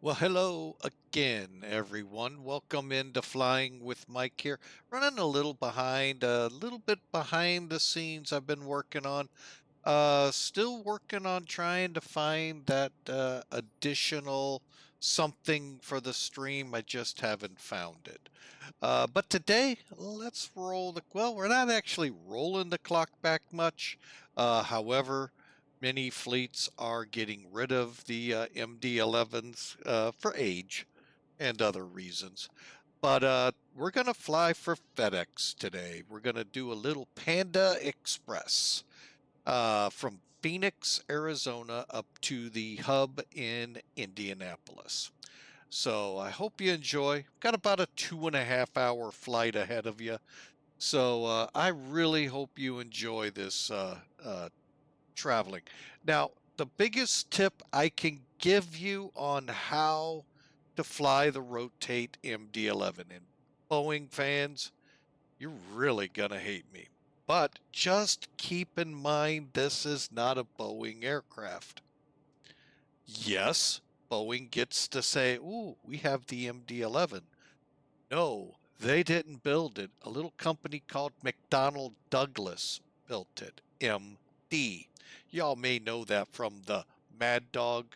Well, hello again, everyone. Welcome into Flying with Mike here. Running a little bit behind the scenes I've been working on. Still working on trying to find that additional something for the stream. I just haven't found it. But today, let's well, we're not actually rolling the clock back much. However, many fleets are getting rid of the MD11s for age and other reasons. But we're going to fly for FedEx today. We're going to do a little Panda Express from Phoenix, Arizona, up to the hub in Indianapolis. So I hope you enjoy. Got about a 2.5 hour flight ahead of you. So I really hope you enjoy this traveling. Now, the biggest tip I can give you on how to fly the Rotate MD11, and Boeing fans, you're really gonna hate me. But just keep in mind this is not a Boeing aircraft. Yes, Boeing gets to say, "Ooh, we have the MD11." No, they didn't build it. A little company called McDonnell Douglas built it. MD. Y'all may know that from the Mad Dog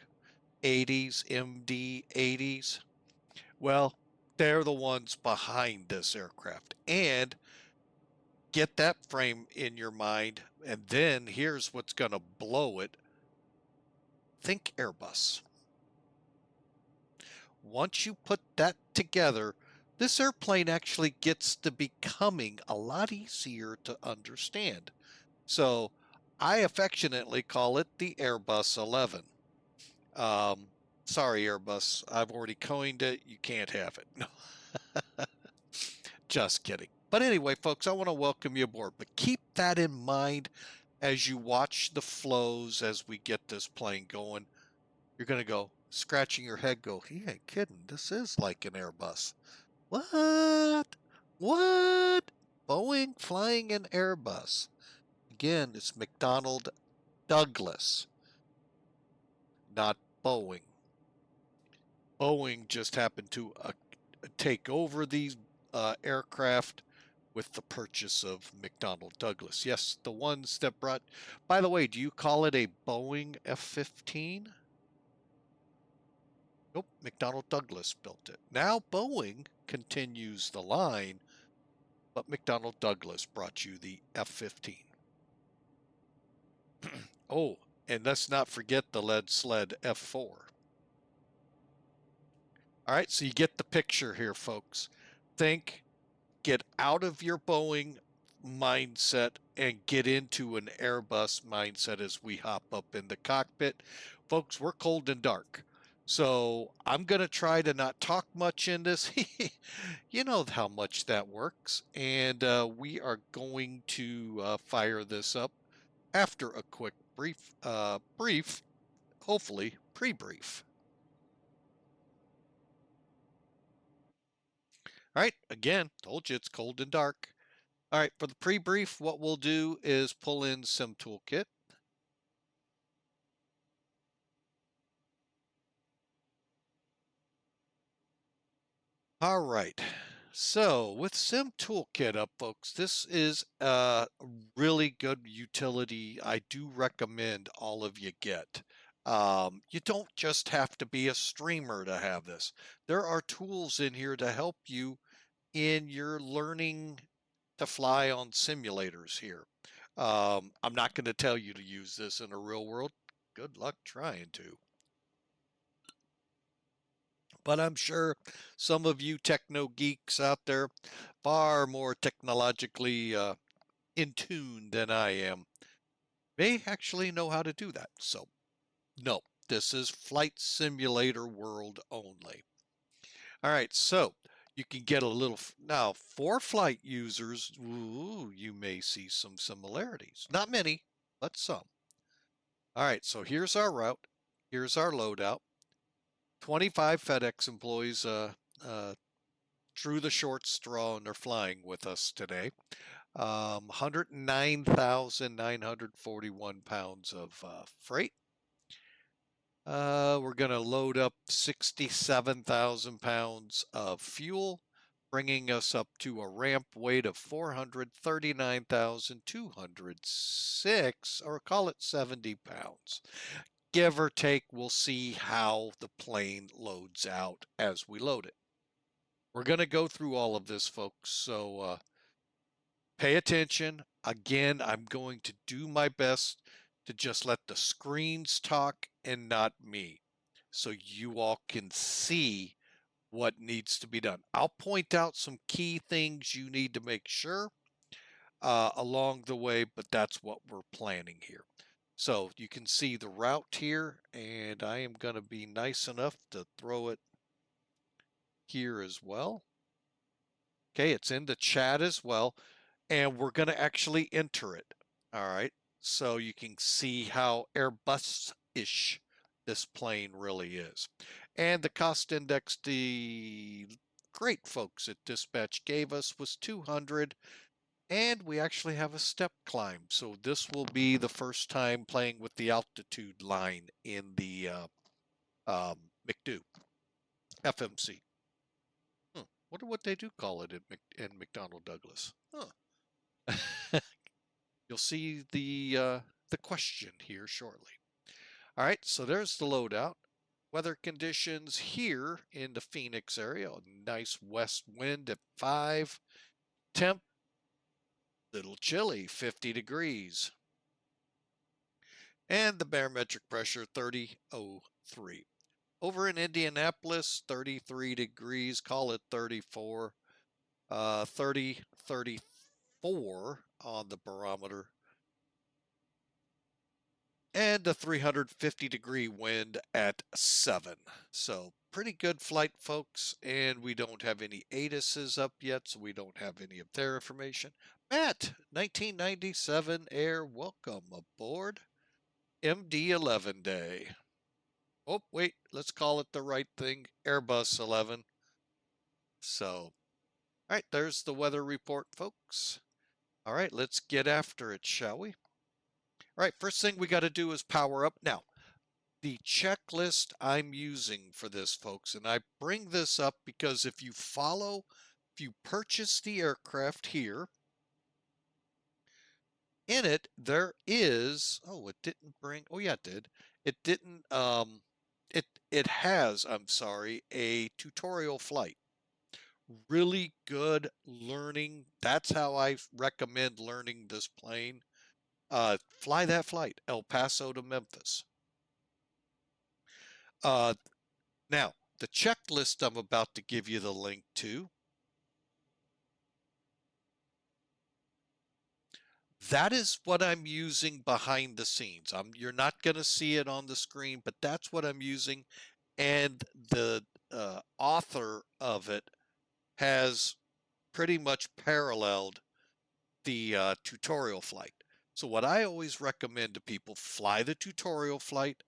80s, MD 80s. Well, they're the ones behind this aircraft. And get that frame in your mind. And then here's what's going to blow it. Think Airbus. Once you put that together, this airplane actually gets to becoming a lot easier to understand. So I affectionately call it the Airbus 11. Um, Sorry, Airbus, I've already coined it. You can't have it. No, just kidding. But anyway, folks, I want to welcome you aboard. But keep that in mind as you watch the flows as we get this plane going. You're going to go scratching your head, go, he ain't kidding. This is like an Airbus. What? What? Boeing flying an Airbus. Again, it's McDonnell Douglas, not Boeing. Boeing just happened to take over these aircraft with the purchase of McDonnell Douglas. Yes, the ones that brought. By the way, do you call it a Boeing F-15? Nope, McDonnell Douglas built it. Now Boeing continues the line, but McDonnell Douglas brought you the F-15. Oh, and let's not forget the lead sled F4. All right, so you get the picture here, folks. Get out of your Boeing mindset and get into an Airbus mindset as we hop up in the cockpit. Folks, we're cold and dark. So I'm going to try to not talk much in this. You know how much that works. And we are going to fire this up after a quick brief, hopefully pre-brief. All right, again, told you it's cold and dark. All right, for the pre-brief, what we'll do is pull in Sim Toolkit. All right, so with Sim Toolkit up, folks, this is a really good utility I do recommend all of you get. You don't just have to be a streamer to have this. There are tools in here to help you in your learning to fly on simulators here. I'm not going to tell you to use this in a real world. Good luck trying to. But I'm sure some of you techno geeks out there, far more technologically in tune than I am, may actually know how to do that. So, no, this is flight simulator world only. All right, so you can get a little now for flight users. Ooh, you may see some similarities. Not many, but some. All right, so here's our route. Here's our loadout. 25 FedEx employees drew the short straw and they're flying with us today. 109,941 pounds of freight. We're going to load up 67,000 pounds of fuel, bringing us up to a ramp weight of 439,206, or call it 70 pounds. Give or take, we'll see how the plane loads out as we load it. We're going to go through all of this, folks, so pay attention. Again, I'm going to do my best to just let the screens talk and not me, so you all can see what needs to be done. I'll point out some key things you need to make sure along the way, but that's what we're planning here. So you can see the route here, and I am going to be nice enough to throw it here as well. Okay, it's in the chat as well, and we're going to actually enter it. All right, so you can see how Airbus-ish this plane really is. And the cost index the great folks at Dispatch gave us was 200, and we actually have a step climb. So this will be the first time playing with the altitude line in the McDo, FMC. Wonder what they do call it in McDonnell Douglas. Huh. You'll see the question here shortly. All right, so there's the loadout. Weather conditions here in the Phoenix area. A nice west wind at 5. Temp, little chilly, 50 degrees. And the barometric pressure, 30.03. Over in Indianapolis, 33 degrees, call it 34. 34 on the barometer. And a 350-degree wind at 7. So pretty good flight, folks. And we don't have any ATISs up yet, so we don't have any of their information. Matt, 1997 Air, welcome aboard. MD11 day. Oh, wait, let's call it the right thing. Airbus 11. So, all right, there's the weather report, folks. All right, let's get after it, shall we? All right, first thing we got to do is power up. Now, the checklist I'm using for this, folks, and I bring this up because if you purchase the aircraft here, in it, there is, oh, it didn't bring, oh yeah, it did. It didn't, it has, I'm sorry, a tutorial flight. Really good learning. That's how I recommend learning this plane. Fly that flight, El Paso to Memphis. Now, the checklist I'm about to give you the link to, that is what I'm using behind the scenes. You're not going to see it on the screen, but that's what I'm using. And the author of it has pretty much paralleled the tutorial flight. So what I always recommend to people, fly the tutorial flight,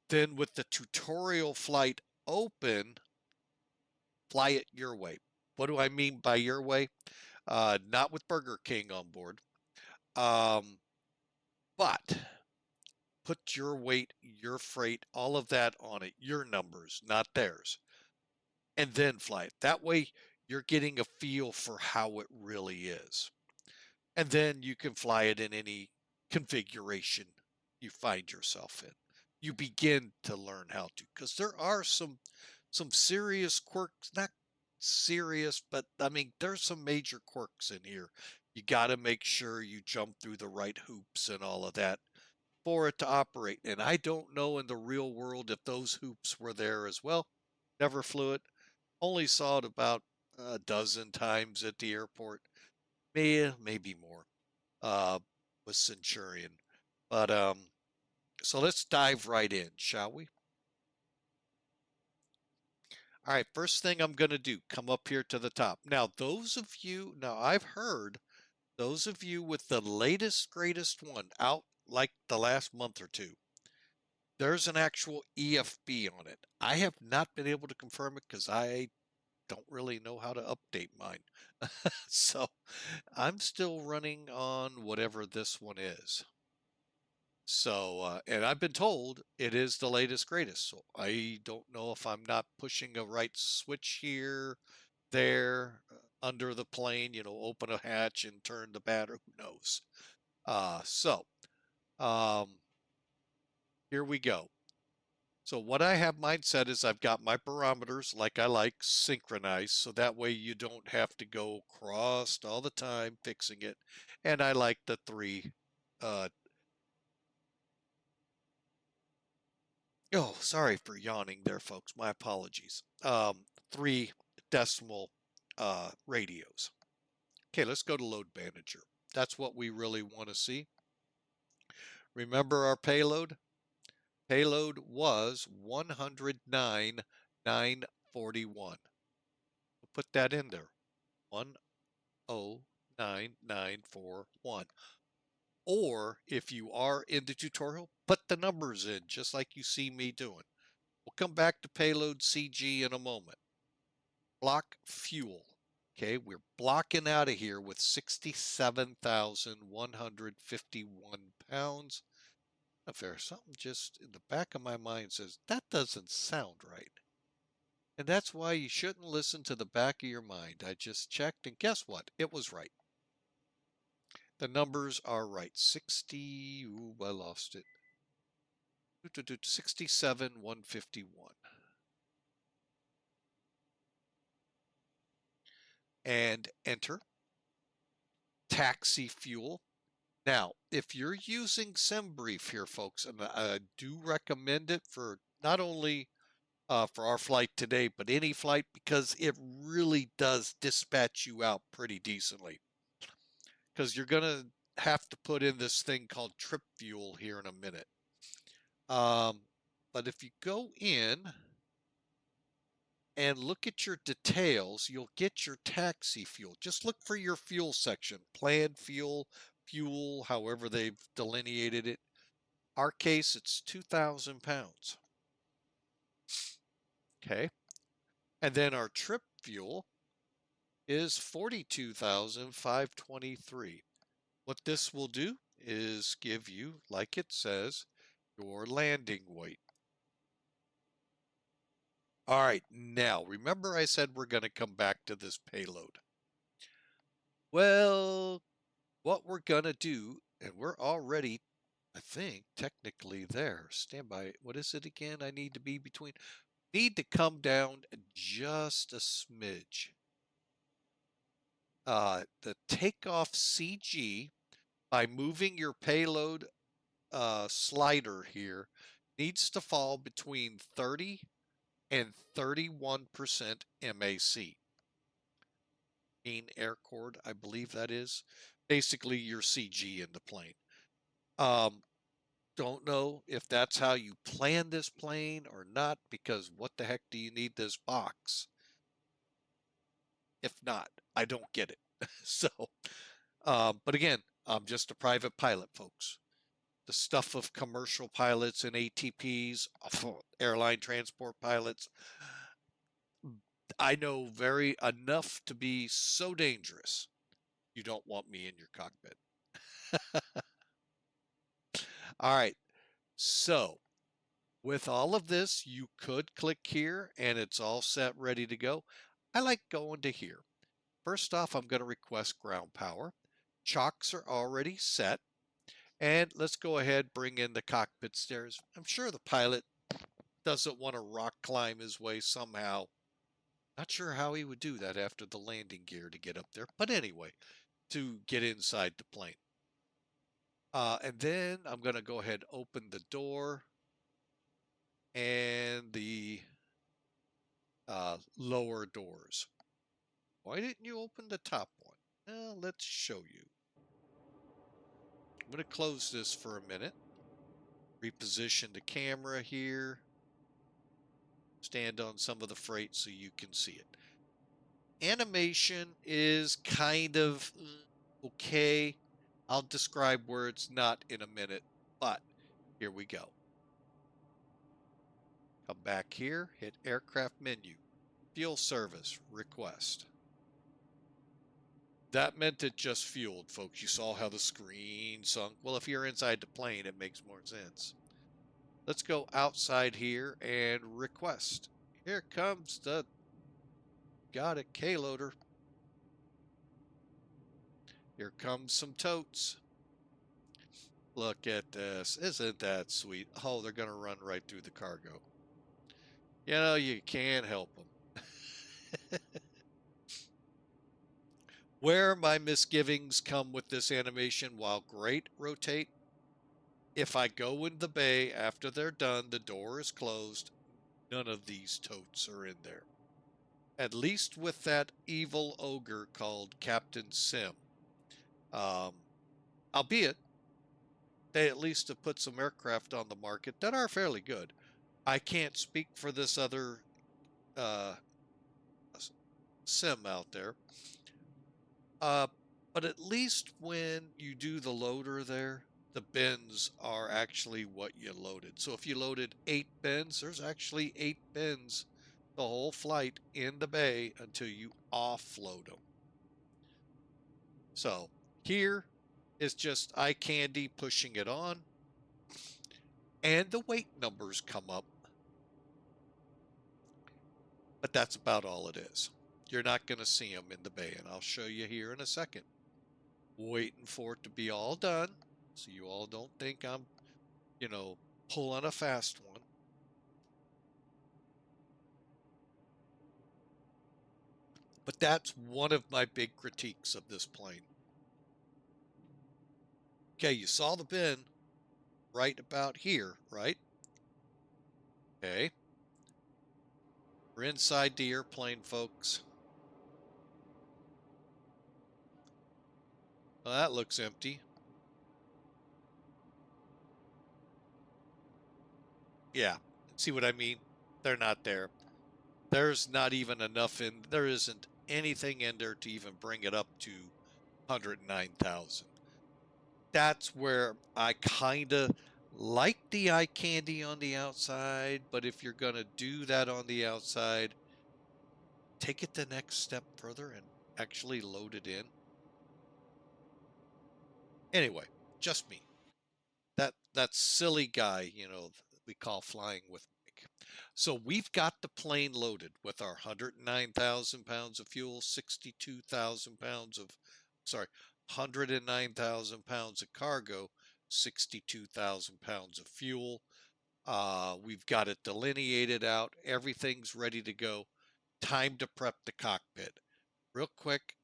then with the tutorial flight open, fly it your way. What do I mean by your way? Not with Burger King on board. But put your weight, your freight, all of that on it, your numbers, not theirs, and then fly it. That way, you're getting a feel for how it really is. And then you can fly it in any configuration you find yourself in. You begin to learn how to, because there are some serious quirks, not serious, but I mean, there's some major quirks in here. You got to make sure you jump through the right hoops and all of that for it to operate. And I don't know in the real world if those hoops were there as well. Never flew it. Only saw it about a dozen times at the airport. Maybe more with Centurion. But so let's dive right in, shall we? All right, first thing I'm going to do, come up here to the top. Now, I've heard those of you with the latest, greatest one out like the last month or two, there's an actual EFB on it. I have not been able to confirm it because I don't really know how to update mine. So I'm still running on whatever this one is. So, and I've been told it is the latest greatest. So I don't know if I'm not pushing a right switch here, there, under the plane, open a hatch and turn the battery. Who knows? So um, here we go. So what I have mine set is I've got my barometers like I like synchronized, so that way you don't have to go crossed all the time fixing it. And I like the three uh, oh, sorry for yawning there, folks. My apologies. Three decimal radios. Okay, let's go to load manager. That's what we really want to see. Remember our payload? Payload was 109,941. We'll put that in there. 109,941. Or if you are in the tutorial, put the numbers in just like you see me doing. We'll come back to payload CG in a moment. Block fuel. Okay, we're blocking out of here with 67,151 pounds. If there's something just in the back of my mind says that doesn't sound right. And that's why you shouldn't listen to the back of your mind. I just checked, and guess what? It was right. The numbers are right. 60, ooh, I lost it. 67,151. And enter. Taxi fuel. Now, if you're using SimBrief here, folks, and I do recommend it for not only for our flight today, but any flight, because it really does dispatch you out pretty decently. Because you're going to have to put in this thing called trip fuel here in a minute. But if you go in and look at your details, you'll get your taxi fuel. Just look for your fuel section, planned fuel, fuel, however they've delineated it. Our case, it's 2,000 pounds. Okay. And then our trip fuel is 42,523. What this will do is give you, like it says, your landing weight. All right, now remember I said we're going to come back to this payload. Well, what we're going to do, and we're already, I think, technically there. Stand by. What is it again? I need to be between. Need to come down just a smidge. The takeoff CG, by moving your payload slider here, needs to fall between 30 and 31% MAC. Mean air chord, I believe that is. Basically your CG in the plane. Don't know if that's how you plan this plane or not, because what the heck do you need this box? If not, I don't get it. So, but again, I'm just a private pilot, folks. The stuff of commercial pilots and ATPs, airline transport pilots, I know very enough to be so dangerous. You don't want me in your cockpit. All right. So, with all of this, you could click here and it's all set, ready to go. I like going to here. First off, I'm going to request ground power. Chocks are already set. And let's go ahead, bring in the cockpit stairs. I'm sure the pilot doesn't want to rock climb his way somehow. Not sure how he would do that after the landing gear to get up there. But anyway, to get inside the plane. And then I'm going to go ahead and open the door and the lower doors. Why didn't you open the top one? Well, let's show you. I'm going to close this for a minute. Reposition the camera here. Stand on some of the freight so you can see it. Animation is kind of okay. I'll describe where it's not in a minute, but here we go. Come back here, hit aircraft menu, fuel service, request. That meant it just fueled, folks. You saw how the screen sunk. Well, if you're inside the plane, it makes more sense. Let's go outside here and request. Here comes the, got it, K-loader. Here comes some totes. Look at this. Isn't that sweet? Oh, they're going to run right through the cargo. You know, you can't help them. Where my misgivings come with this animation, while great, rotate. If I go in the bay after they're done, the door is closed. None of these totes are in there. At least with that evil ogre called Captain Sim. Albeit, they at least have put some aircraft on the market that are fairly good. I can't speak for this other Sim out there. But at least when you do the loader there, the bins are actually what you loaded. So if you loaded 8 bins, there's actually 8 bins the whole flight in the bay until you offload them. So here is just eye candy pushing it on, and the weight numbers come up, but that's about all it is. You're not going to see them in the bay, and I'll show you here in a second. Waiting for it to be all done, so you all don't think I'm, pulling a fast one. But that's one of my big critiques of this plane. Okay, you saw the bin right about here, right? Okay. We're inside the airplane, folks. Well, that looks empty. Yeah, see what I mean? They're not there. There's not even enough in, there isn't anything in there to even bring it up to 109,000. That's where I kind of like the eye candy on the outside, but if you're going to do that on the outside, take it the next step further and actually load it in. Anyway, just me. That silly guy, we call flying with Mike. So we've got the plane loaded with our 109,000 pounds of fuel, 62,000 pounds of, 109,000 pounds of cargo, 62,000 pounds of fuel. We've got it delineated out. Everything's ready to go. Time to prep the cockpit. Real quick,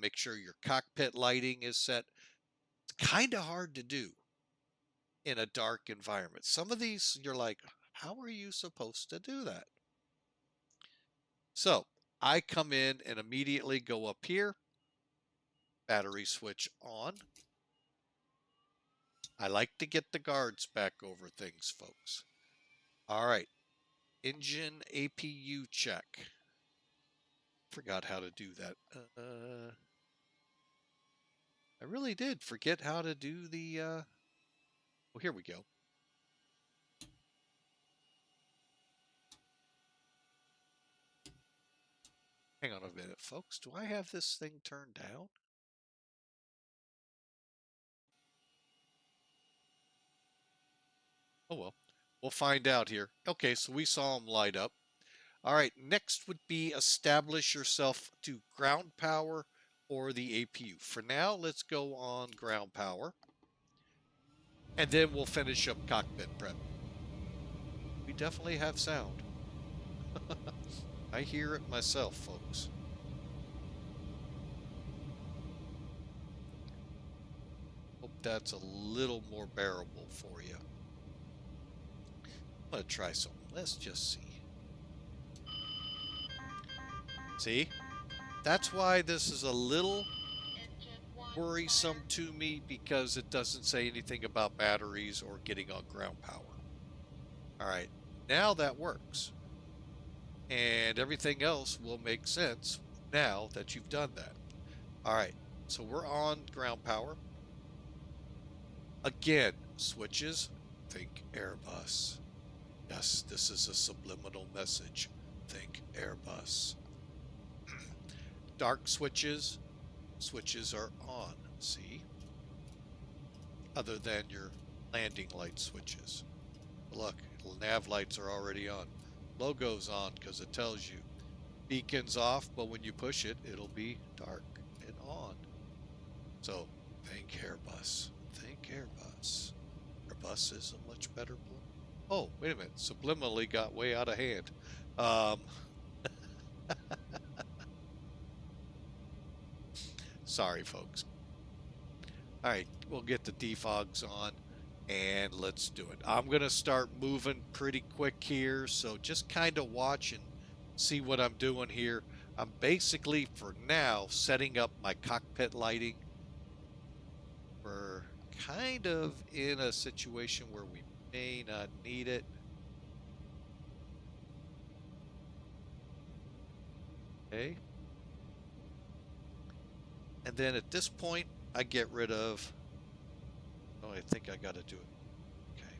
make sure your cockpit lighting is set. It's kind of hard to do in a dark environment. Some of these, you're like, how are you supposed to do that? So I come in and immediately go up here, battery switch on. I like to get the guards back over things, folks. All right, engine APU check. Forgot how to do that. I really did forget how to do the, well, here we go. Hang on a minute, folks. Do I have this thing turned down? Oh, well, we'll find out here. Okay, so we saw them light up. All right, next would be establish yourself to ground power or the APU. For now, let's go on ground power. And then we'll finish up cockpit prep. We definitely have sound. I hear it myself, folks. Hope that's a little more bearable for you. I'm going to try something. Let's just see. See? That's why this is a little worrisome to me, because it doesn't say anything about batteries or getting on ground power. All right, now that works. And everything else will make sense now that you've done that. All right, so we're on ground power. Again, switches, think Airbus. Yes, this is a subliminal message. Think Airbus. Dark switches, switches are on, see? Other than your landing light switches. Look, nav lights are already on. Logo's on because it tells you. Beacon's off, but when you push it, it'll be dark and on. So, think Airbus. Think Airbus. Airbus is a much better plane. Oh, wait a minute. Subliminally got way out of hand. Sorry, folks. All right, we'll get the defogs on and let's do it. I'm going to start moving pretty quick here, so just kind of watch and see what I'm doing here. I'm basically, for now, setting up my cockpit lighting. We're kind of in a situation where we may not need it. Okay. And then at this point, I get rid of, oh, I think I got to do it. Okay.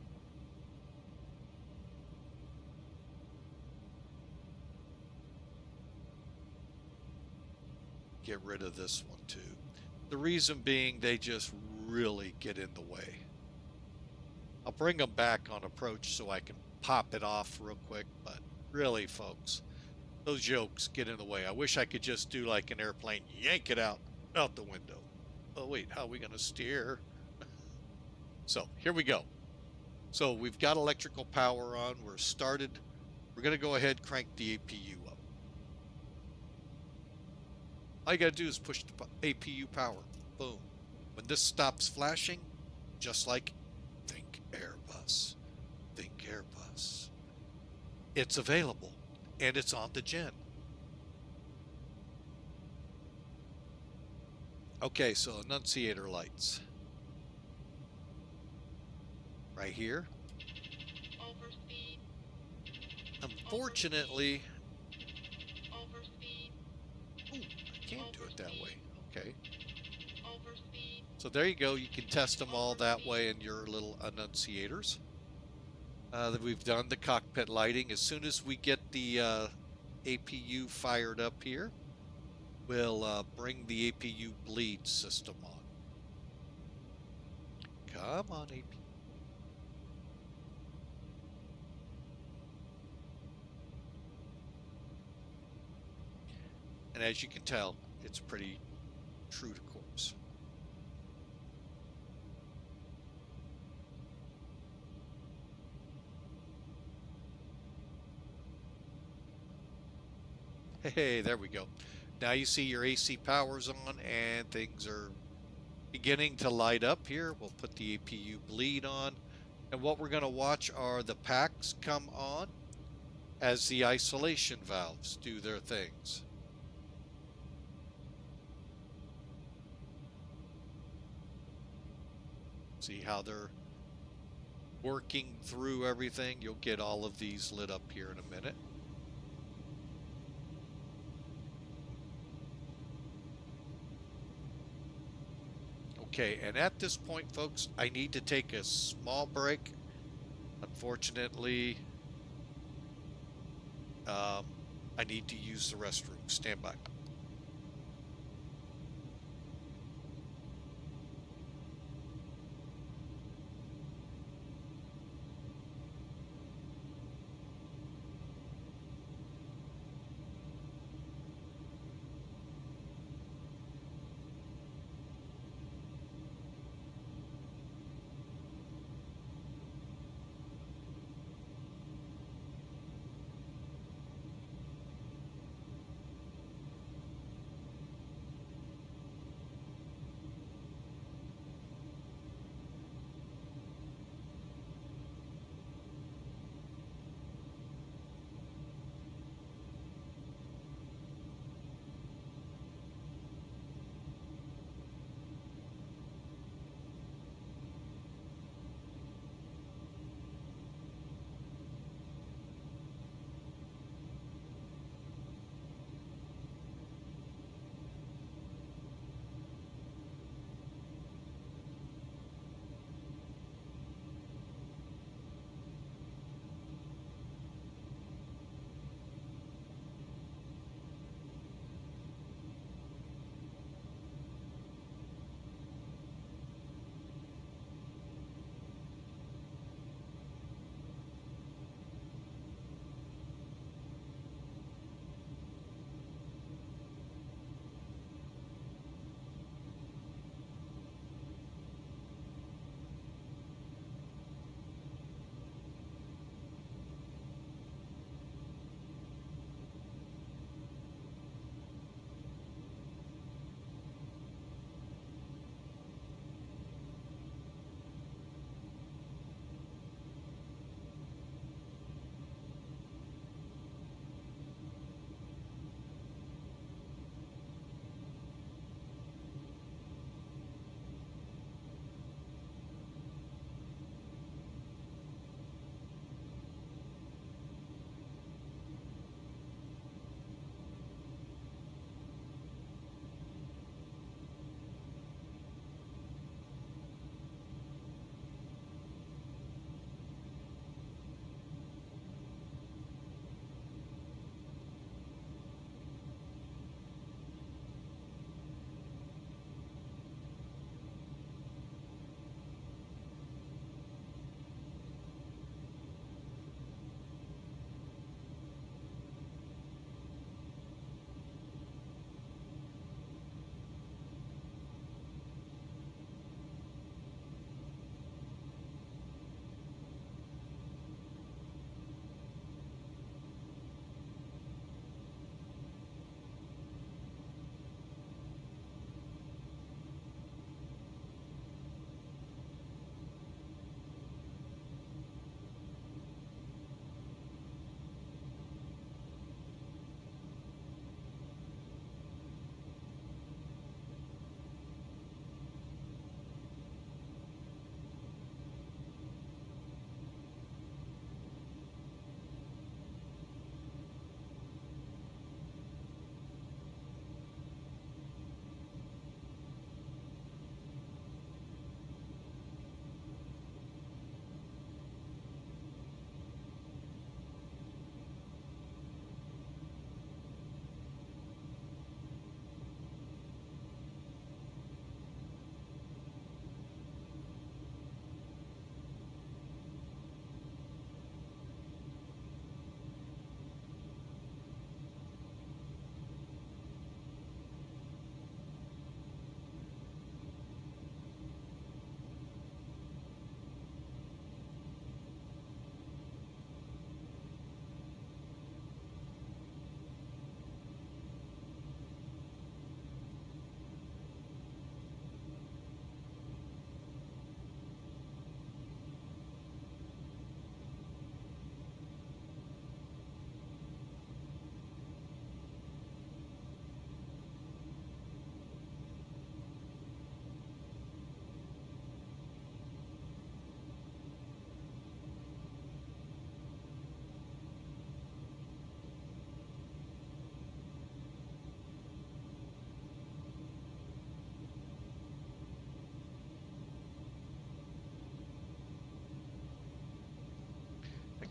Get rid of this one too. The reason being they just really get in the way. I'll bring them back on approach so I can pop it off real quick, but really, folks, those yokes get in the way. I wish I could just do like an airplane, yank it out the window. Oh wait, how are we going to steer? So here we go. So we've got electrical power on. We're started. We're going to go ahead, crank the APU up. All you got to do is push the APU power. Boom. When this stops flashing, just like think Airbus. Think Airbus. It's available and it's on the gen. Okay, so annunciator lights. Right here. Overspeed. Unfortunately, Overspeed. ooh, I can't do it that way. Okay. Overspeed. So there you go. You can test them all that way in your little annunciators. That we've done the cockpit lighting. As soon as we get the APU fired up here, we'll bring the APU bleed system on. Come on, APU. And as you can tell, it's pretty true to course. Hey, there we go. Now you see your AC power's on and things are beginning to light up here. We'll put the APU bleed on. And what we're going to watch are the packs come on as the isolation valves do their things. See how they're working through everything. You'll get all of these lit up here in a minute. Okay, and at this point, folks, I need to take a small break. Unfortunately, I need to use the restroom. Stand by.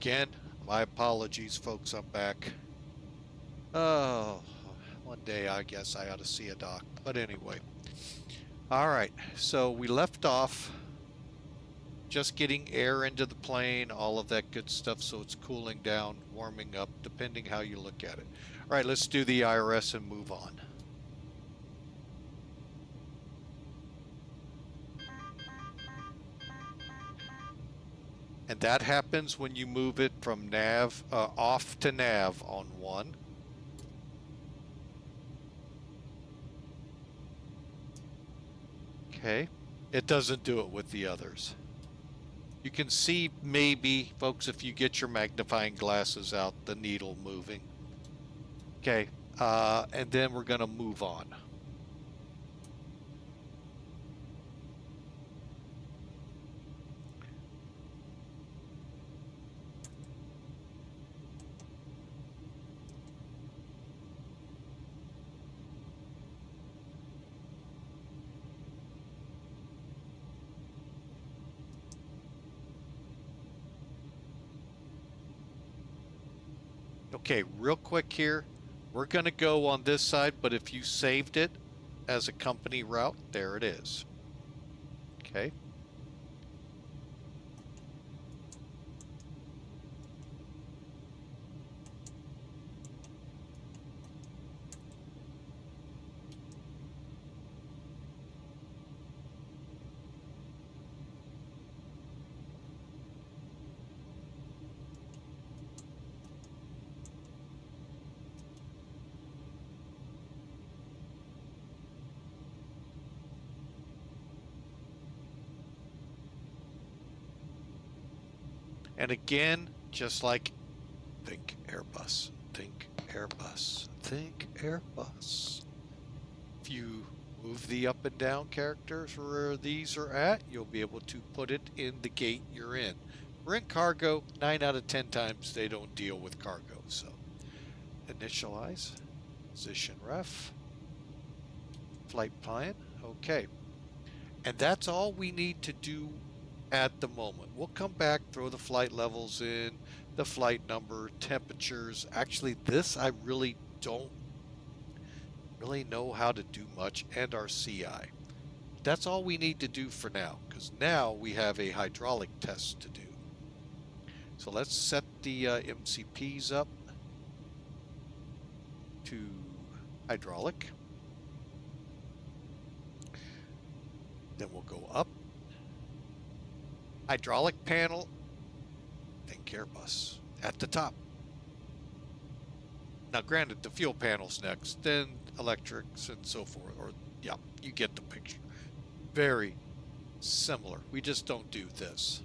Again, my apologies, folks. I'm back. Oh, one day I guess I ought to see a doc. But anyway. All right. So we left off just getting air into the plane, all of that good stuff. So it's cooling down, warming up, depending how you look at it. All right, let's do the IRS and move on. And that happens when you move it from nav off to nav on one. Okay. It doesn't do it with the others. You can see maybe, folks, if you get your magnifying glasses out, the needle moving. Okay. And then we're going to move on. Okay, real quick here. We're going to go on this side, but if you saved it as a company route, there it is. Okay. And again, just like think Airbus, think Airbus, think Airbus. If you move the up and down characters where these are at, you'll be able to put it in the gate you're in. We're in cargo, 9 out of 10 times they don't deal with cargo. So initialize, position ref, flight plan, okay. And that's all we need to do at the moment. We'll come back, throw the flight levels in, the flight number, temperatures. Actually, this I really don't really know how to do much, and our CI. That's all we need to do for now, because now we have a hydraulic test to do. So let's set the MCPs up to hydraulic. Then we'll go up. Hydraulic panel, think Airbus, at the top. Now granted, the fuel panel's next, then electrics and so forth, or yeah, you get the picture. Very similar. We just don't do this.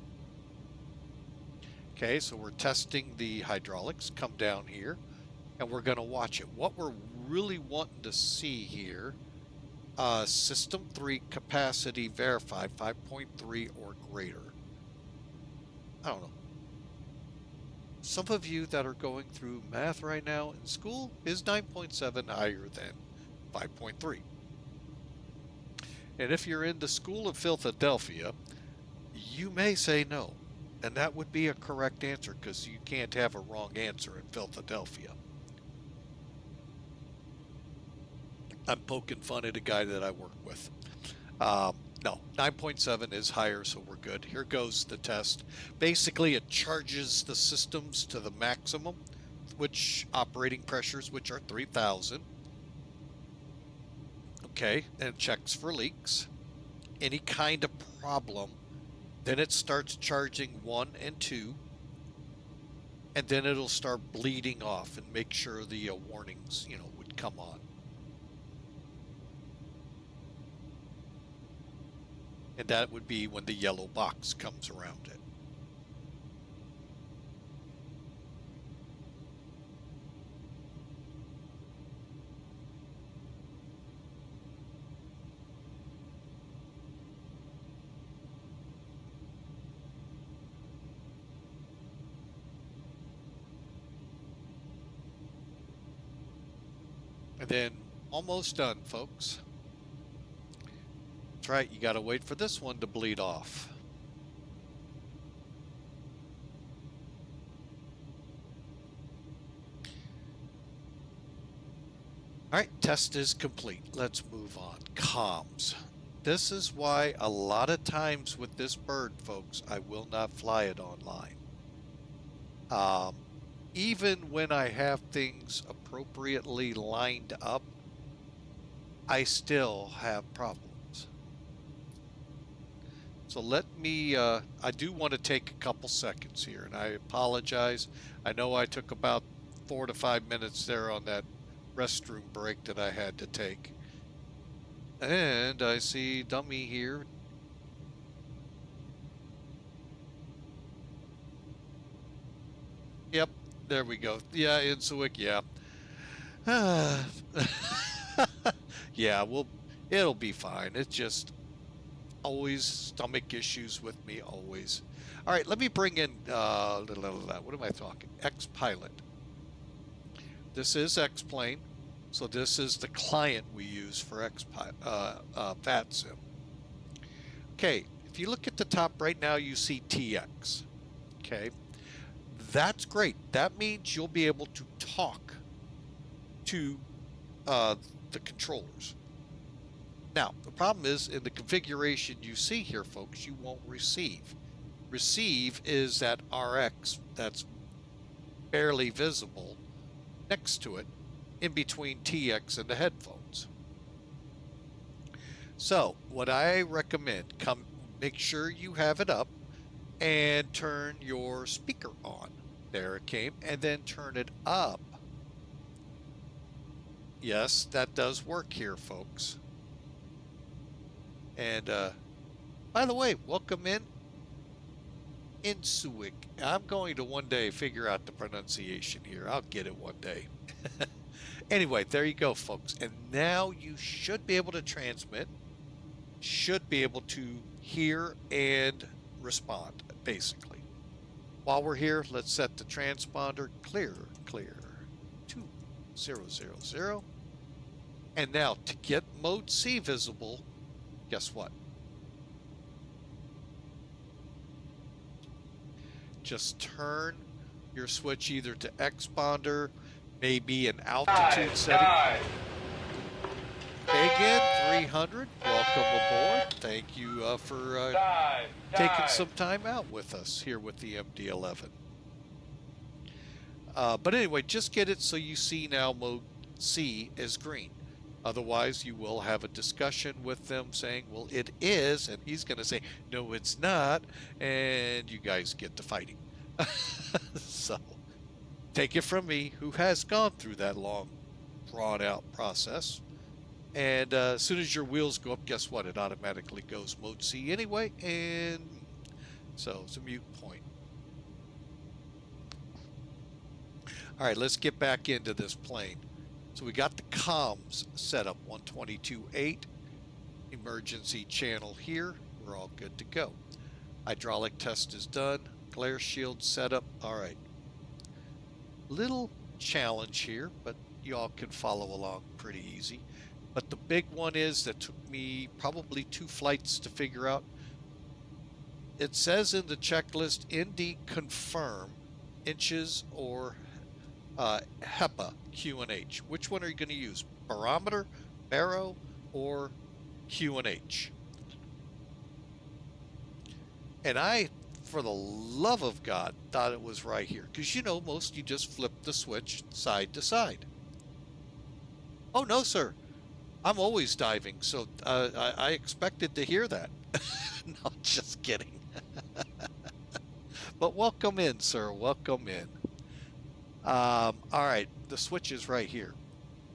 Okay, so we're testing the hydraulics, come down here, and we're gonna watch it. What we're really wanting to see here, system 3 capacity verified 5.3 or greater. I don't know. Some of you that are going through math right now in school, is 9.7 higher than 5.3? And if you're in the School of Philadelphia, you may say no. And that would be a correct answer, because you can't have a wrong answer in Philadelphia. I'm poking fun at a guy that I work with. No, 9.7 is higher, so we're good. Here goes the test. Basically, it charges the systems to the maximum, which operating pressures, which are 3,000. Okay, and checks for leaks. Any kind of problem, then it starts charging 1 and 2, and then it'll start bleeding off and make sure the warnings, would come on. And that would be when the yellow box comes around it. And then almost done, folks. That's right, you got to wait for this one to bleed off. All right, test is complete. Let's move on. Comms. This is why a lot of times with this bird, folks, I will not fly it online. Um, Even when I have things appropriately lined up, I still have problems. So let me, I do want to take a couple seconds here, and I apologize. I know I took about 4 to 5 minutes there on that restroom break that I had to take. And I see Dummy here. Yep, there we go. Yeah, Insuik, yeah. Yeah, it'll be fine. It's just always stomach issues with me, always. All right, let me bring in, what am I talking? X-Pilot. This is X-Plane. So this is the client we use for VATSIM. Okay, if you look at the top right now, you see TX. Okay, that's great. That means you'll be able to talk to the controllers. Now, the problem is in the configuration you see here, folks, you won't receive. Receive is that RX that's barely visible next to it in between TX and the headphones. So what I recommend, make sure you have it up and turn your speaker on. There it came, and then turn it up. Yes, that does work here, folks. And by the way, welcome in Insuik. I'm going to one day figure out the pronunciation here. I'll get it one day. Anyway, there you go, folks. And now you should be able to transmit, should be able to hear and respond, basically. While we're here, let's set the transponder clear 2000. And now to get mode C visible, guess what? Just turn your switch either to Xponder, maybe an altitude setting. Okay, again, 300. Welcome aboard. Thank you for taking some time out with us here with the MD11. But anyway, just get it so you see now mode C is green. Otherwise, you will have a discussion with them saying, well, it is, and he's going to say, no, it's not, and you guys get to fighting. So, take it from me, who has gone through that long, drawn-out process. And as soon as your wheels go up, guess what? It automatically goes mode C anyway, and so it's a mute point. All right, let's get back into this plane. So we got the comms set up, 122.8, emergency channel here. We're all good to go. Hydraulic test is done. Glare shield set up. All right. Little challenge here, but y'all can follow along pretty easy. But the big one is that took me probably 2 flights to figure out. It says in the checklist, ND confirm inches or HEPA Q&H. Which one are you going to use? Barometer, baro, or Q&H? And I, for the love of God, thought it was right here. Because you know, most you just flip the switch side to side. Oh, no, sir. I'm always diving, so I expected to hear that. No, just kidding. But welcome in, sir. Welcome in. All right, the switch is right here.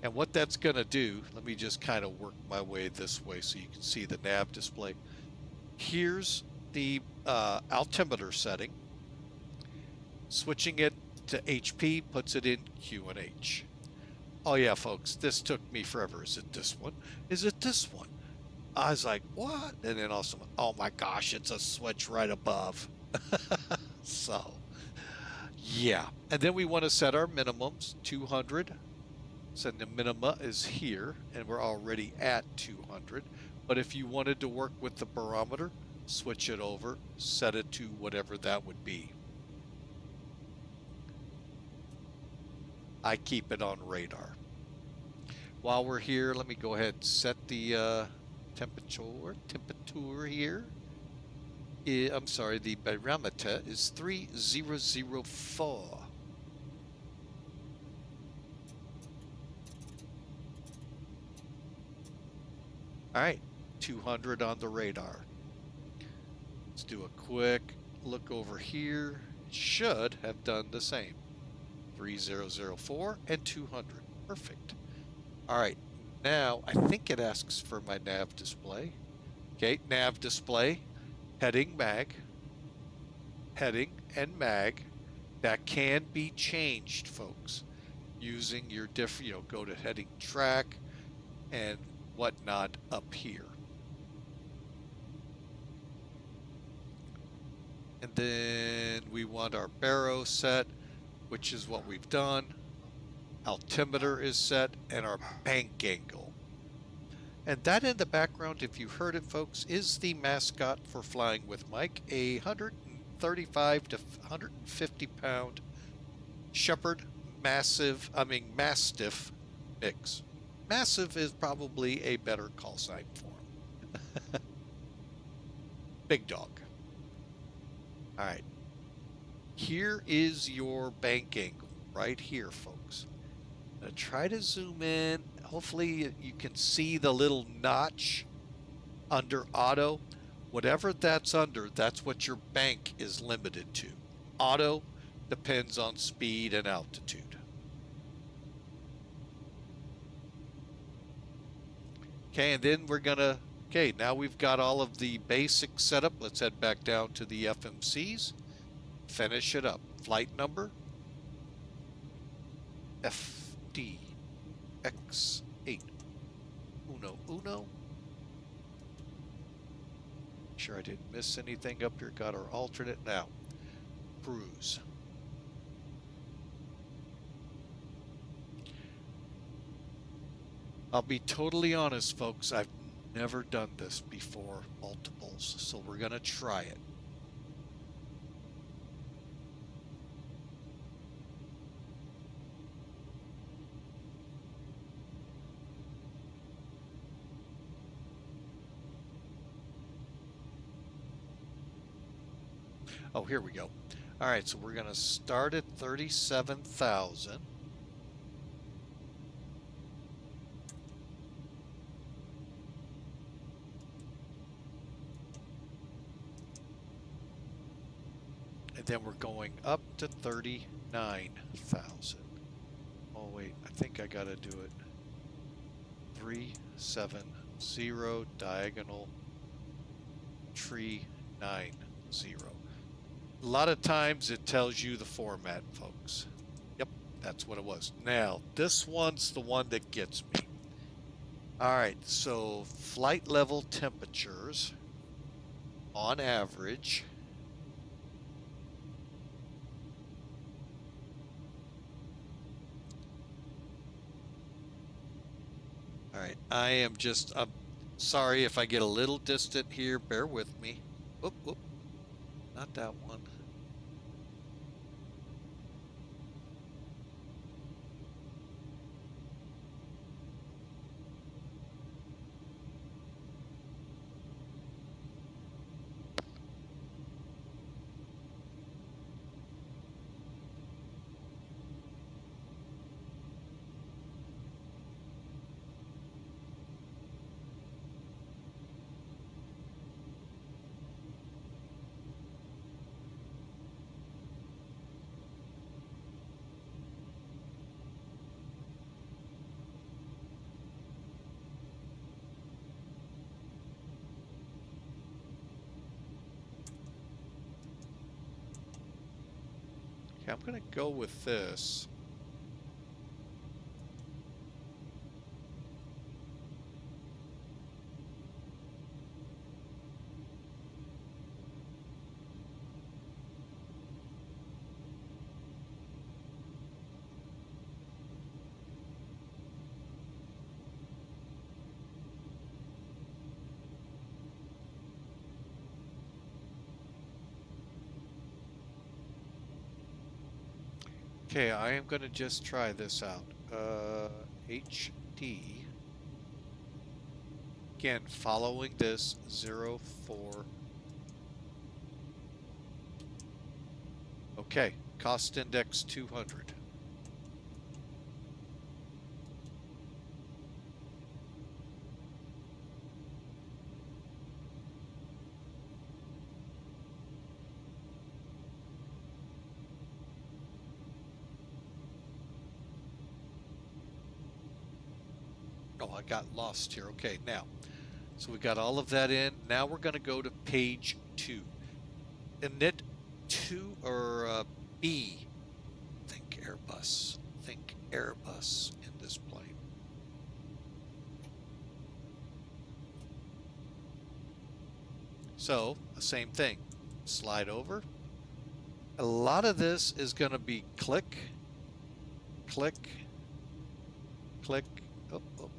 And what that's going to do, let me just kind of work my way this way so you can see the nav display. Here's the altimeter setting. Switching it to HP puts it in Q&H. Oh yeah, folks, this took me forever. Is it this one? Is it this one? I was like, what? And then also, oh my gosh, it's a switch right above. So, yeah. And then we want to set our minimums, 200. So the minima is here, and we're already at 200. But if you wanted to work with the barometer, switch it over, set it to whatever that would be. I keep it on radar. while we're here, let me go ahead and set the temperature here. I'm sorry, the barometer is 3004. All right, 200 on the radar. Let's do a quick look over here. It should have done the same. 3004 and 200. Perfect. All right, now I think it asks for my nav display. Okay, nav display, heading mag, heading and mag. That can be changed, folks, using your different, go to heading track and whatnot up here. And then we want our baro set, which is what we've done. Altimeter is set, and our bank angle. And that in the background, if you heard it, folks, is the mascot for Flying with Mike, a 135 to 150 pound shepherd mastiff mix. Massive is probably a better call sign for him. Big dog. All right. Here is your bank angle right here, folks. I'm going to try to zoom in. Hopefully you can see the little notch under auto. Whatever that's under, that's what your bank is limited to. Auto depends on speed and altitude. Okay, and then we're gonna, okay, now we've got all of the basics set up. Let's head back down to the FMCs, finish it up. Flight number, FDX8, uno. Sure I didn't miss anything up here. Got our alternate now. Cruise. I'll be totally honest, folks. I've never done this before, multiples, so we're going to try it. Oh, here we go. All right, so we're going to start at 37,000. And then we're going up to 39,000. Oh, wait, I think I got to do it. 370 diagonal tree 90. A lot of times it tells you the format, folks. Yep, that's what it was. Now, this one's the one that gets me. All right, so flight level temperatures on average. All right, I'm sorry if I get a little distant here. Bear with me. Whoop, whoop. Not that one. Okay, I'm going to go with this. Okay, I am going to just try this out. H D. Again, following this 04. Okay, cost index 200. Oh, I got lost here. Okay, now, so we got all of that in. Now we're going to go to page 2. Init 2 or B. Think Airbus. Think Airbus in this plane. So, the same thing. Slide over. A lot of this is going to be click, click, click. Oh, oh.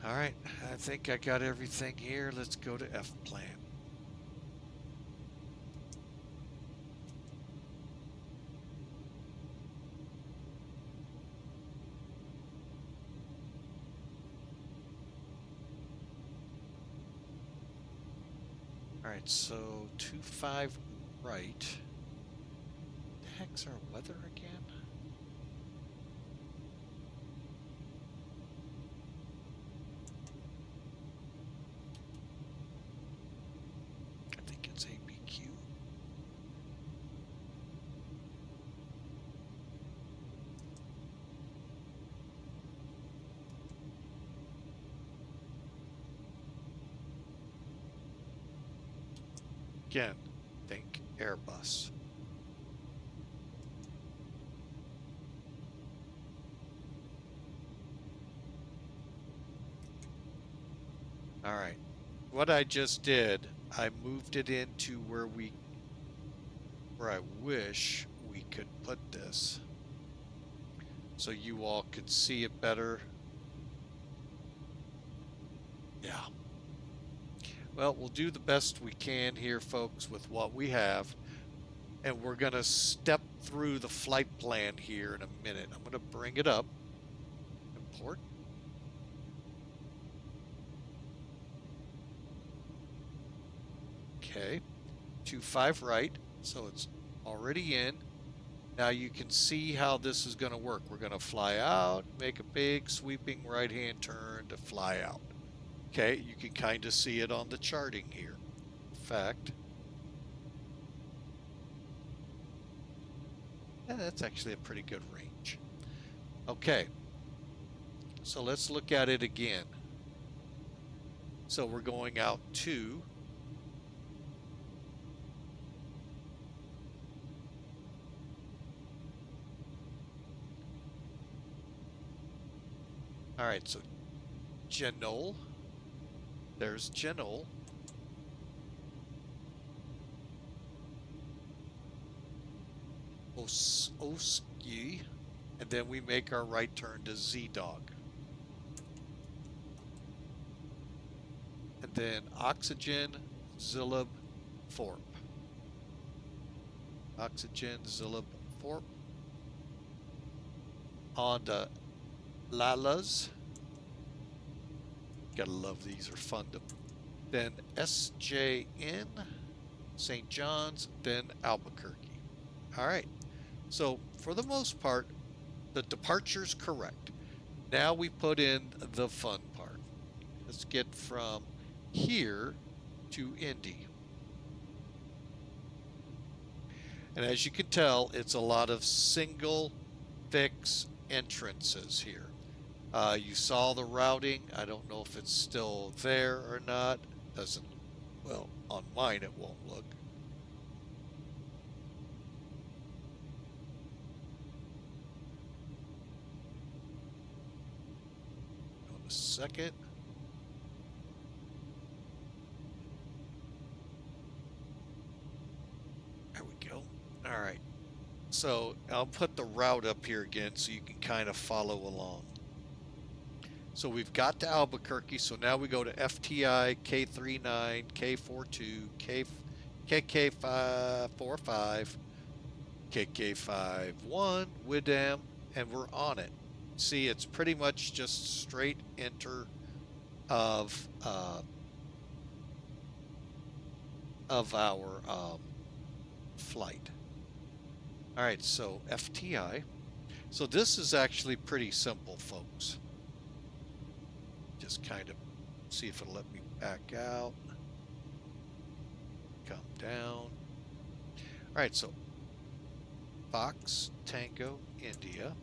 All right, I think I got everything here. Let's go to F plan. All right, so 25 right. The heck's our weather again? I think it's ABQ. Again, think Airbus. All right, what I just did, I moved it into where I wish we could put this, so you all could see it better. Yeah. Well, we'll do the best we can here, folks, with what we have. And we're going to step through the flight plan here in a minute. I'm going to bring it up. Import. Okay. 25 right. So it's already in. Now you can see how this is going to work. We're going to fly out, make a big sweeping right-hand turn to fly out. Okay, you can kind of see it on the charting here. In fact, yeah, that's actually a pretty good range. Okay, so let's look at it again. So we're going out to all right, so Genol. There's Genol. Oski. And then we make our right turn to Z-Dog. And then Oxygen, Zilib, Forp. Oxygen, Zilib, Forp. On to Lalas. Gotta love these, are fun to. Then SJN, St. John's, then Albuquerque. All right. So for the most part, the departure's correct. Now we put in the fun part. Let's get from here to Indy. And as you can tell, it's a lot of single fix entrances here. You saw the routing. I don't know if it's still there or not. Doesn't, well, on mine it won't look. On a second. There we go. All right. So I'll put the route up here again so you can kind of follow along. So we've got to Albuquerque. So now we go to FTI, K39, K42, KK45, KK51, WIDAM, and we're on it. See, it's pretty much just straight enter of our flight. All right, so FTI. So this is actually pretty simple, folks. Just kind of see if it'll let me back out. Come down. All right, so Fox, Tango, India.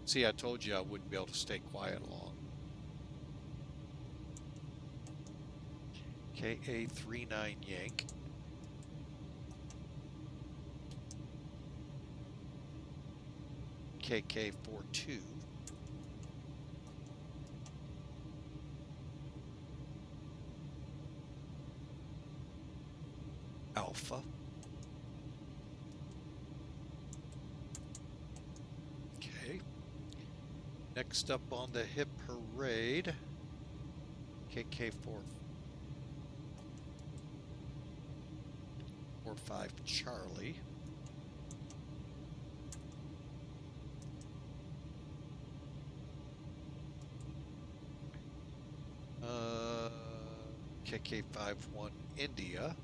See, I told you I wouldn't be able to stay quiet long. KA39 Yank. KK42. Alpha. Okay. Next up on the hip parade, KK45 Charlie. KK51 India.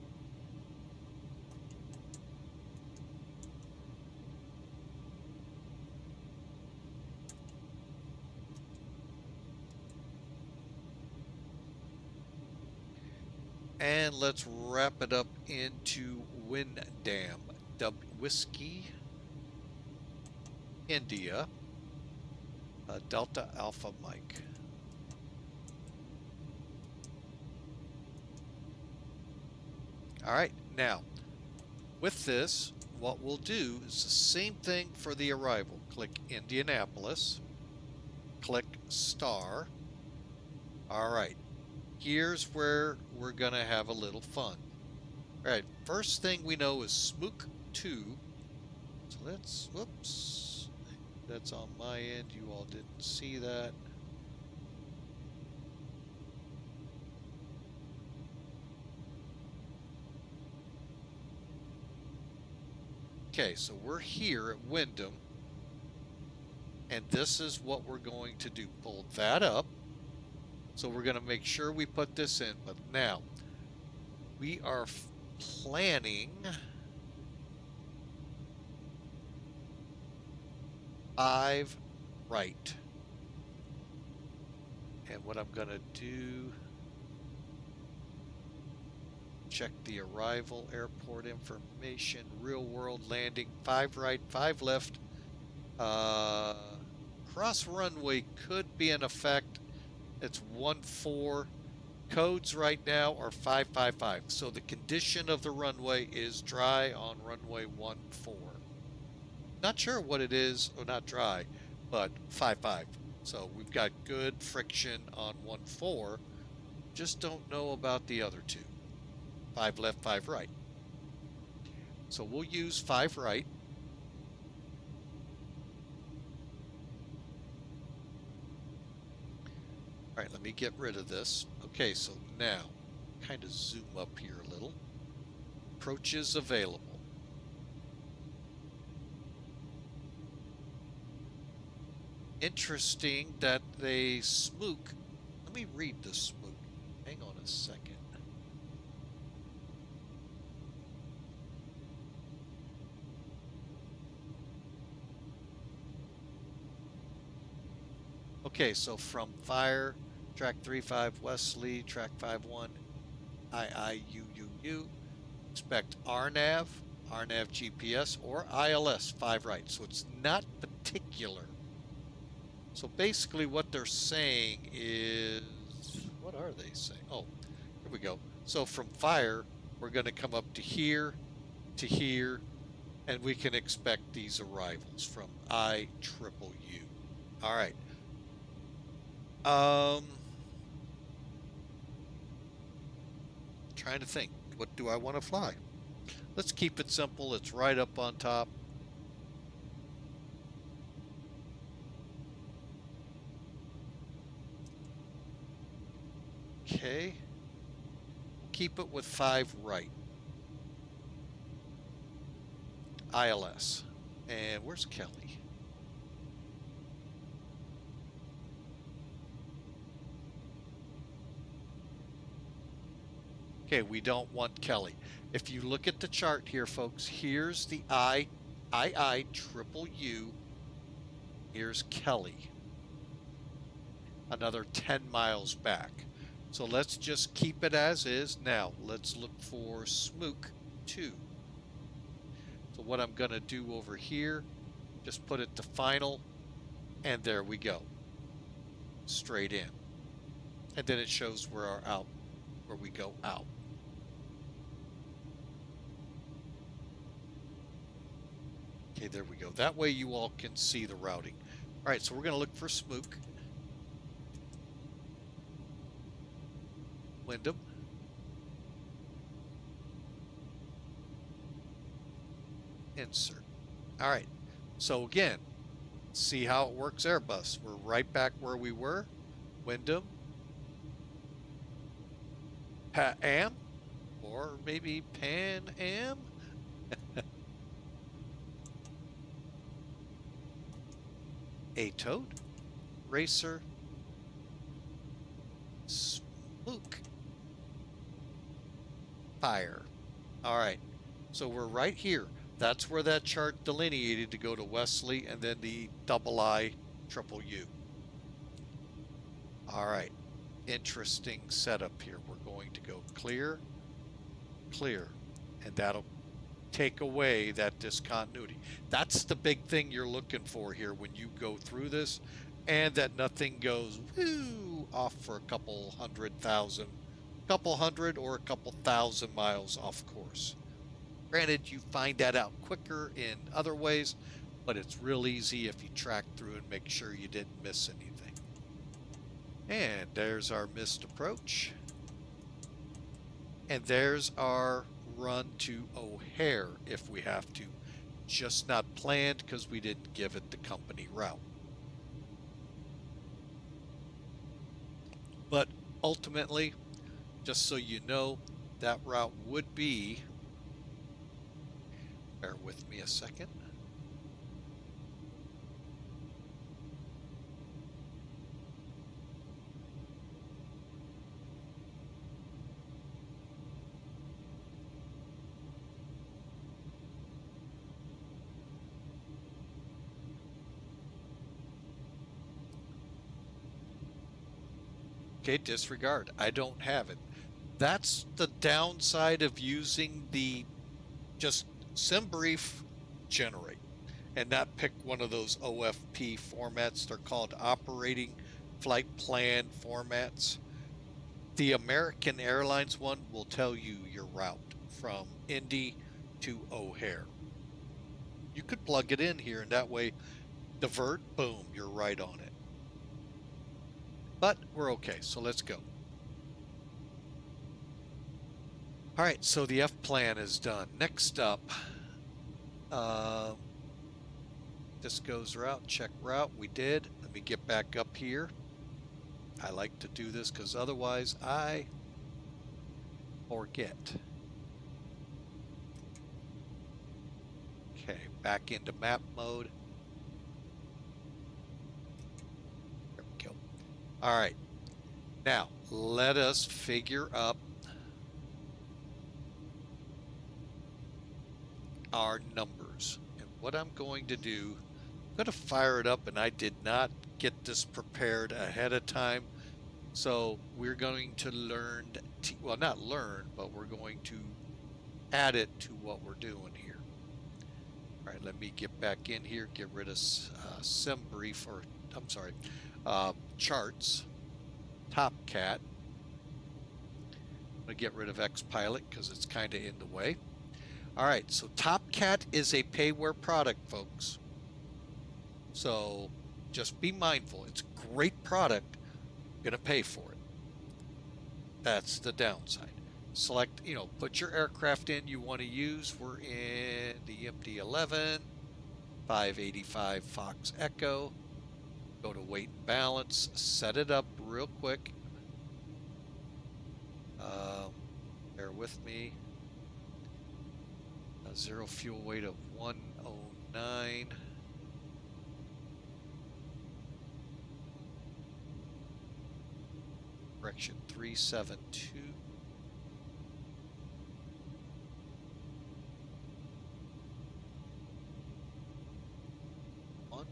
And let's wrap it up into WIDAM. Whiskey, India, Delta Alpha Mike. All right, now with this, what we'll do is the same thing for the arrival. Click Indianapolis, click star. All right, here's where we're gonna have a little fun. All right, first thing we know is Smook 2. So let's, whoops, that's on my end. You all didn't see that. Okay, so we're here at Wyndham, and this is what we're going to do. Pull that up. So we're going to make sure we put this in. But now, we are planning 5 right. And what I'm going to do, check the arrival, airport information, real world landing, 5 right, 5 left. Cross runway could be in effect. It's 1-4. Codes right now are 555. So the condition of the runway is dry on runway 14. Not sure what it is, or not dry, but 55. So we've got good friction on 14. Just don't know about the other two. 5 left, 5 right. So we'll use 5 right. All right, let me get rid of this. Okay, so now, kind of zoom up here a little. Approaches available. Interesting that they smook. Let me read the smook. Hang on a second. Okay, so from fire track 35 Wesley, track 51 IIUUU. Expect RNAV, RNAV GPS, or ILS 5 right. So it's not particular. So basically what they're saying is, what are they saying? Oh, here we go. So from fire, we're going to come up to here, and we can expect these arrivals from IUUU. All right. Trying to think, what do I want to fly? Let's keep it simple. It's right up on top. Okay. Keep it with 5 right. ILS. And where's Kelly? Okay, we don't want Kelly. If you look at the chart here, folks, here's the IIUU. Here's Kelly. Another 10 miles back. So let's just keep it as is. Now, let's look for Smook 2. So what I'm going to do over here, just put it to final, and there we go. Straight in. And then it shows where we go out. Okay, there we go. That way you all can see the routing. All right, so we're going to look for Smook. Wyndham. Insert. All right, so again, see how it works Airbus. We're right back where we were. Wyndham. Am, or maybe Pan Am. A toad, racer, Smook, fire. All right, so we're right here. That's where that chart delineated to go to Wesley and then the IIUU. All right, interesting setup here. We're going to go clear, clear, and that'll take away that discontinuity. That's the big thing you're looking for here when you go through this, and that nothing goes woo off for a couple hundred or a couple thousand miles off course. Granted, you find that out quicker in other ways, but it's real easy if you track through and make sure you didn't miss anything. And there's our missed approach. And there's our run to O'Hare if we have to. Just not planned because we didn't give it the company route. But ultimately, just so you know, that route would be, bear with me a second. Okay, disregard. I don't have it. That's the downside of using the just SimBrief generate and not pick one of those OFP formats. They're called operating flight plan formats. The American Airlines one will tell you your route from Indy to O'Hare. You could plug it in here and that way divert, boom, you're right on it. But we're okay, so let's go. All right, so the F plan is done. Next up, this goes route, check route, we did. Let me get back up here. I like to do this because otherwise I forget. Okay, back into map mode. There we go. All right, now let us figure up our numbers. And what I'm going to do, I'm going to fire it up, and I did not get this prepared ahead of time. So we're going to learn, well, not learn, but we're going to add it to what we're doing here. All right, let me get back in here, get rid of sim brief, or I'm sorry, charts, top cat. I'm going to get rid of Xpilot because it's kind of in the way. All right, so Top Cat is a payware product, folks. So just be mindful. It's a great product. You're going to pay for it. That's the downside. Select, put your aircraft in you want to use. We're in the MD11, 585 Fox Echo. Go to weight and balance, set it up real quick. Bear with me. Zero fuel weight of 109. Correction 372. One.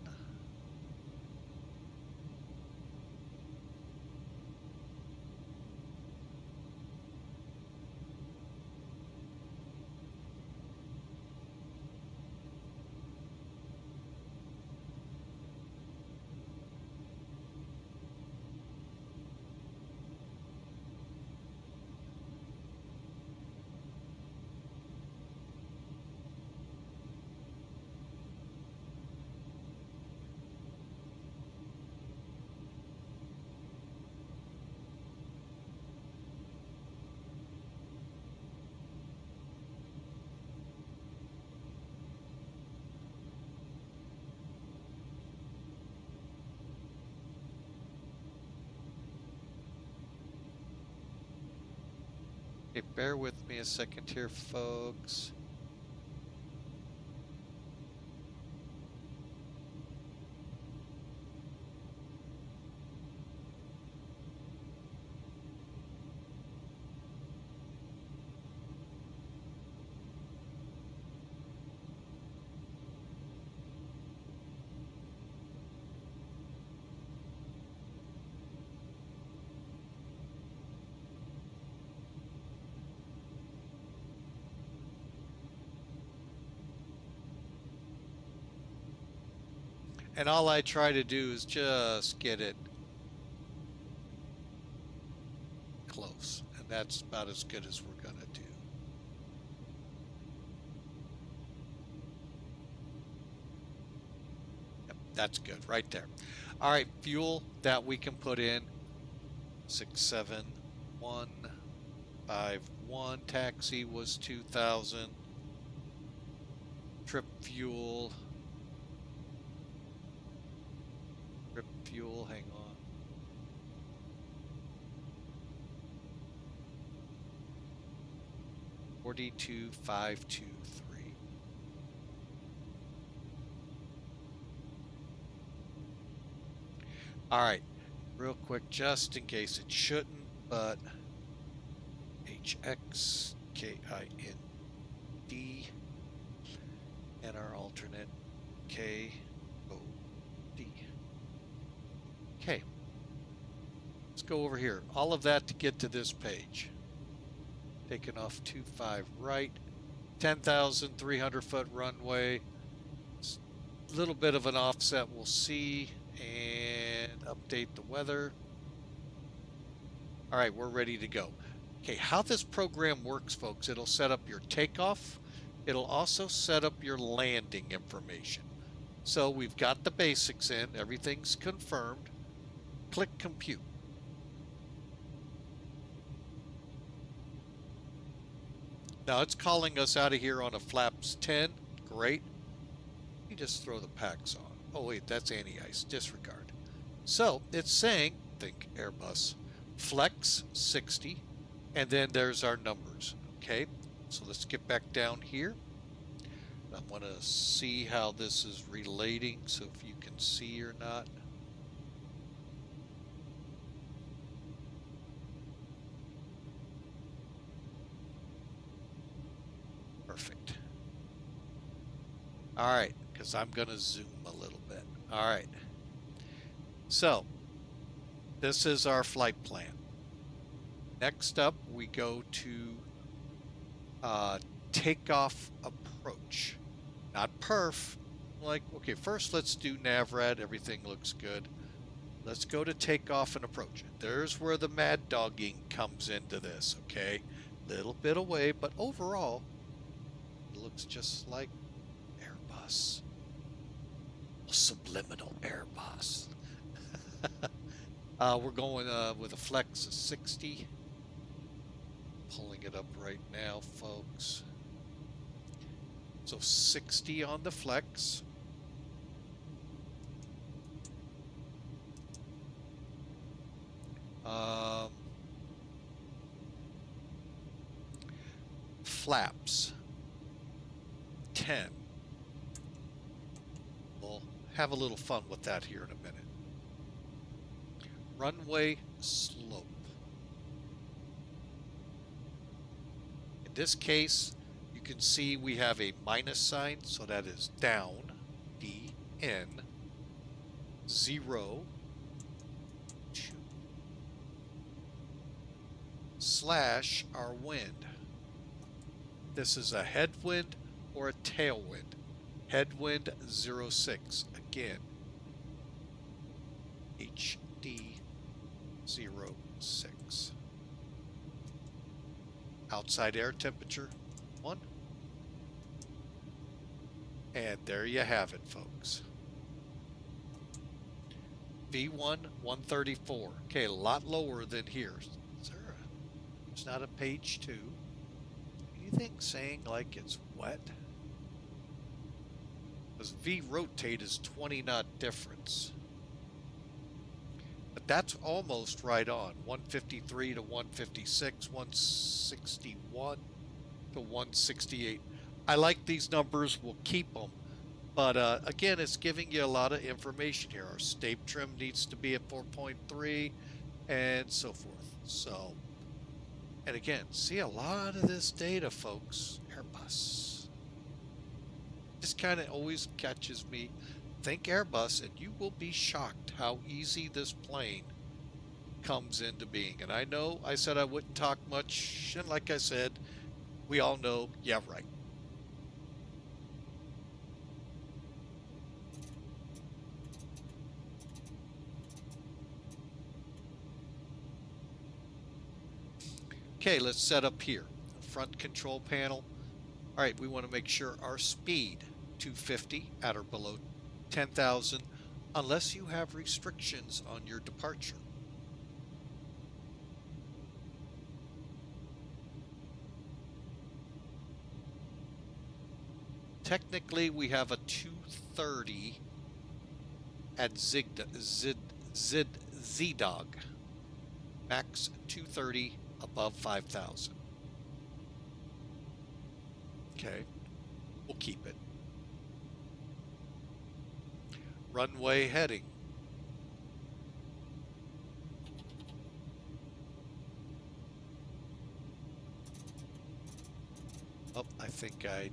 Okay, bear with me a second here, folks. And all I try to do is just get it close. And that's about as good as we're going to do. Yep, that's good right there. All right, fuel that we can put in 67151. Taxi was 2000. Trip fuel. Hang on. $42,523. All right, real quick, just in case it shouldn't, but HX KIND and our alternate KOD. Okay, let's go over here. All of that to get to this page. Taking off 25 right, 10,300 foot runway. A little bit of an offset we'll see, and update the weather. All right, we're ready to go. Okay, how this program works, folks, it'll set up your takeoff. It'll also set up your landing information. So we've got the basics in, everything's confirmed. Click compute. Now it's calling us out of here on a flaps 10. Great. Let me just throw the packs on. Oh wait, that's anti-ice, disregard. So it's saying, think Airbus, flex 60, and then there's our numbers. Okay, so let's get back down here. I want to see how this is relating, so if you can see or not. Perfect. All right, because I'm going to zoom a little bit. All right. So This is our flight plan. Next up, we go to takeoff approach, not perf. Like, okay, first let's do NavRad. Everything looks good. Let's go to takeoff and approach. There's where the mad dogging comes into this, okay? Little bit away, but overall, it looks just like Airbus. Subliminal Airbus. We're going with a flex of 60. Pulling it up right now, folks. So 60 on the flex. Flaps 10. We'll have a little fun with that here in a minute. Runway slope. In this case, you can see we have a minus sign, so that is down, DN, 0, 2, slash our wind. This is a headwind or a tailwind. Headwind 06, again, HD 06. Outside air temperature 1. And there you have it, folks. V1 134. Okay, a lot lower than here. There's not a page 2. Anything saying like it's wet? Because V rotate is 20 knot difference. But that's almost right on. 153 to 156, 161 to 168. I like these numbers. We'll keep them. But again, it's giving you a lot of information here. Our state trim needs to be at 4.3 and so forth. So, and again, see a lot of this data, folks. Airbus. This kind of always catches me. Think Airbus, and you will be shocked how easy this plane comes into being. And I know I said I wouldn't talk much, and like I said, we all know, yeah, right. Okay, let's set up here. Front control panel. All right, we want to make sure our speed 250 at or below 10,000 unless you have restrictions on your departure. Technically, we have a 230 at ZDOG. Max 230 above 5,000. Okay, we'll keep it. Runway heading. Oh, I think I...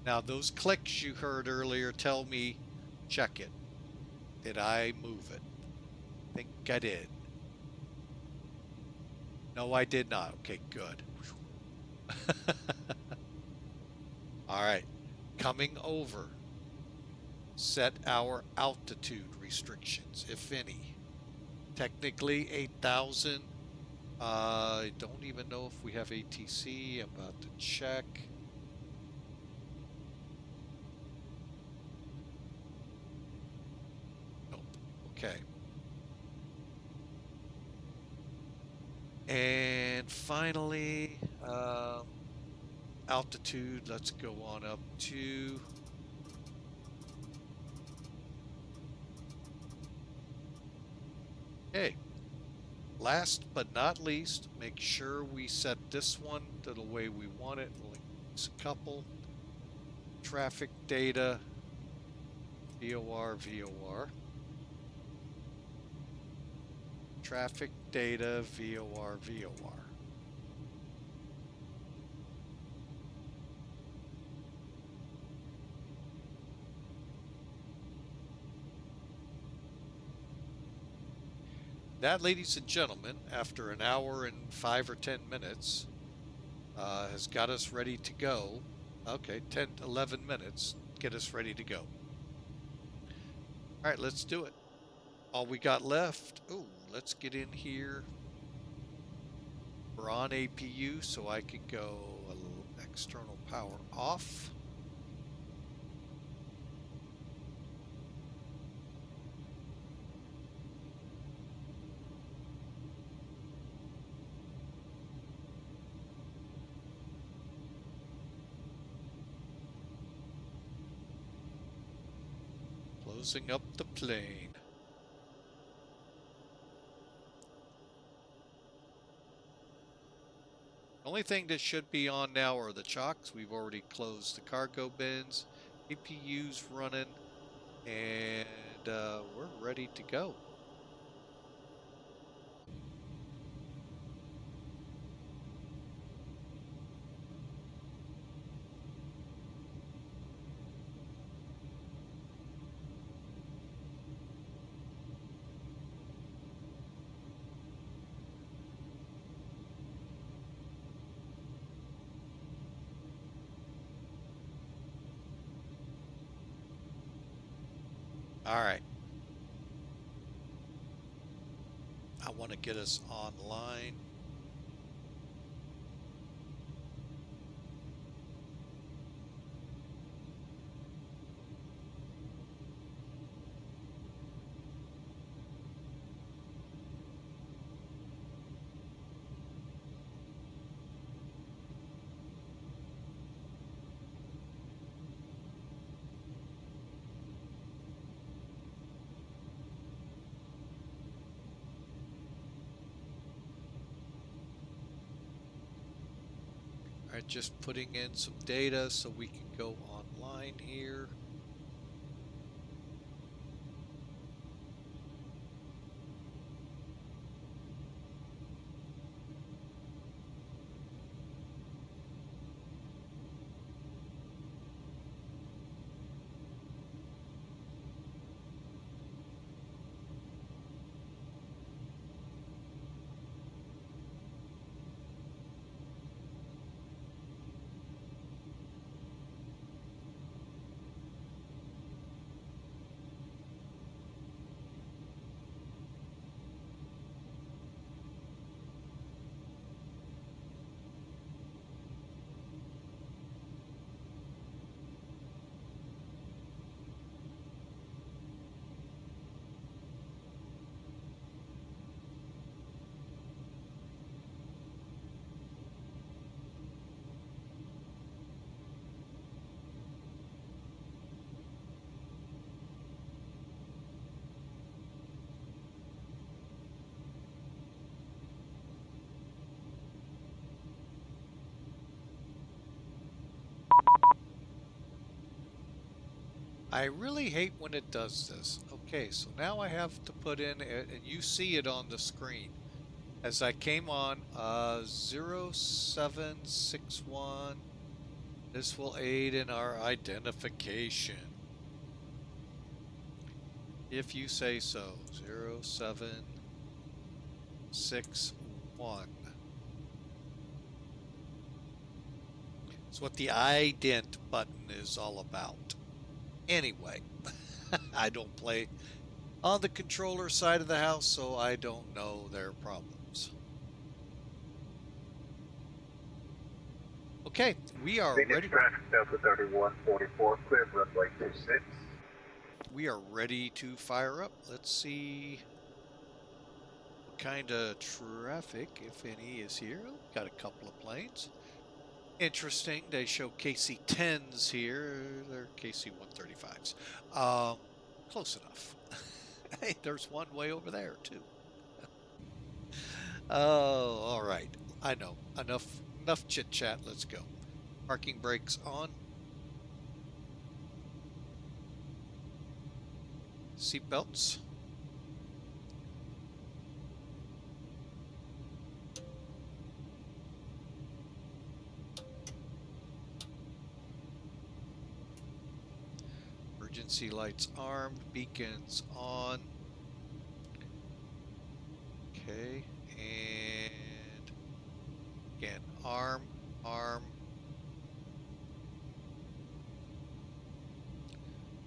Now, those clicks you heard earlier tell me, check it. Did I move it? I think I did. No, I did not. Okay, good. All right, coming over. Set our altitude restrictions, if any. Technically 8,000. I don't even know if we have ATC. I'm about to check. Nope. Okay. And finally, altitude, let's go on up to okay. Last but not least, make sure we set this one to the way we want it. We'll use a couple. Traffic data, VOR, VOR. Traffic data, VOR, VOR. That, ladies and gentlemen, after an hour and 5 or 10 minutes, has got us ready to go. Okay, 10, 11 minutes, get us ready to go. All right, let's do it. All we got left, oh, let's get in here. We're on APU, so I can go a little external power off. Closing up the plane. The only thing that should be on now are the chocks. We've already closed the cargo bins. APU's running, and we're ready to go. All right. I want to get us online. All right, just putting in some data so we can go online here. I really hate when it does this. Okay, so now I have to put in, and you see it on the screen. As I came on, 0761, this will aid in our identification. If you say so, 0761. It's what the ident button is all about. Anyway, I don't play on the controller side of the house, so I don't know their problems. Okay, we are Phoenix ready. traffic Delta 3144, clear runway 26. We are ready to fire up. Let's see what kind of traffic, if any, is here. Oh, got a couple of planes. Interesting. They show KC-10s here. They're KC-135s. Close enough. Hey, there's one way over there too. Oh, all right. I know. Enough chit chat. Let's go. Parking brakes on. Seatbelts. Emergency lights armed. Beacons on. Okay, and again, arm, arm.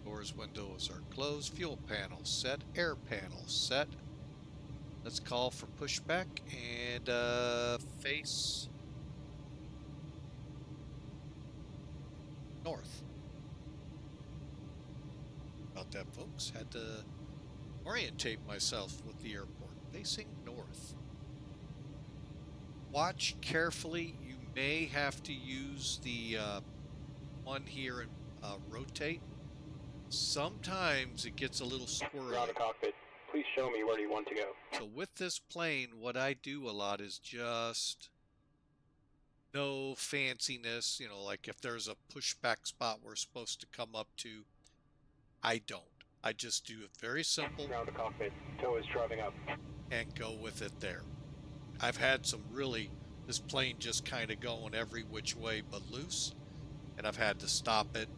Doors, windows are closed. Fuel panel set. Air panel set. Let's call for pushback and face north. About that, folks. Had to orientate myself with the airport. Facing north. Watch carefully. You may have to use the one here and rotate. Sometimes it gets a little Ground to squirrely. cockpit. Please show me where you want to go. So with this plane, what I do a lot is just no fanciness. You know, like if there's a pushback spot we're supposed to come up to, I don't. I just do it very simple Ground to cockpit. Tow is driving up. and go with it there. I've had some really, this plane just kind of going every which way but loose, and I've had to stop it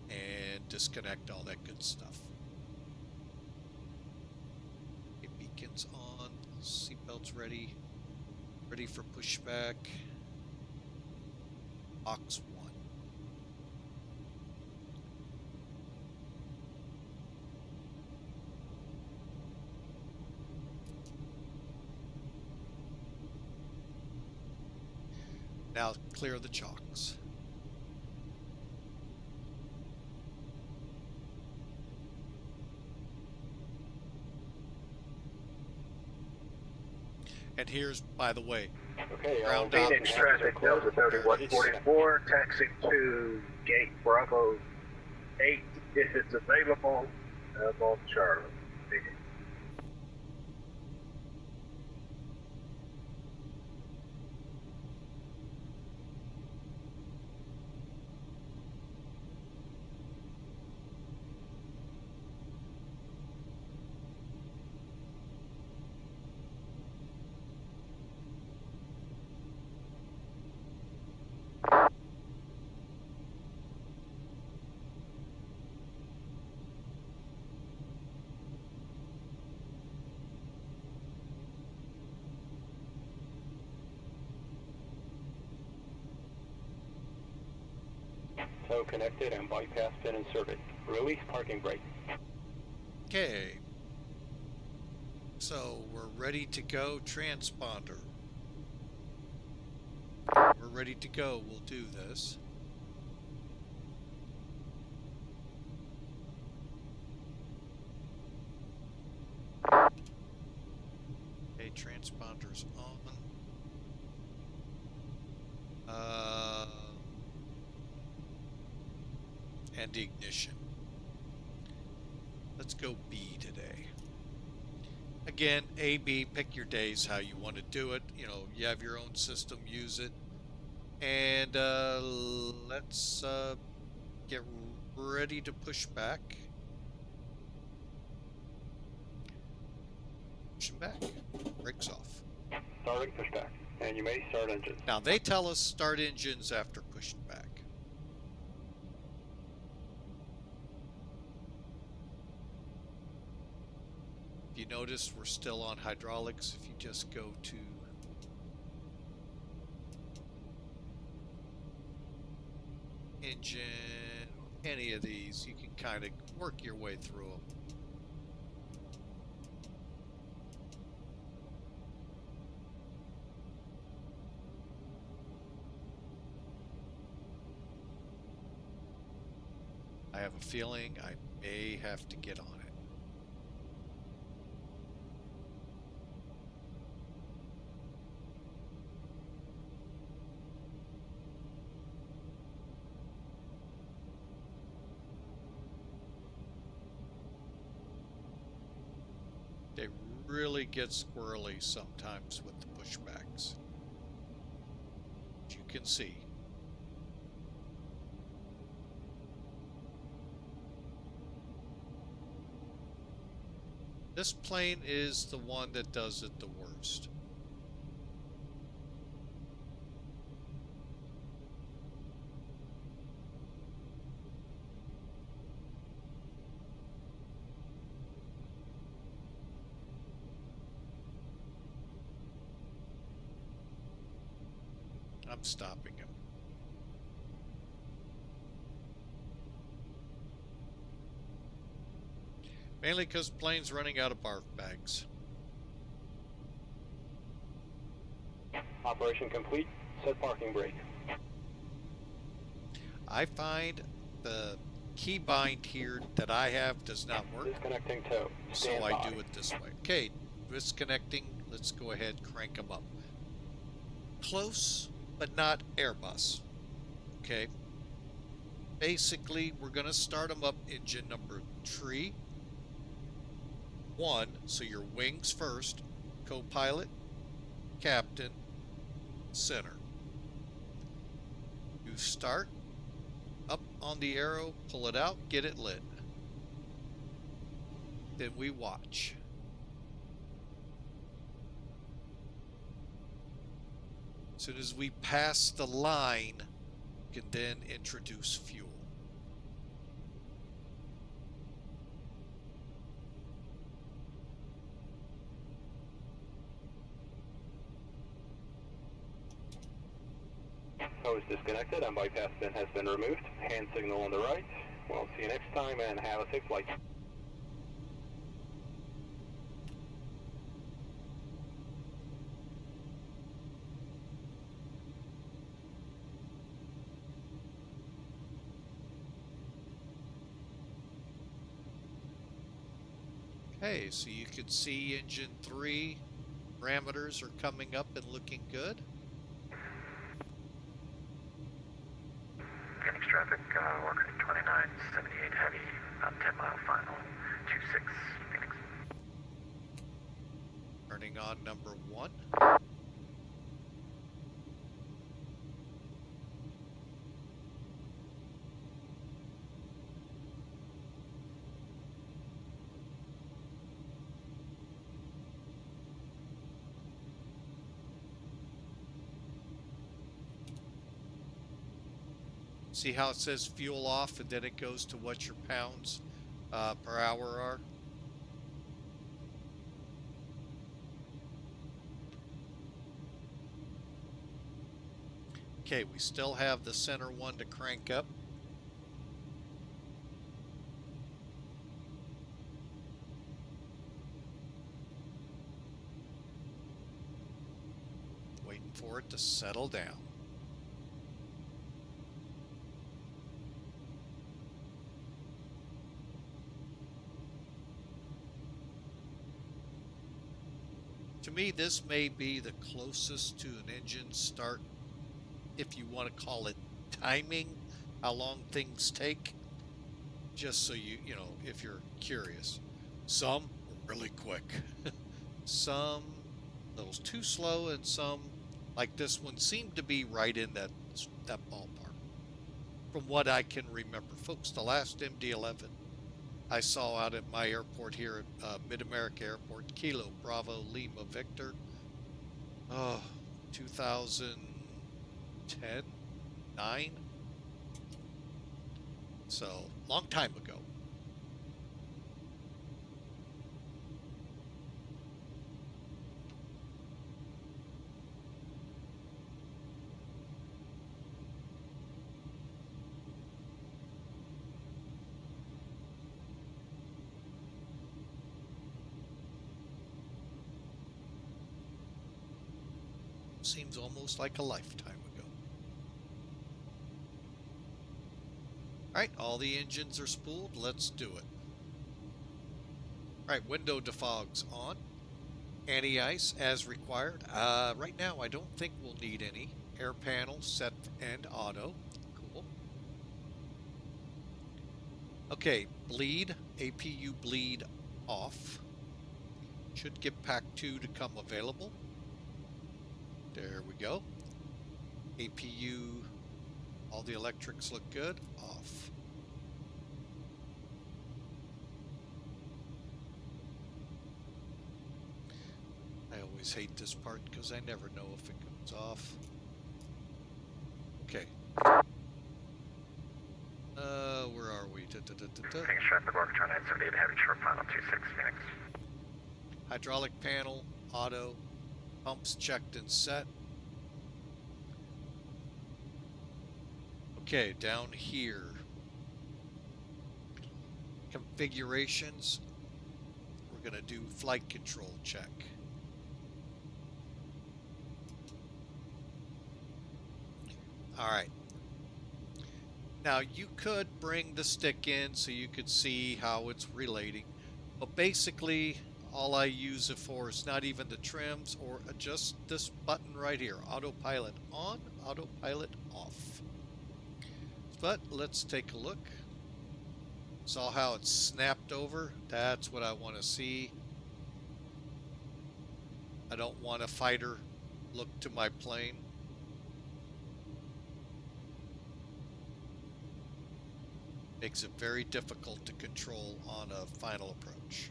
and disconnect all that good stuff. Okay, beacons on, seatbelts ready, ready for pushback. Box 1. Now clear the chocks. And here's, by the way, Okay, ground Phoenix option. traffic Delta 3144, taxi to gate Bravo 8 if it's available. I'm on Charlie. Phoenix. Tow connected and bypass pin inserted. Release parking brake. Okay. So we're ready to go, transponder. We're ready to go. We'll do this. Okay, transponders on. And ignition. Let's go B today. Again, A, B, pick your days how you want to do it. You know, you have your own system, use it. And let's get ready to push back. Pushing back. Brakes off. Starting pushback. And you may start engine. Now, they tell us start engines after pushing back. If you notice, we're still on hydraulics. If you just go to engine, any of these, you can kind of work your way through them. I have a feeling I may have to get on it. They really get squirrely sometimes with the pushbacks, as you can see. This plane is the one that does it the worst. I'm stopping him. Mainly because plane's running out of barf bags. Operation complete. Set parking brake. I find the key bind here that I have does not work. Disconnecting tow. So Stand I by. do it this way. Okay, disconnecting. Let's go ahead, crank them up. Close, but not Airbus. Okay. Basically, we're going to start them up engine number 3. 1, so your wings first, co-pilot, captain, center. You start, up on the arrow, pull it out, get it lit. Then we watch. As soon as we pass the line, you can then introduce fuel. Tow is disconnected and bypass pin has been removed. Hand signal on the right. We'll see you next time and have a safe flight. Okay, so you can see engine 3 parameters are coming up and looking good. Phoenix traffic, working 2978 heavy, about 10 mile final, 26 Phoenix. Turning on number 1. See how it says fuel off and then it goes to what your pounds per hour are? Okay, we still have the center one to crank up. Waiting for it to settle down. To me, this may be the closest to an engine start, if you want to call it timing, how long things take, just so you know, if you're curious. Some are really quick, some a little too slow, and some, like this one, seemed to be right in that ballpark, from what I can remember. Folks, the last MD11 I saw out at my airport here at Mid-America Airport, Kilo Bravo Lima Victor, 2010, 9, so long time ago. Seems almost like a lifetime ago. All right, all the engines are spooled. Let's do it. All right, window defog's on. Anti-ice as required. Right now, I don't think we'll need any. Air panel set and auto. Cool. Okay, bleed. APU bleed off. Should get pack 2 to come available. There we go. APU, all the electrics look good. Off. I always hate this part because I never know if it comes off. Okay. Where are we? Phoenix traffic, working 2978 heavy, short final, 26 Phoenix. Hydraulic panel, auto, pumps checked and set. Okay, down here. Configurations. We're going to do flight control check. All right. Now you could bring the stick in so you could see how it's relating, but basically all I use it for is not even the trims or adjust this button right here, autopilot on, autopilot off. But let's take a look. Saw how it's snapped over. That's what I want to see. I don't want a fighter look to my plane. Makes it very difficult to control on a final approach.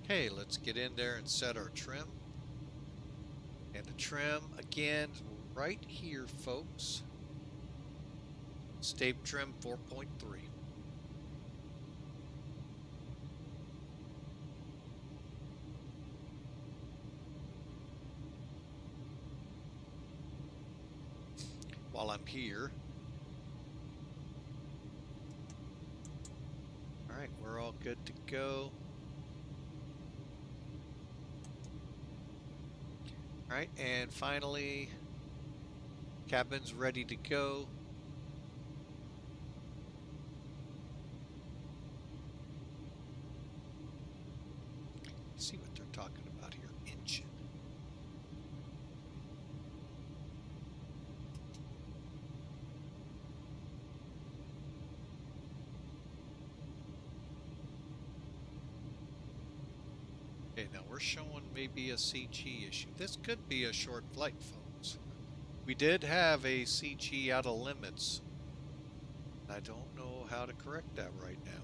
Okay, let's get in there and set our trim. And the trim, again, right here, folks. State trim 4.3. While I'm here. All right, we're all good to go. All right, and finally, cabin's ready to go. Let's see what they're talking about here. Engine. Okay, now we're showing maybe a CG issue. This could be a short flight, folks. We did have a CG out of limits. I don't know how to correct that right now.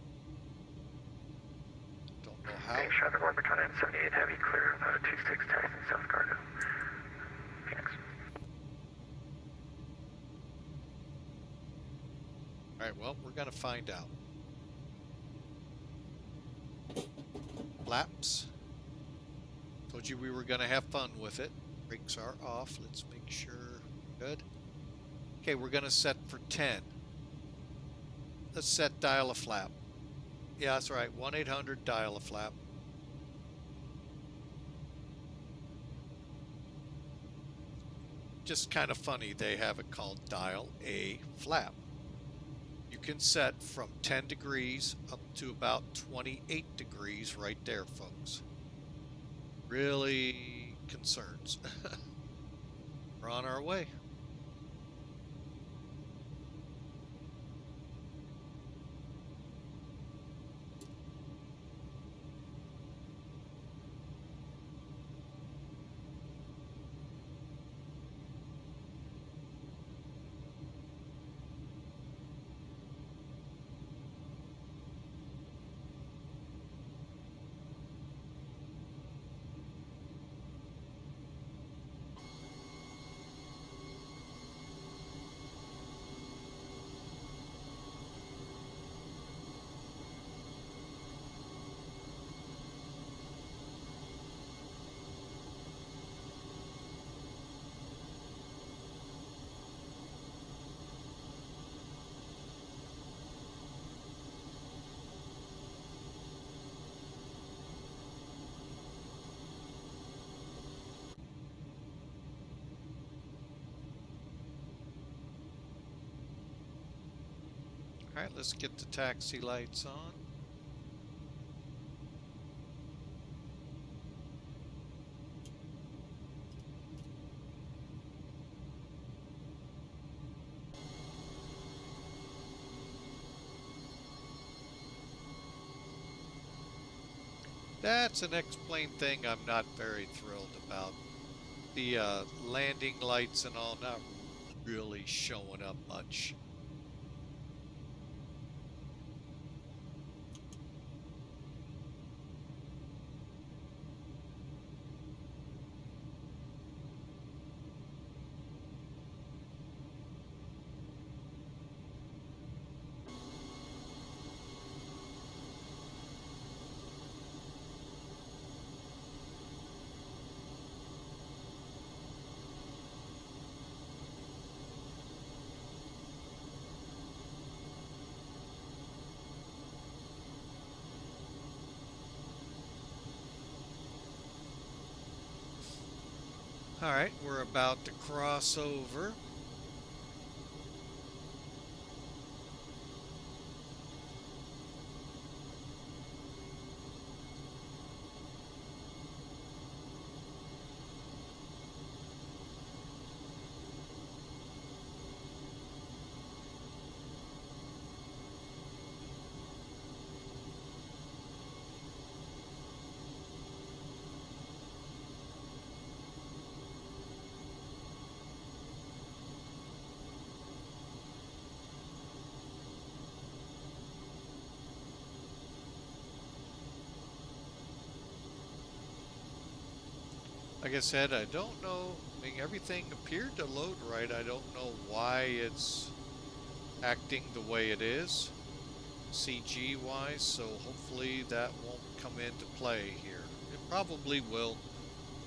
Don't know how. Okay, traffic orbit 2978 heavy, clear of 26 taxing South Cargo. Phoenix. Alright, well, we're going to find out. Flaps. Told you we were going to have fun with it. Brakes are off. Let's make sure. Good. Okay, we're going to set for 10. Let's set dial a flap. Yeah, that's right. 1-800 dial a flap. Just kind of funny they have it called dial a flap. You can set from 10 degrees up to about 28 degrees right there, folks. Really concerns. We're on our way. All right, let's get the taxi lights on. That's an X-plane thing I'm not very thrilled about. The landing lights and all not really showing up much. All right, we're about to cross over. Like I said, I don't know. I mean, everything appeared to load right. I don't know why it's acting the way it is, CG wise. So hopefully that won't come into play here. It probably will,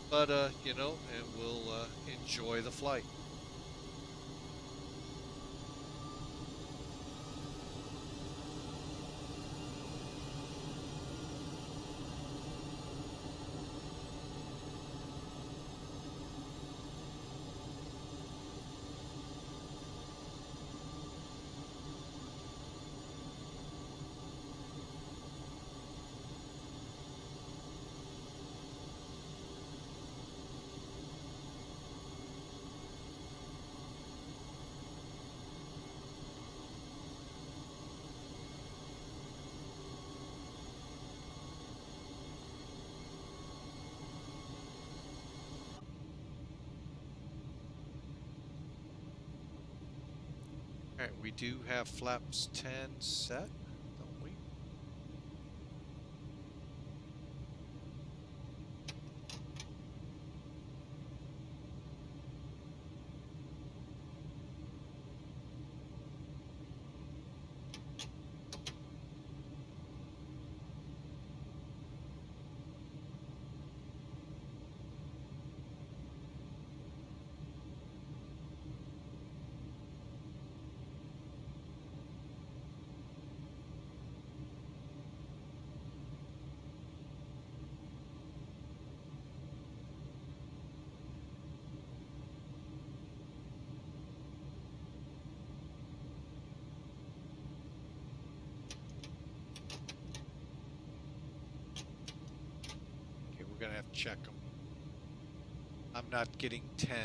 but you know, and we'll enjoy the flight. All right, we do have flaps 10 set, don't we? Okay, we're gonna have to check them. I'm not getting 10.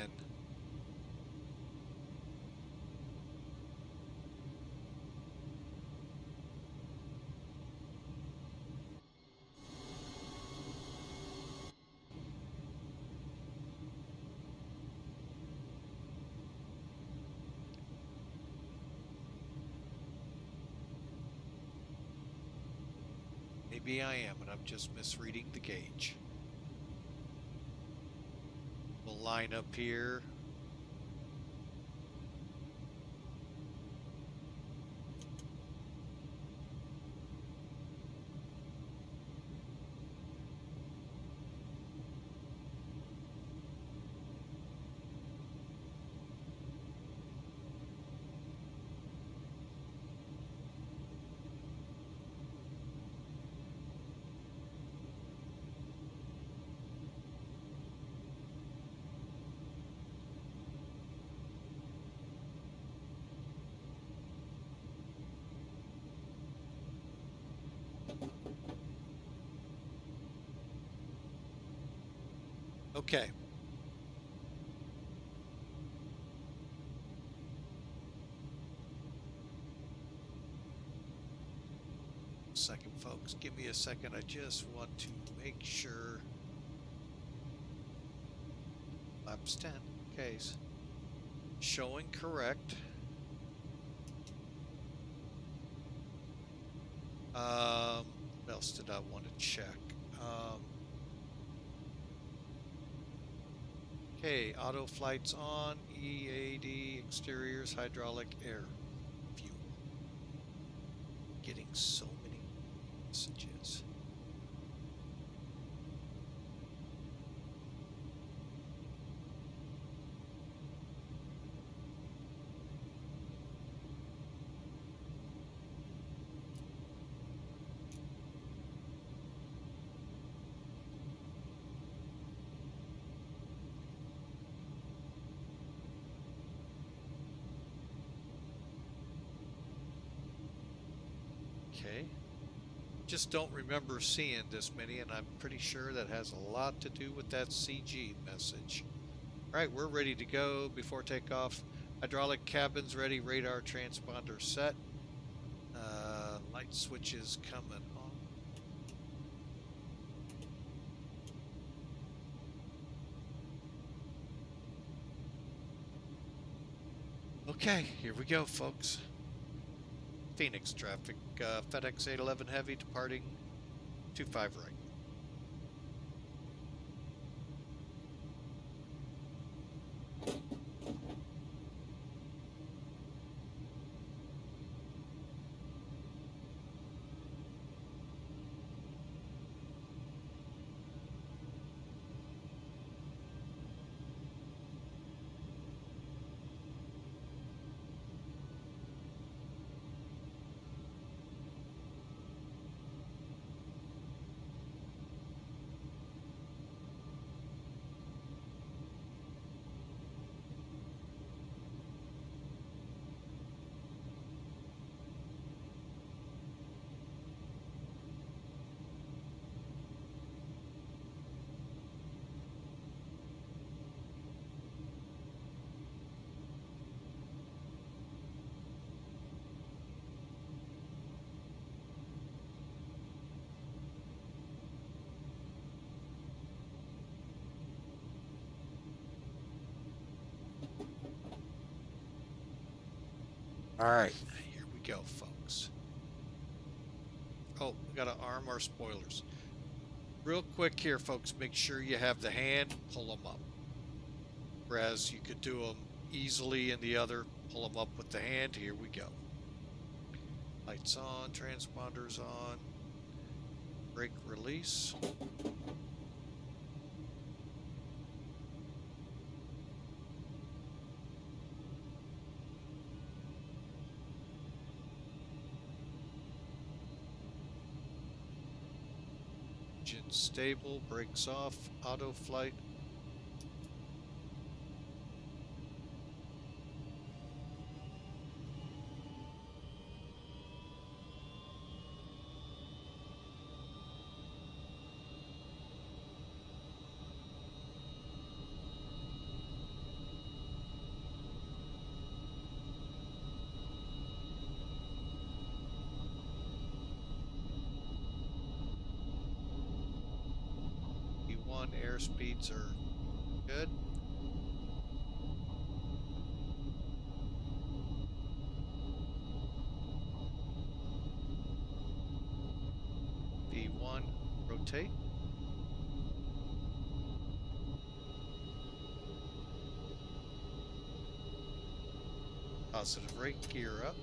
Maybe I am, and I'm just misreading the gauge. We'll line up here. Okay. Second, folks. Give me a second. I just want to make sure. Flaps 10. Case. Showing correct. What else did I want to check? Okay, auto flights on, EAD, exteriors, hydraulic, air, fuel. Getting so many messages. Okay. Just don't remember seeing this many, and I'm pretty sure that has a lot to do with that CG message. All right, we're ready to go before takeoff. Hydraulic cabins ready, radar transponder set. Light switches coming on. Okay, here we go, folks. Phoenix traffic, FedEx 811 Heavy departing 25 right. All right, here we go, folks. Oh, we got to arm our spoilers. Real quick here, folks, make sure you have the hand, pull them up. Whereas you could do them easily in the other, pull them up with the hand. Here we go. Lights on, transponders on, brake release. Engine stable, brakes off, auto flight. E1 airspeeds are good. V1 rotate. Positive rate, gear up.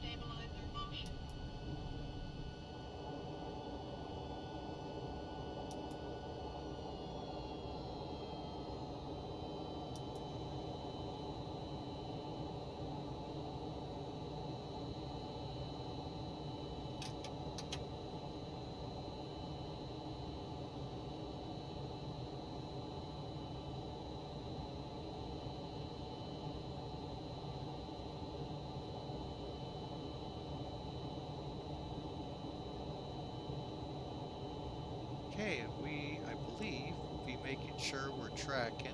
Stabilizer motion. Okay, and I believe, will be making sure we're tracking.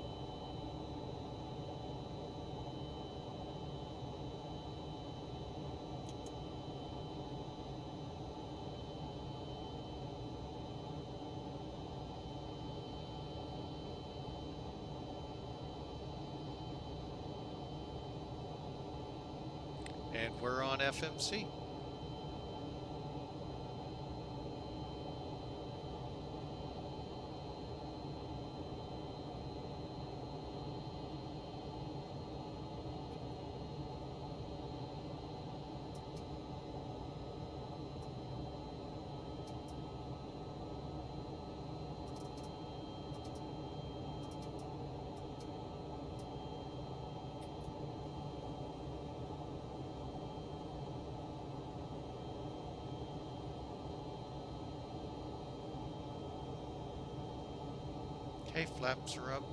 And we're on FMC. Okay, flaps are up.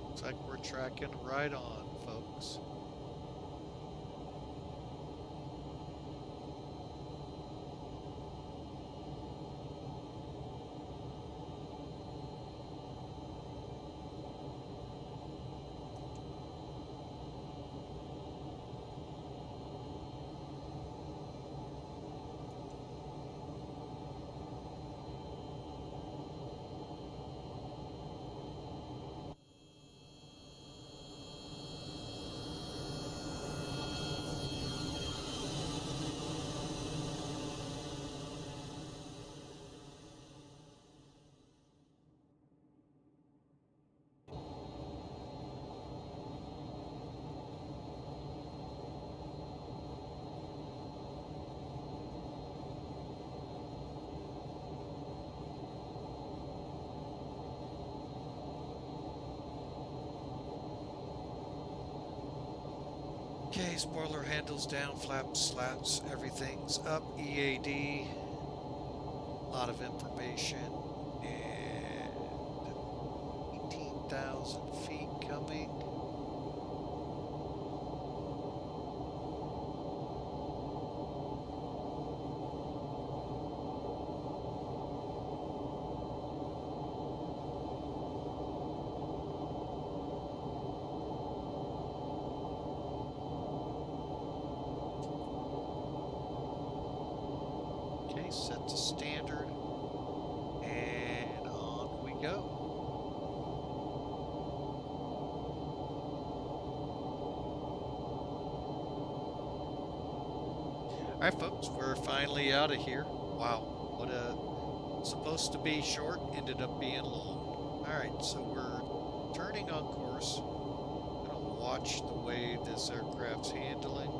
Looks like we're tracking right on, folks. Okay, spoiler handles down, flaps, slats, everything's up. EAD, a lot of information, and 18,000 feet coming. Okay, set to standard, and on we go. All right, folks, we're finally out of here. Wow, what a supposed to be short ended up being long. All right, so we're turning on course. I'm gonna watch the way this aircraft's handling.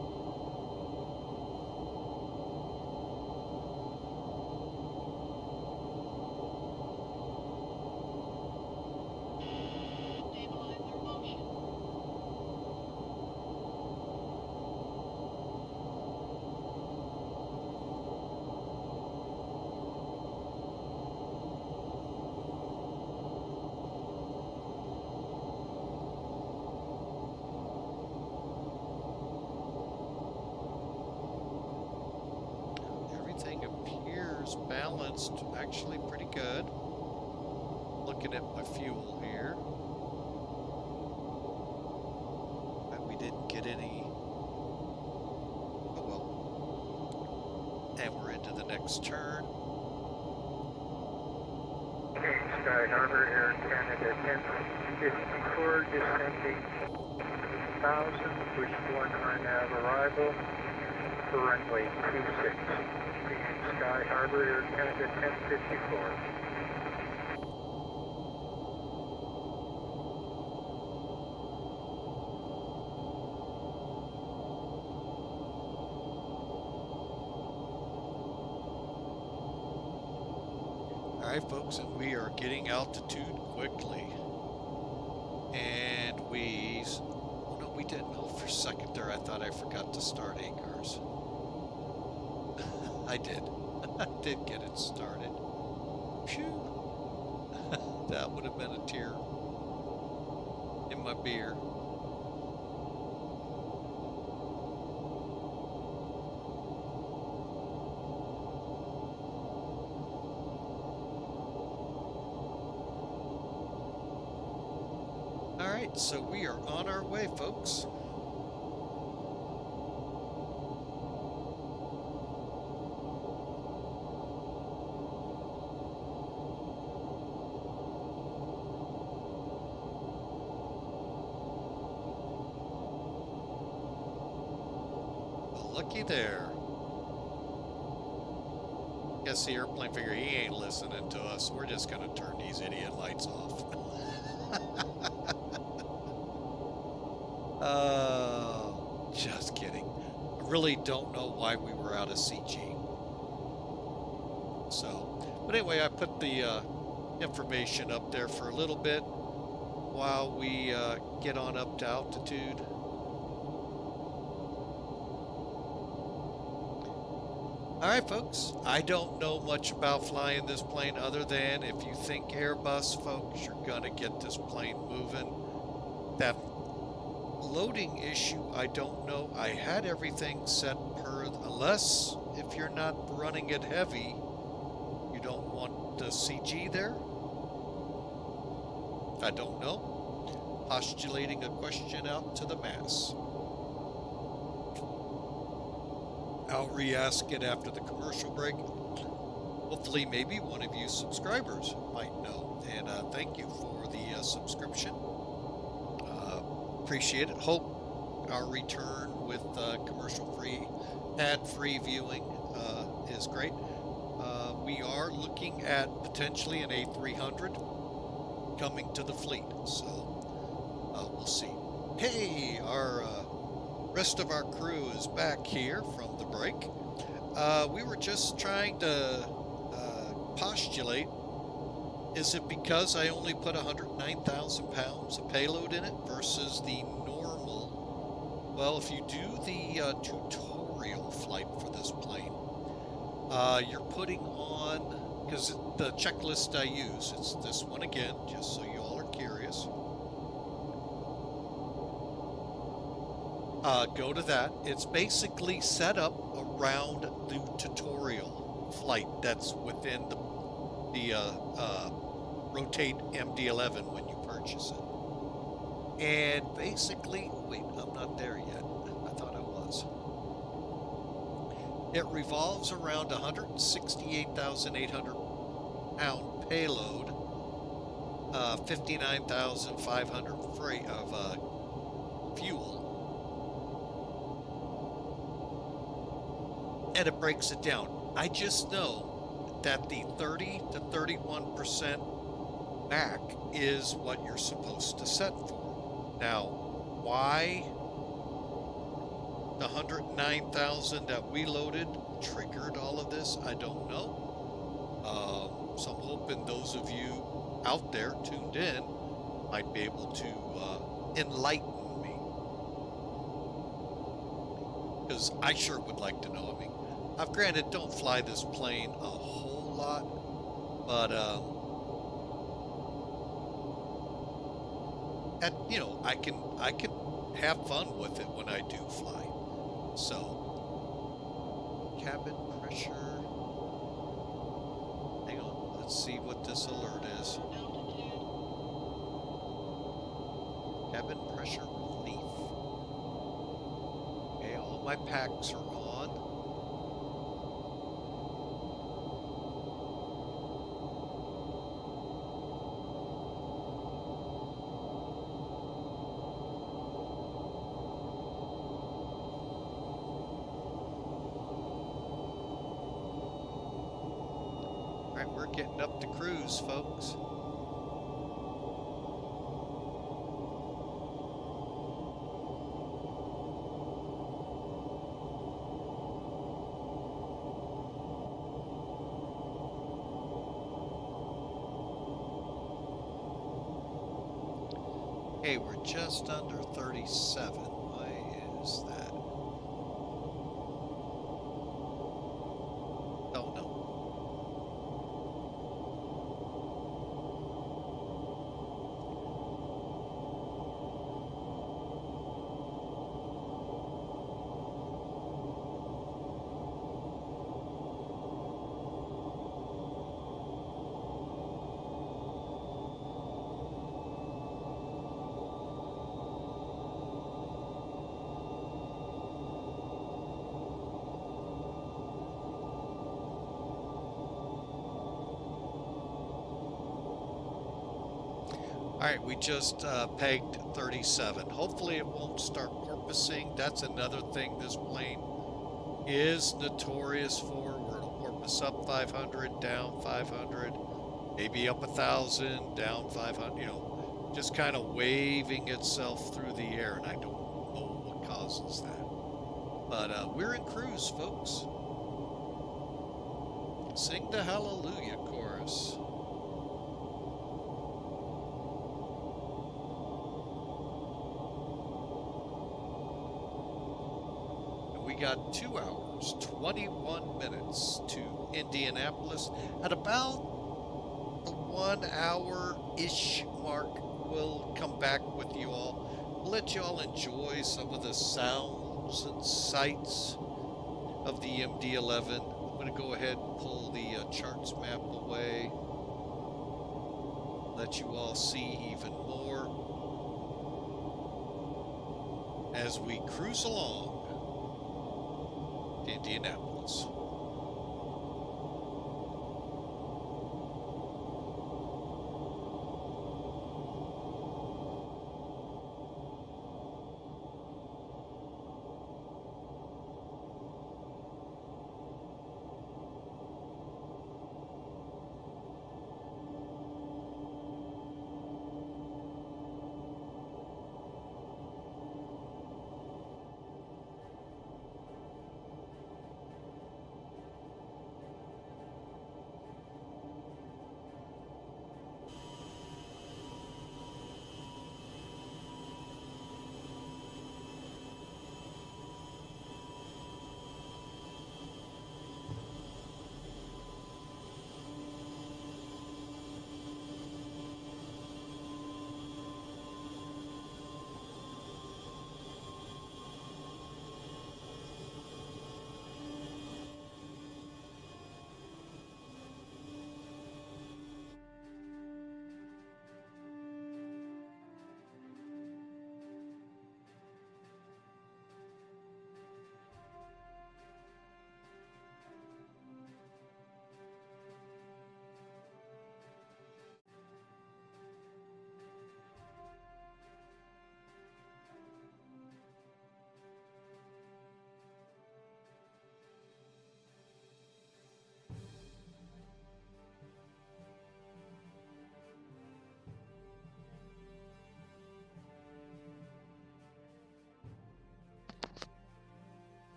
Stabilize their motion. Everything appears balanced, actually pretty good. Looking at my fuel here. But we didn't get any. Oh well. And we're into the next turn. Okay, Sky Harbor, Air Canada 1054, descending 1,000, push 1 on arrival for runway 26. Sky Harbor, Air Canada 1054. All right, folks, and we are getting altitude quickly. And oh no, we didn't. Oh, for a second there, I thought I forgot to start ACARS. I did. I did get it started. Phew. That would have been a tear in my beer. All right, so we are on our way, folks. Well, looky there. Guess the airplane figured he ain't listening to us. We're just gonna turn these idiot lights off. Just kidding. I really don't know why we were out of CG. So, but anyway, I put the information up there for a little bit while we get on up to altitude. All right, folks, I don't know much about flying this plane other than if you think Airbus, folks, you're going to get this plane moving. That loading issue, I don't know. I had everything set per, unless if you're not running it heavy, you don't want the CG there. I don't know. Postulating a question out to the mass. I'll re-ask it after the commercial break. Hopefully, maybe one of you subscribers might know. And thank you for the subscription. Appreciate it. Hope our return with commercial-free, ad-free viewing is great. We are looking at potentially an A300 coming to the fleet, so we'll see. Hey, our rest of our crew is back here from the break. We were just trying to postulate, is it because I only put 109,000 pounds of payload in it versus the normal? Well, if you do the tutorial flight for this plane, you're putting on, because the checklist I use, it's this one again, just so you all are curious. Go to that. It's basically set up around the tutorial flight that's within the Rotate MD11 when you purchase it. And basically, wait, I'm not there yet. I thought I was. It revolves around 168,800 pound payload, 59,500 of fuel. And it breaks it down. I just know that the 30 to 31% back is what you're supposed to set for. Now, why the 109,000 that we loaded triggered all of this, I don't know. So I'm hoping those of you out there tuned in might be able to enlighten me, because I sure would like to know. I mean, I've granted don't fly this plane a whole lot, but you know, I can have fun with it when I do fly. So, cabin pressure. Hang on, let's see what this alert is. Cabin pressure relief. Okay, all my packs are on. We're getting up to cruise, folks. Okay, we're just under 37. Why is that? Don't know. All right, we just pegged 37. Hopefully it won't start porpoising. That's another thing this plane is notorious for, where it'll porpoise up 500, down 500, maybe up 1,000, down 500, you know, just kind of waving itself through the air, and I don't know what causes that. But we're in cruise, folks. Sing the Hallelujah chorus. We got 2 hours, 21 minutes to Indianapolis. At about the 1 hour-ish mark, we'll come back with you all. We'll let you all enjoy some of the sounds and sights of the MD11. I'm going to go ahead and pull the charts map away. Let you all see even more as we cruise along to Indianapolis.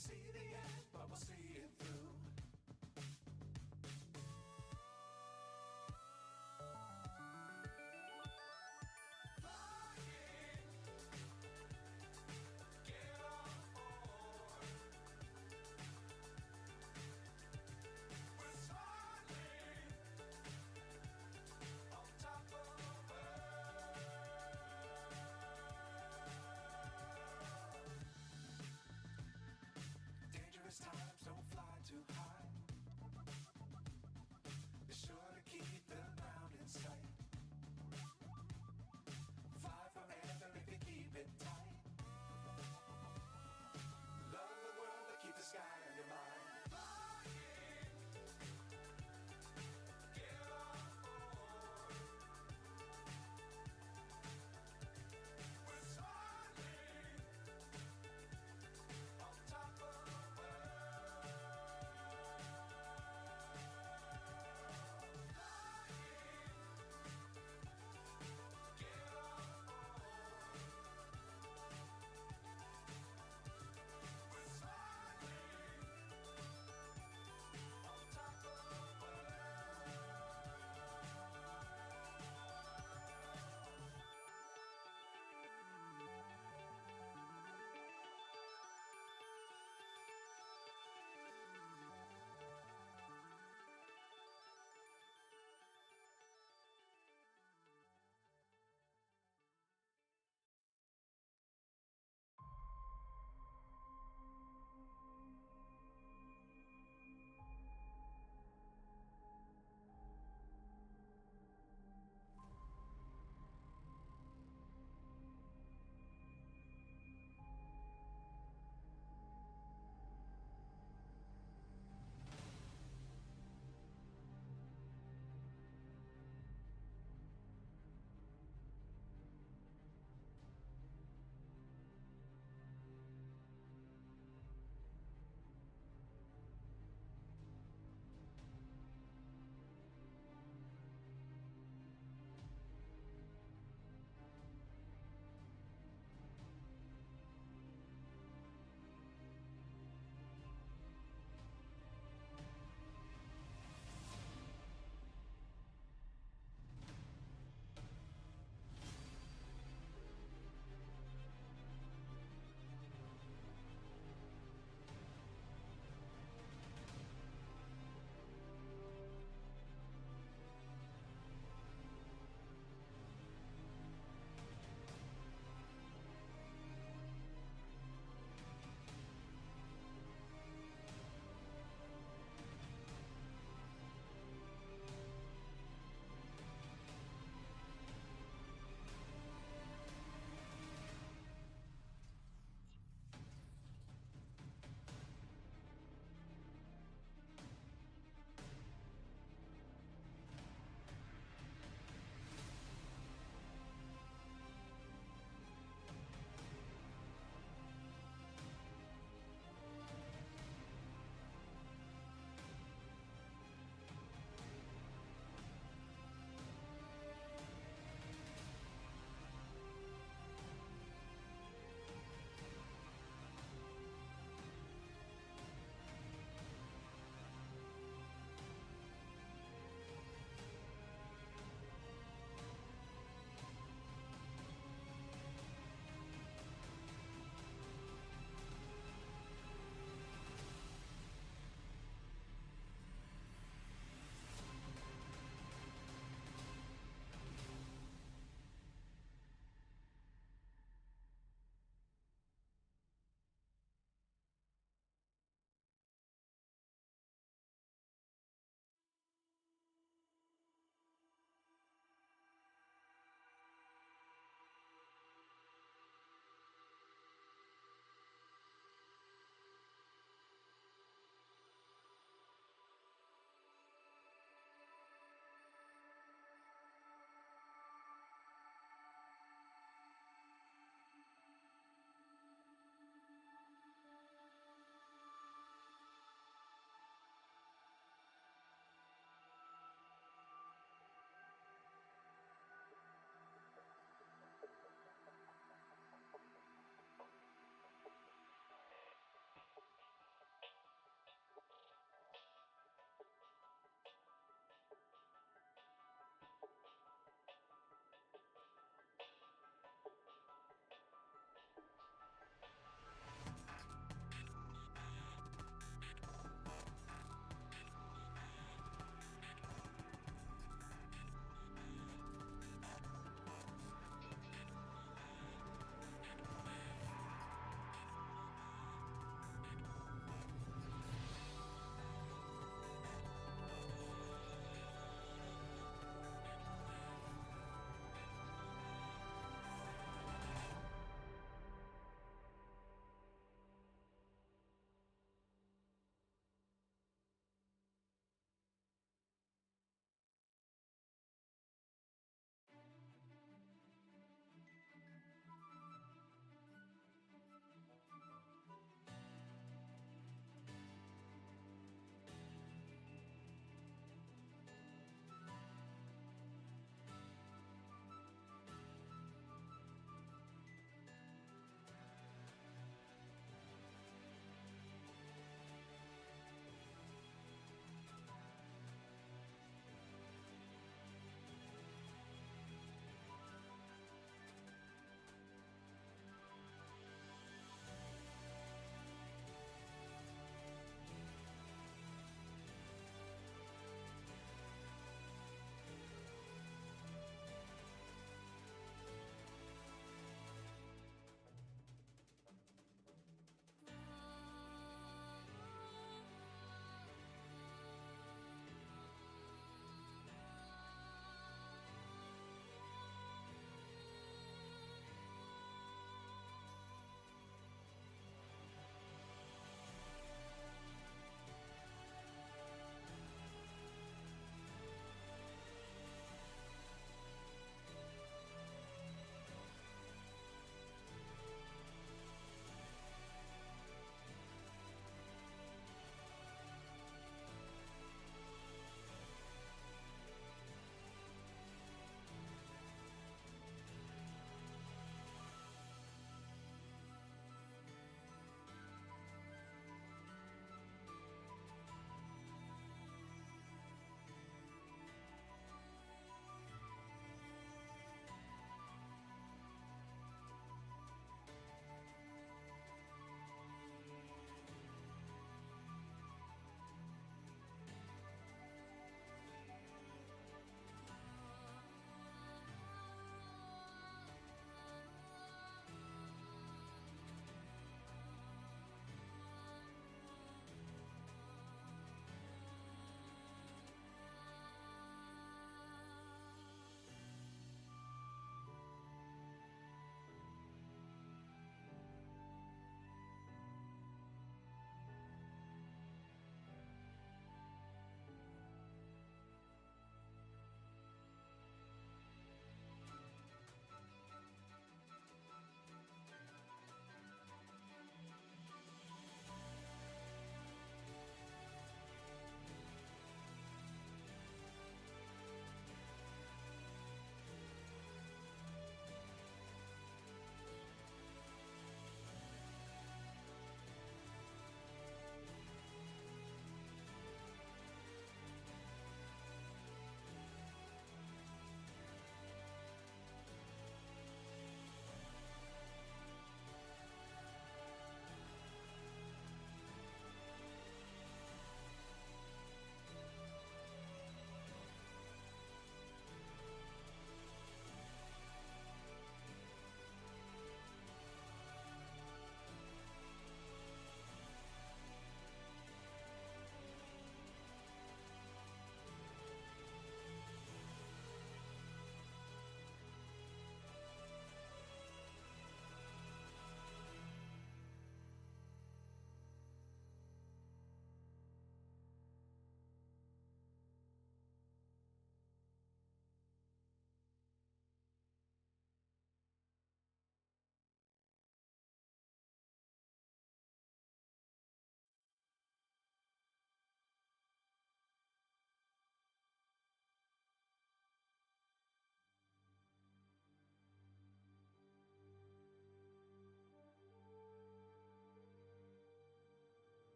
see the end, but we'll see it through. Flying, get on board. We're soaring on top of the world. Dangerous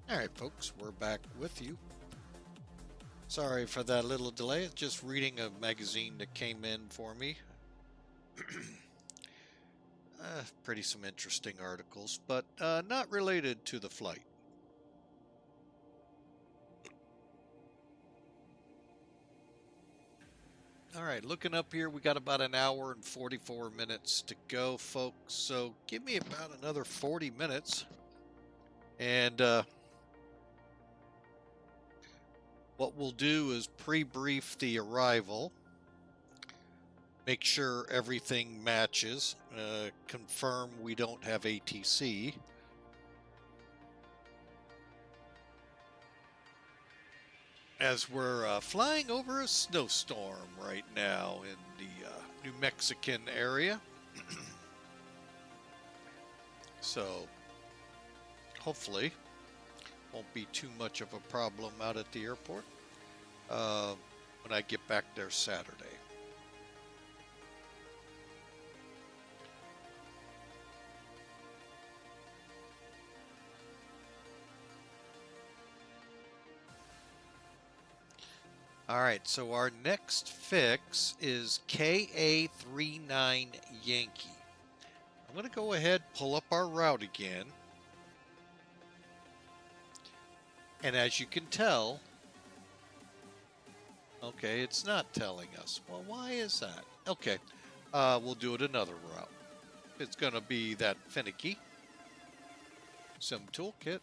All right, folks, we're back with you. Sorry for that little delay. It's just reading a magazine that came in for me. Pretty some interesting articles, but not related to the flight. All right, looking up here, we got about an hour and 44 minutes to go, folks. So give me about another 40 minutes. And what we'll do is pre-brief the arrival, make sure everything matches, confirm we don't have ATC. As we're flying over a snowstorm right now in the New Mexican area. So hopefully won't be too much of a problem out at the airport when I get back there Saturday. All right, so our next fix is KA39 Yankee. I'm going to go ahead, pull up our route again. And as you can tell, okay, it's not telling us. Well, why is that? Okay, we'll do it another route. It's going to be that finicky. Sim toolkit.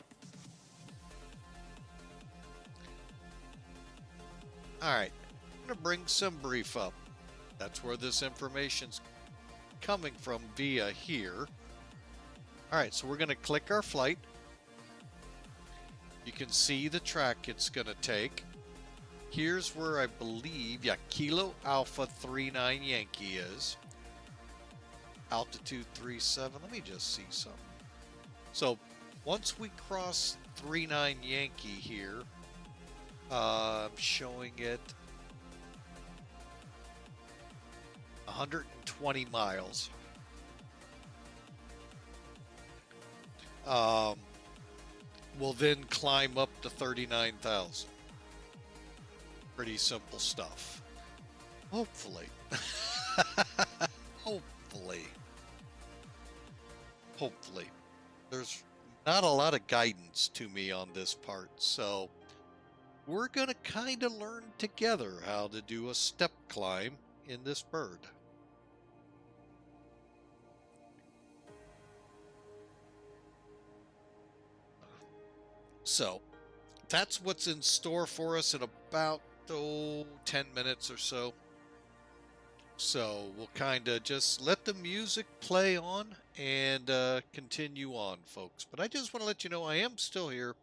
All right, I'm going to bring SimBrief up. That's where this information's coming from via here. All right, so we're going to click our flight. You can see the track it's going to take. Here's where I believe, yeah, Kilo Alpha 39 Yankee is. Altitude 37. Let me just see something. So once we cross 39 Yankee here, I'm showing it 120 miles. We'll then climb up to 39,000. Pretty simple stuff. Hopefully. Hopefully. There's not a lot of guidance to me on this part, so we're going to kind of learn together how to do a step climb in this bird. So that's what's in store for us in about 10 minutes or so. So we'll kind of just let the music play on and continue on, folks. But I just want to let you know I am still here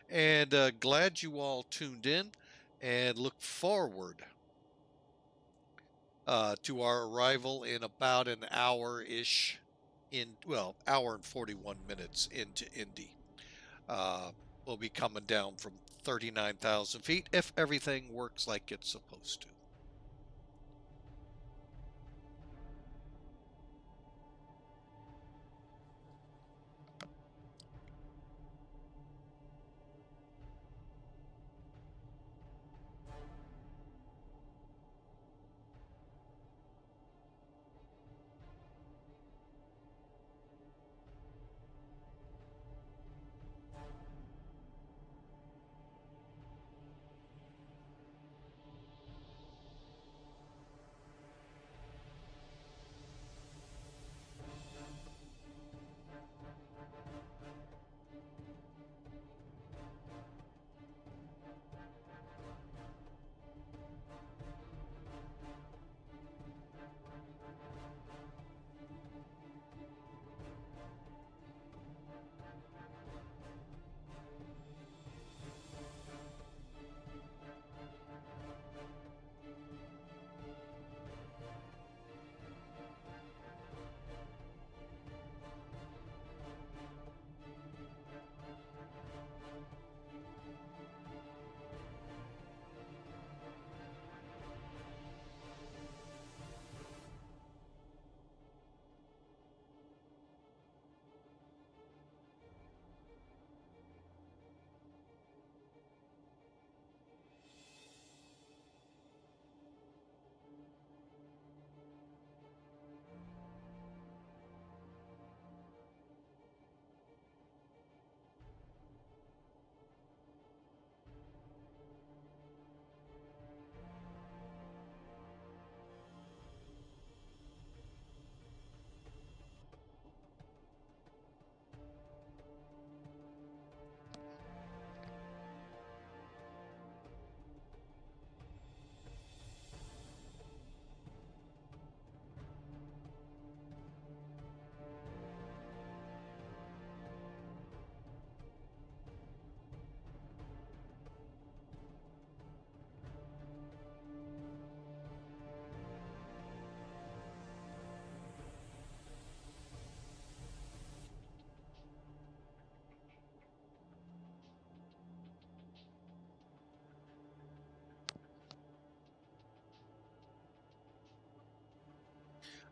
and glad you all tuned in and look forward to our arrival in about an hour-ish hour and 41 minutes into Indy. We'll be coming down from 39,000 feet if everything works like it's supposed to.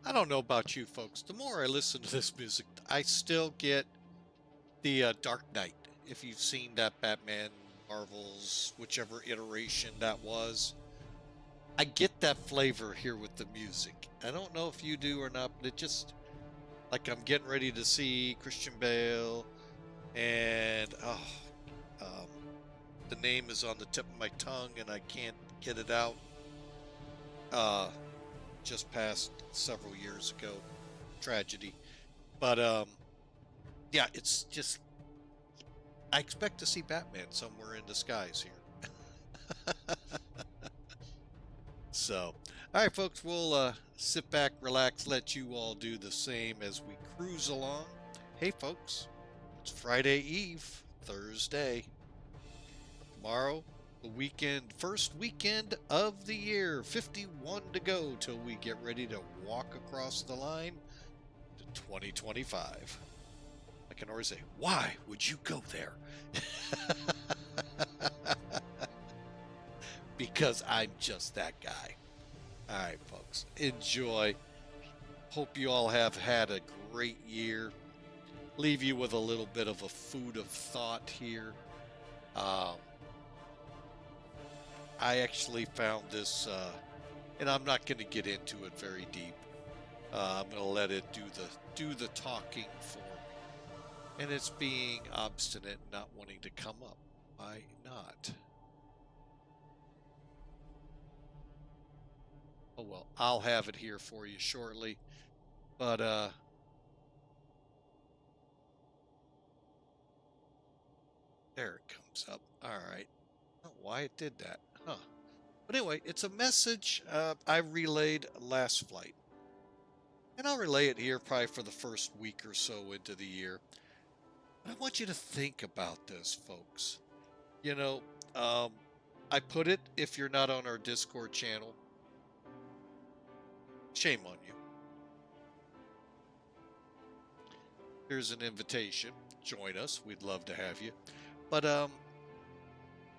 I don't know about you folks. The more I listen to this music, I still get the Dark Knight. If you've seen that Batman Marvels, whichever iteration that was, I get that flavor here with the music. I don't know if you do or not, but it just like I'm getting ready to see Christian Bale, and the name is on the tip of my tongue and I can't get it out. Just passed several years ago, tragedy. But yeah, it's just I expect to see Batman somewhere in the skies here. So, all right, folks, we'll sit back, relax, let you all do the same as we cruise along. Hey, folks, it's Friday Eve, Thursday. Tomorrow, the weekend, first weekend of the year, 51 to go till we get ready to walk across the line to 2025. I can always say, why would you go there? Because I'm just that guy. All right, folks, enjoy. Hope you all have had a great year. Leave you with a little bit of a food of thought here. I actually found this, and I'm not going to get into it very deep. I'm going to let it do the talking for me. And it's being obstinate, not wanting to come up. Why not? Oh well, I'll have it here for you shortly. But there it comes up. All right. I don't know why it did that. Huh. But anyway, it's a message I relayed last flight. And I'll relay it here probably for the first week or so into the year. But I want you to think about this, folks. You know, I put it, if you're not on our Discord channel, shame on you. Here's an invitation. Join us. We'd love to have you. But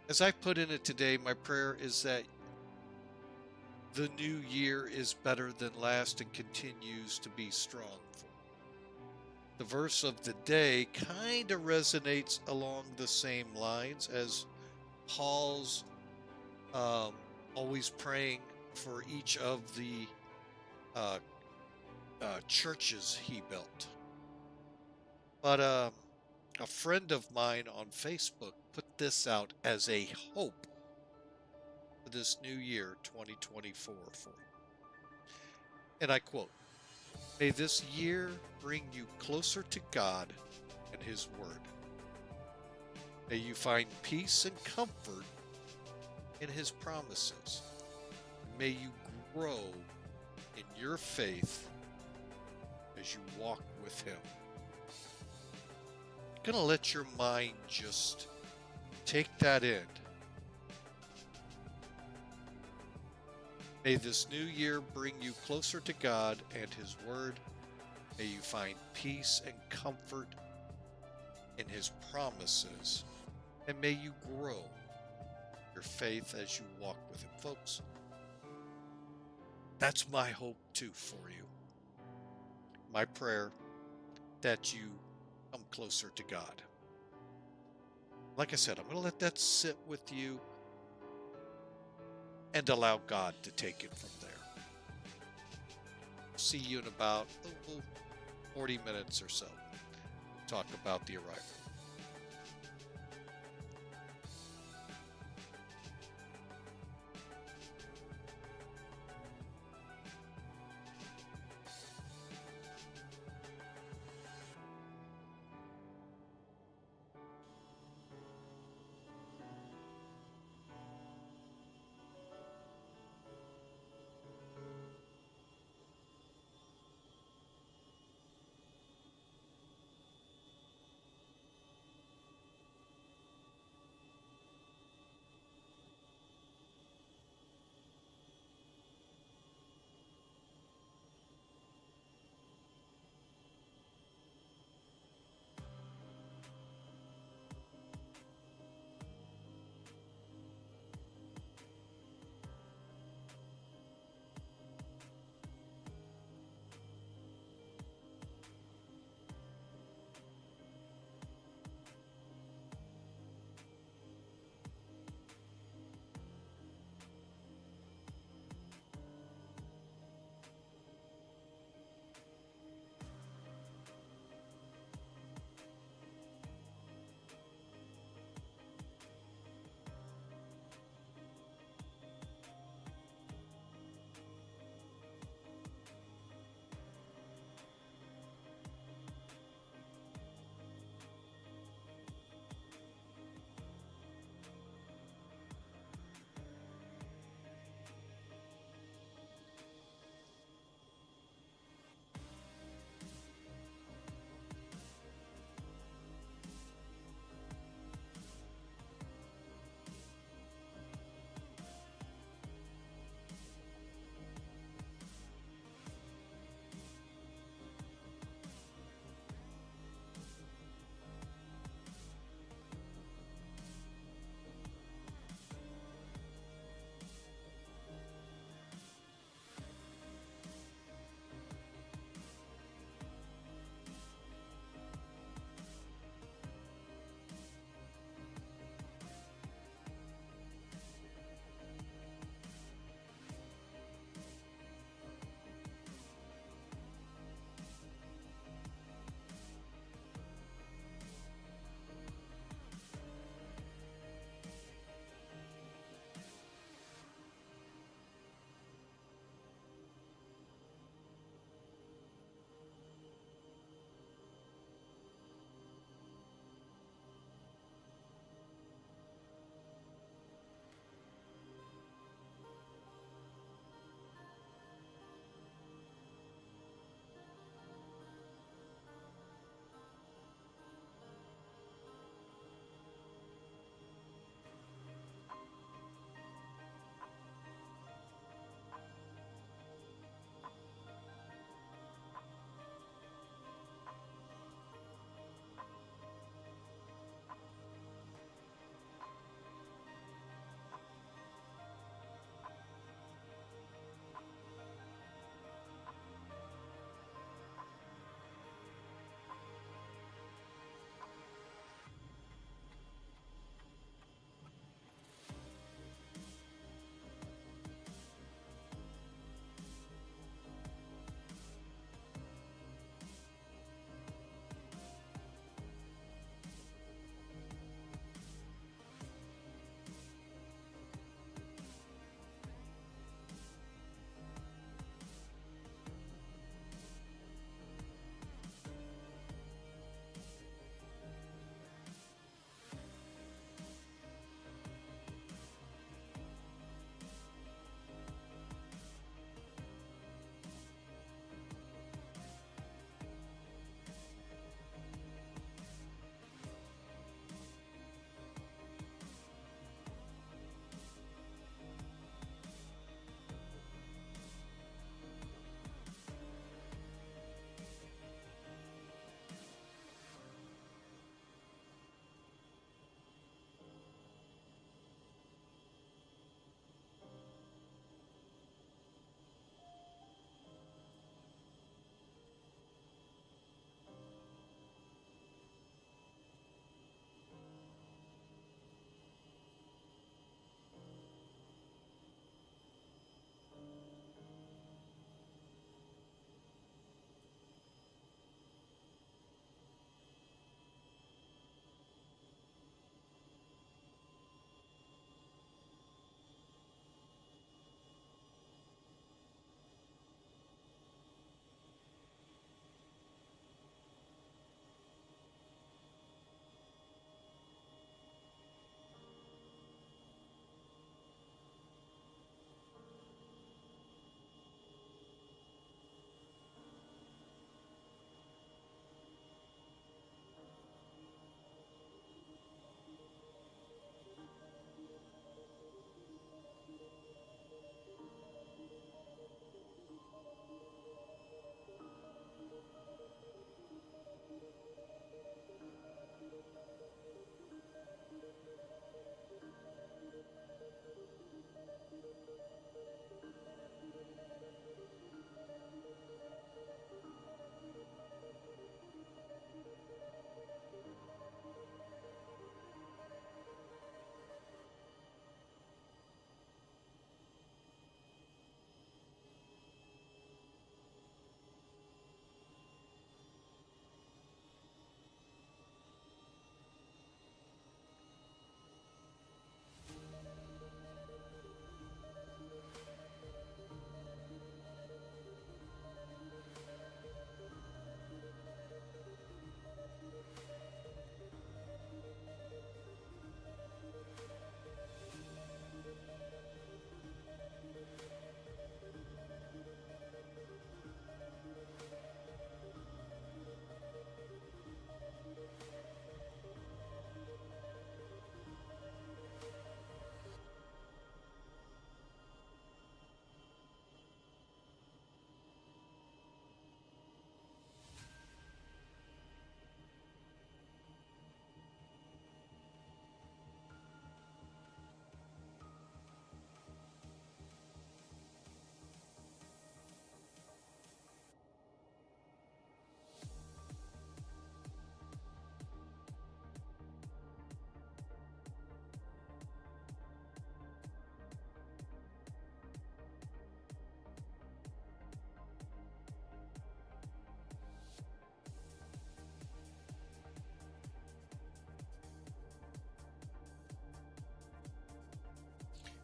as I put in it today, my prayer is that the new year is better than last and continues to be strong. The verse of the day kind of resonates along the same lines as Paul's always praying for each of the churches he built. But a friend of mine on Facebook put this out as a hope for this new year, 2024, for you. And I quote, "May this year bring you closer to God and His Word. May you find peace and comfort in His promises. May you grow in your faith as you walk with Him." I'm going to let your mind just take that in. May this new year bring you closer to God and His Word. May you find peace and comfort in His promises. And may you grow your faith as you walk with Him. Folks, that's my hope too for you. My prayer that you come closer to God. Like I said, I'm going to let that sit with you and allow God to take it from there. See you in about 40 minutes or so. Talk about the arrival.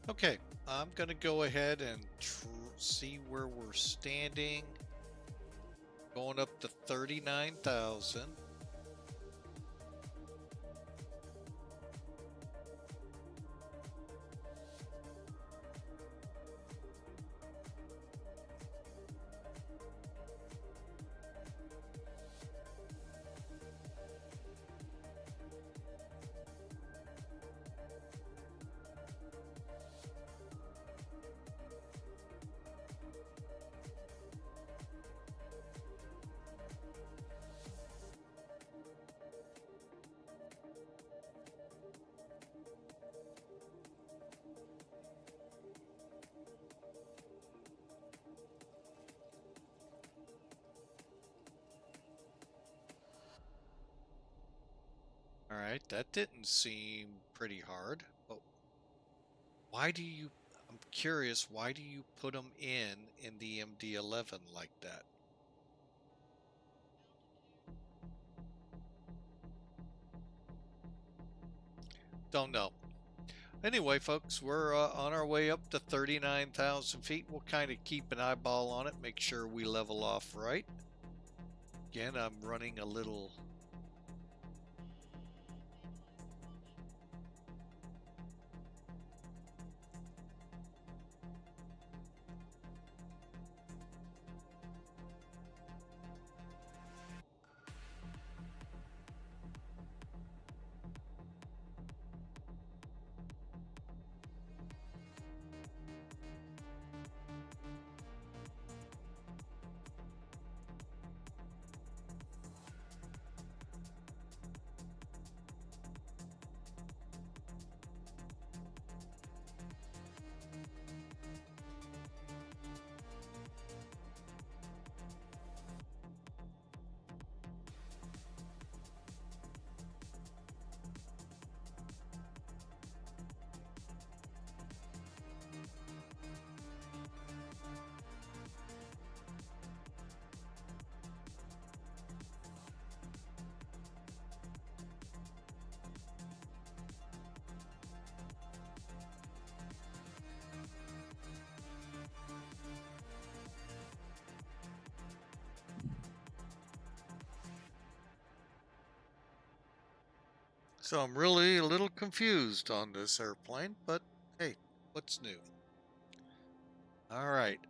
Okay, I'm going to go ahead and see where we're standing. Going up to 39,000. All right, that didn't seem pretty hard, but why do you, I'm curious, why do you put them in the MD11 like that? Don't know. Anyway, folks, we're on our way up to 39,000 feet. We'll kind of keep an eyeball on it, make sure we level off right. Again, I'm running a little. So I'm really a little confused on this airplane, but hey, what's new? All right.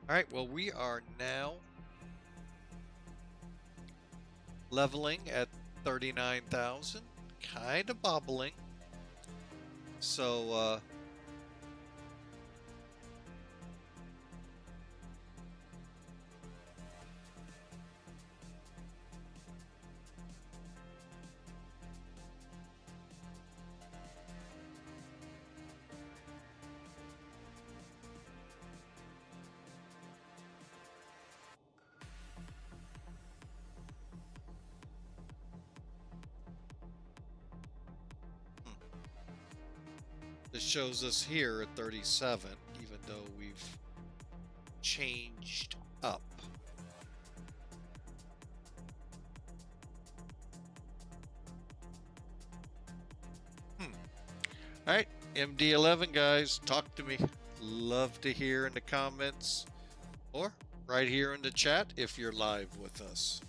All right, well, we are now leveling at 39,000, kind of bobbling. So, this shows us here at 37, even though we've changed up. All right, MD11 guys, talk to me. Love to hear in the comments or right here in the chat if you're live with us.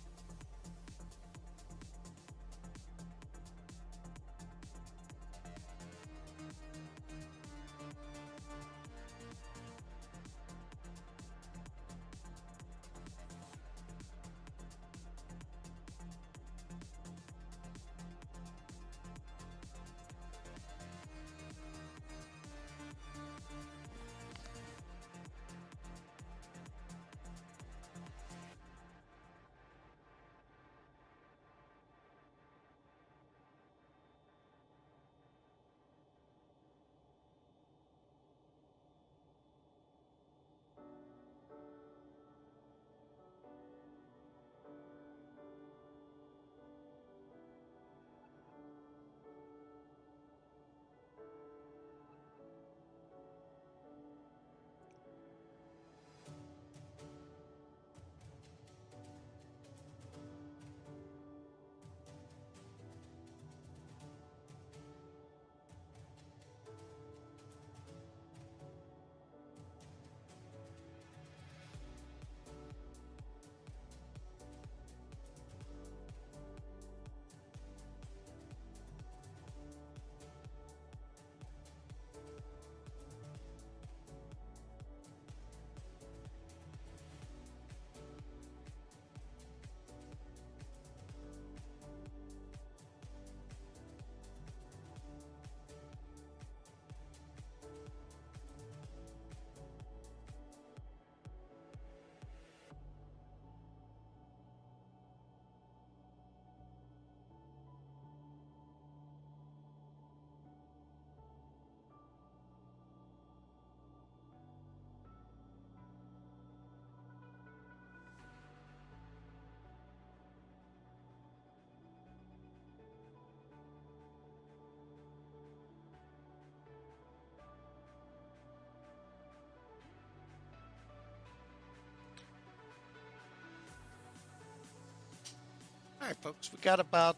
All right, folks, we got about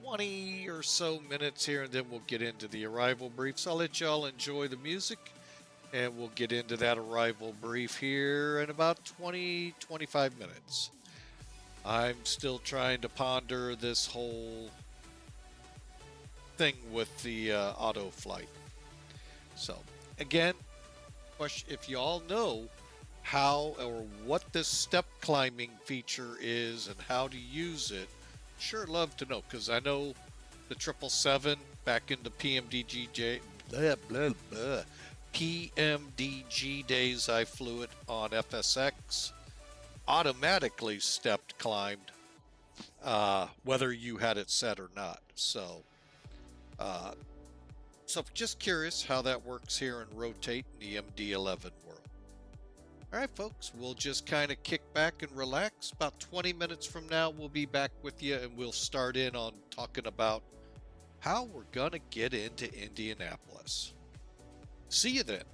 20 or so minutes here, and then we'll get into the arrival brief. So I'll let y'all enjoy the music, and we'll get into that arrival brief here in about 20-25 minutes. I'm still trying to ponder this whole thing with the auto flight. So, again, question, if you all know how or what this step climbing feature is and how to use it, sure love to know, because I know the 777 back in the PMDG days I flew it on FSX, automatically stepped climbed, whether you had it set or not. Uh, so just curious how that works here and rotate in the MD11 world. All right, folks, we'll just kind of kick back and relax. About 20 minutes from now, we'll be back with you, and we'll start in on talking about how we're going to get into Indianapolis. See you then.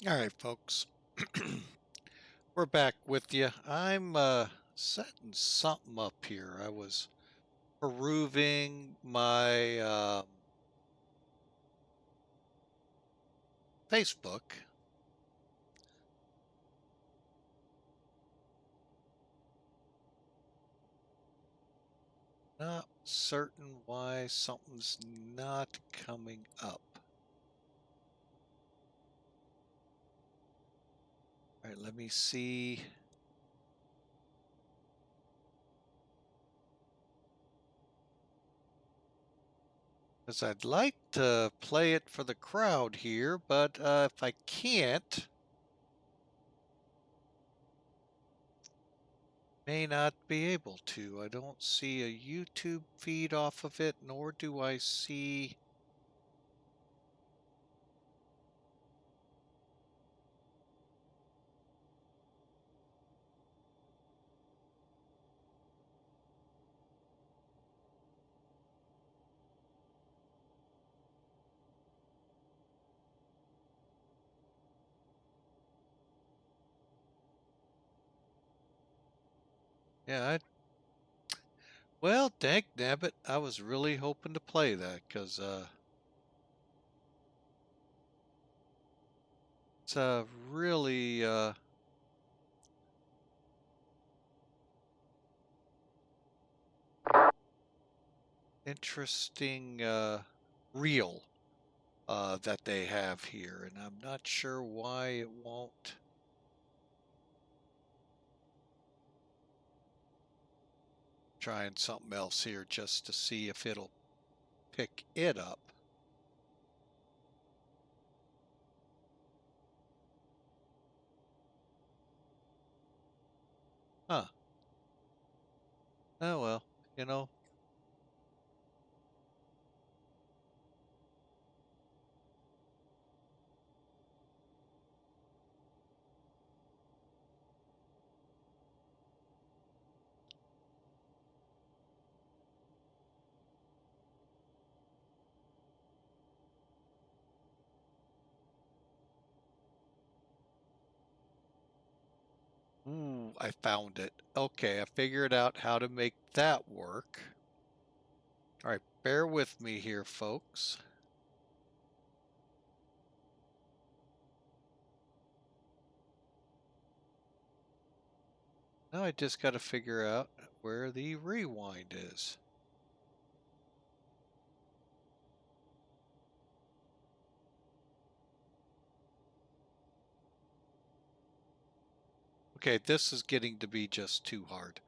All right, folks. We're back with you. I'm setting something up here. I was perusing my Facebook. Not certain why something's not coming up. All right, let me see. Because I'd like to play it for the crowd here, but if I can't, may not be able to. I don't see a YouTube feed off of it, nor do I see... Yeah, well, dang nabbit, I was really hoping to play that, because it's a really interesting reel that they have here, and I'm not sure why it won't. Trying something else here just to see if it'll pick it up. Huh. Oh well, you know. Ooh, I found it. Okay, I figured out how to make that work. All right, bear with me here, folks. Now I just got to figure out where the rewind is. Okay, this is getting to be just too hard.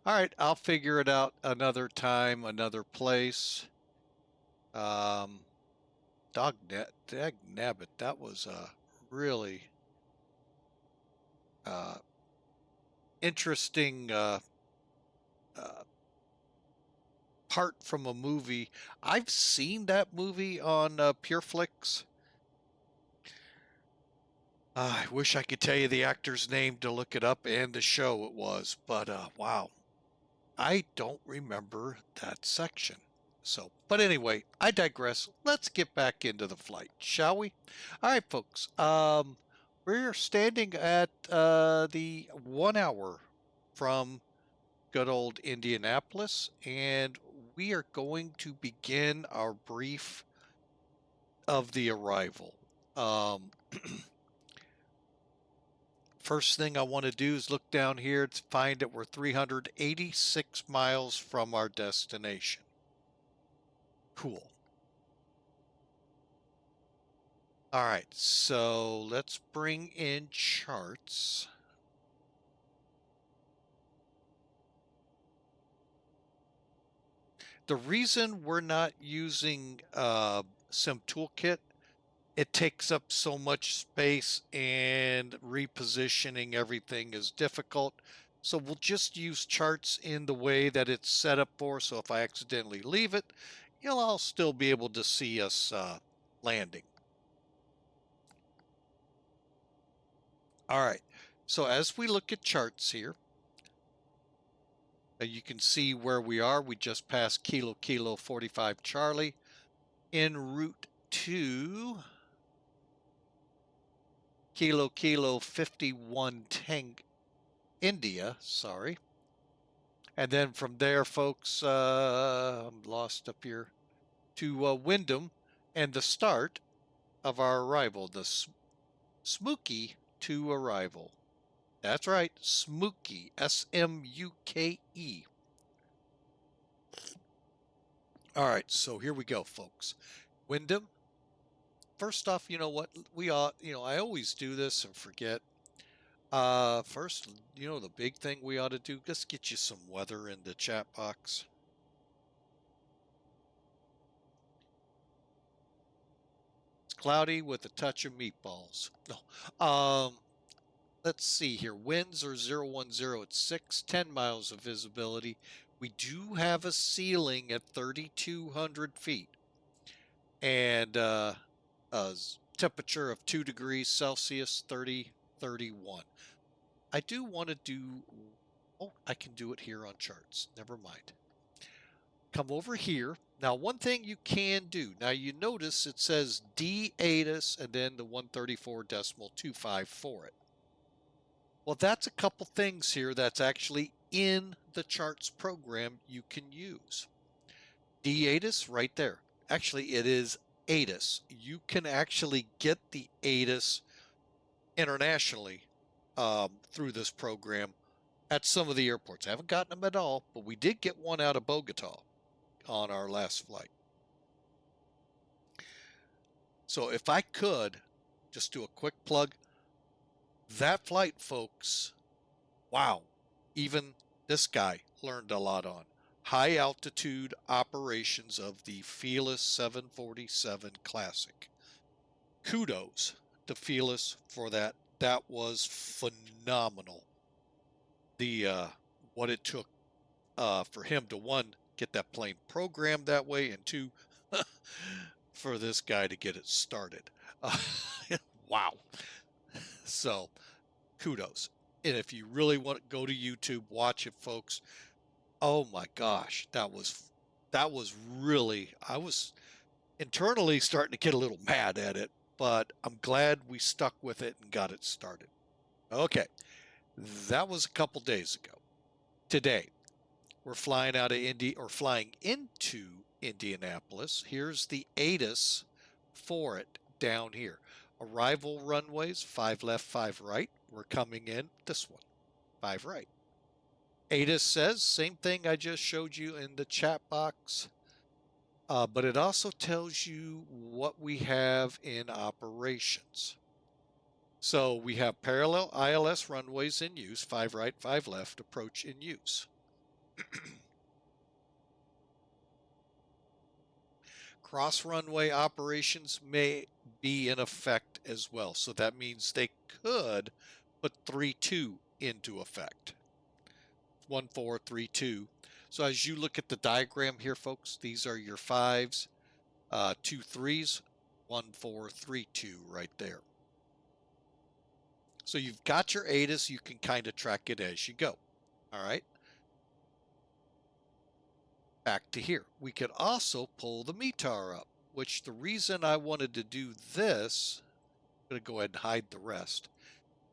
All right, I'll figure it out another time, another place. Dag nabbit, that was a really interesting part from a movie. I've seen that movie on PureFlix. I wish I could tell you the actor's name to look it up and the show it was, but wow, I don't remember that section. So, but anyway, I digress. Let's get back into the flight, shall we? All right, folks. We're standing at the 1 hour from good old Indianapolis, and we are going to begin our brief of the arrival. First thing I want to do is look down here to find that we're 386 miles from our destination. Cool. All right, so let's bring in charts. The reason we're not using Sim Toolkit, it takes up so much space and repositioning everything is difficult. So we'll just use charts in the way that it's set up for. So if I accidentally leave it, you'll all still be able to see us landing. All right, so as we look at charts here, you can see where we are. We just passed Kilo Kilo 45 Charlie en route to Kilo Kilo 51 Tank India, sorry. And then from there, folks, I'm lost up here, to Wyndham, and the start of our arrival, the Smokey to arrival. That's right, Smokey, Smuke. All right, so here we go, folks. Wyndham. First off, you know what? I always do this and forget. First, the big thing we ought to do, just get you some weather in the chat box. It's cloudy with a touch of meatballs. No. Let's see here. Winds are 010 at 6, 10 miles of visibility. We do have a ceiling at 3,200 feet. And a temperature of 2 degrees Celsius, 30, 31. I do want to do, I can do it here on charts. Never mind. Come over here. Now, one thing you can do, now you notice it says D-ATIS and then the 134.25 for it. Well, that's a couple things here that's actually in the charts program you can use. D-ATIS right there. Actually, it is ATIS. You can actually get the ATIS internationally through this program at some of the airports. I haven't gotten them at all, but we did get one out of Bogota on our last flight. So if I could just do a quick plug, that flight, folks, wow, even this guy learned a lot on high altitude operations of the Fearless 747 Classic. Kudos to Fearless for that. That was phenomenal. What it took for him to, one, get that plane programmed that way, and two, for this guy to get it started. Wow. So kudos. And if you really want to go to YouTube, watch it, folks. Oh my gosh, that was really, I was internally starting to get a little mad at it, but I'm glad we stuck with it and got it started. Okay, that was a couple days ago. Today, we're flying out of flying into Indianapolis. Here's the ATIS for it down here. Arrival runways, 5 left, 5 right. We're coming in this one, 5 right. ATIS says, same thing I just showed you in the chat box, but it also tells you what we have in operations. So we have parallel ILS runways in use, 5 right, 5 left, approach in use. Cross runway operations may be in effect as well. So that means they could put 3-2 into effect. 1-4, 3-2. So as you look at the diagram here, folks, these are your 5s, 2 3s, 1-4, 3-2 right there. So you've got your ATIS. You can kind of track it as you go. All right. Back to here. We could also pull the METAR up, which the reason I wanted to do this, I'm going to go ahead and hide the rest.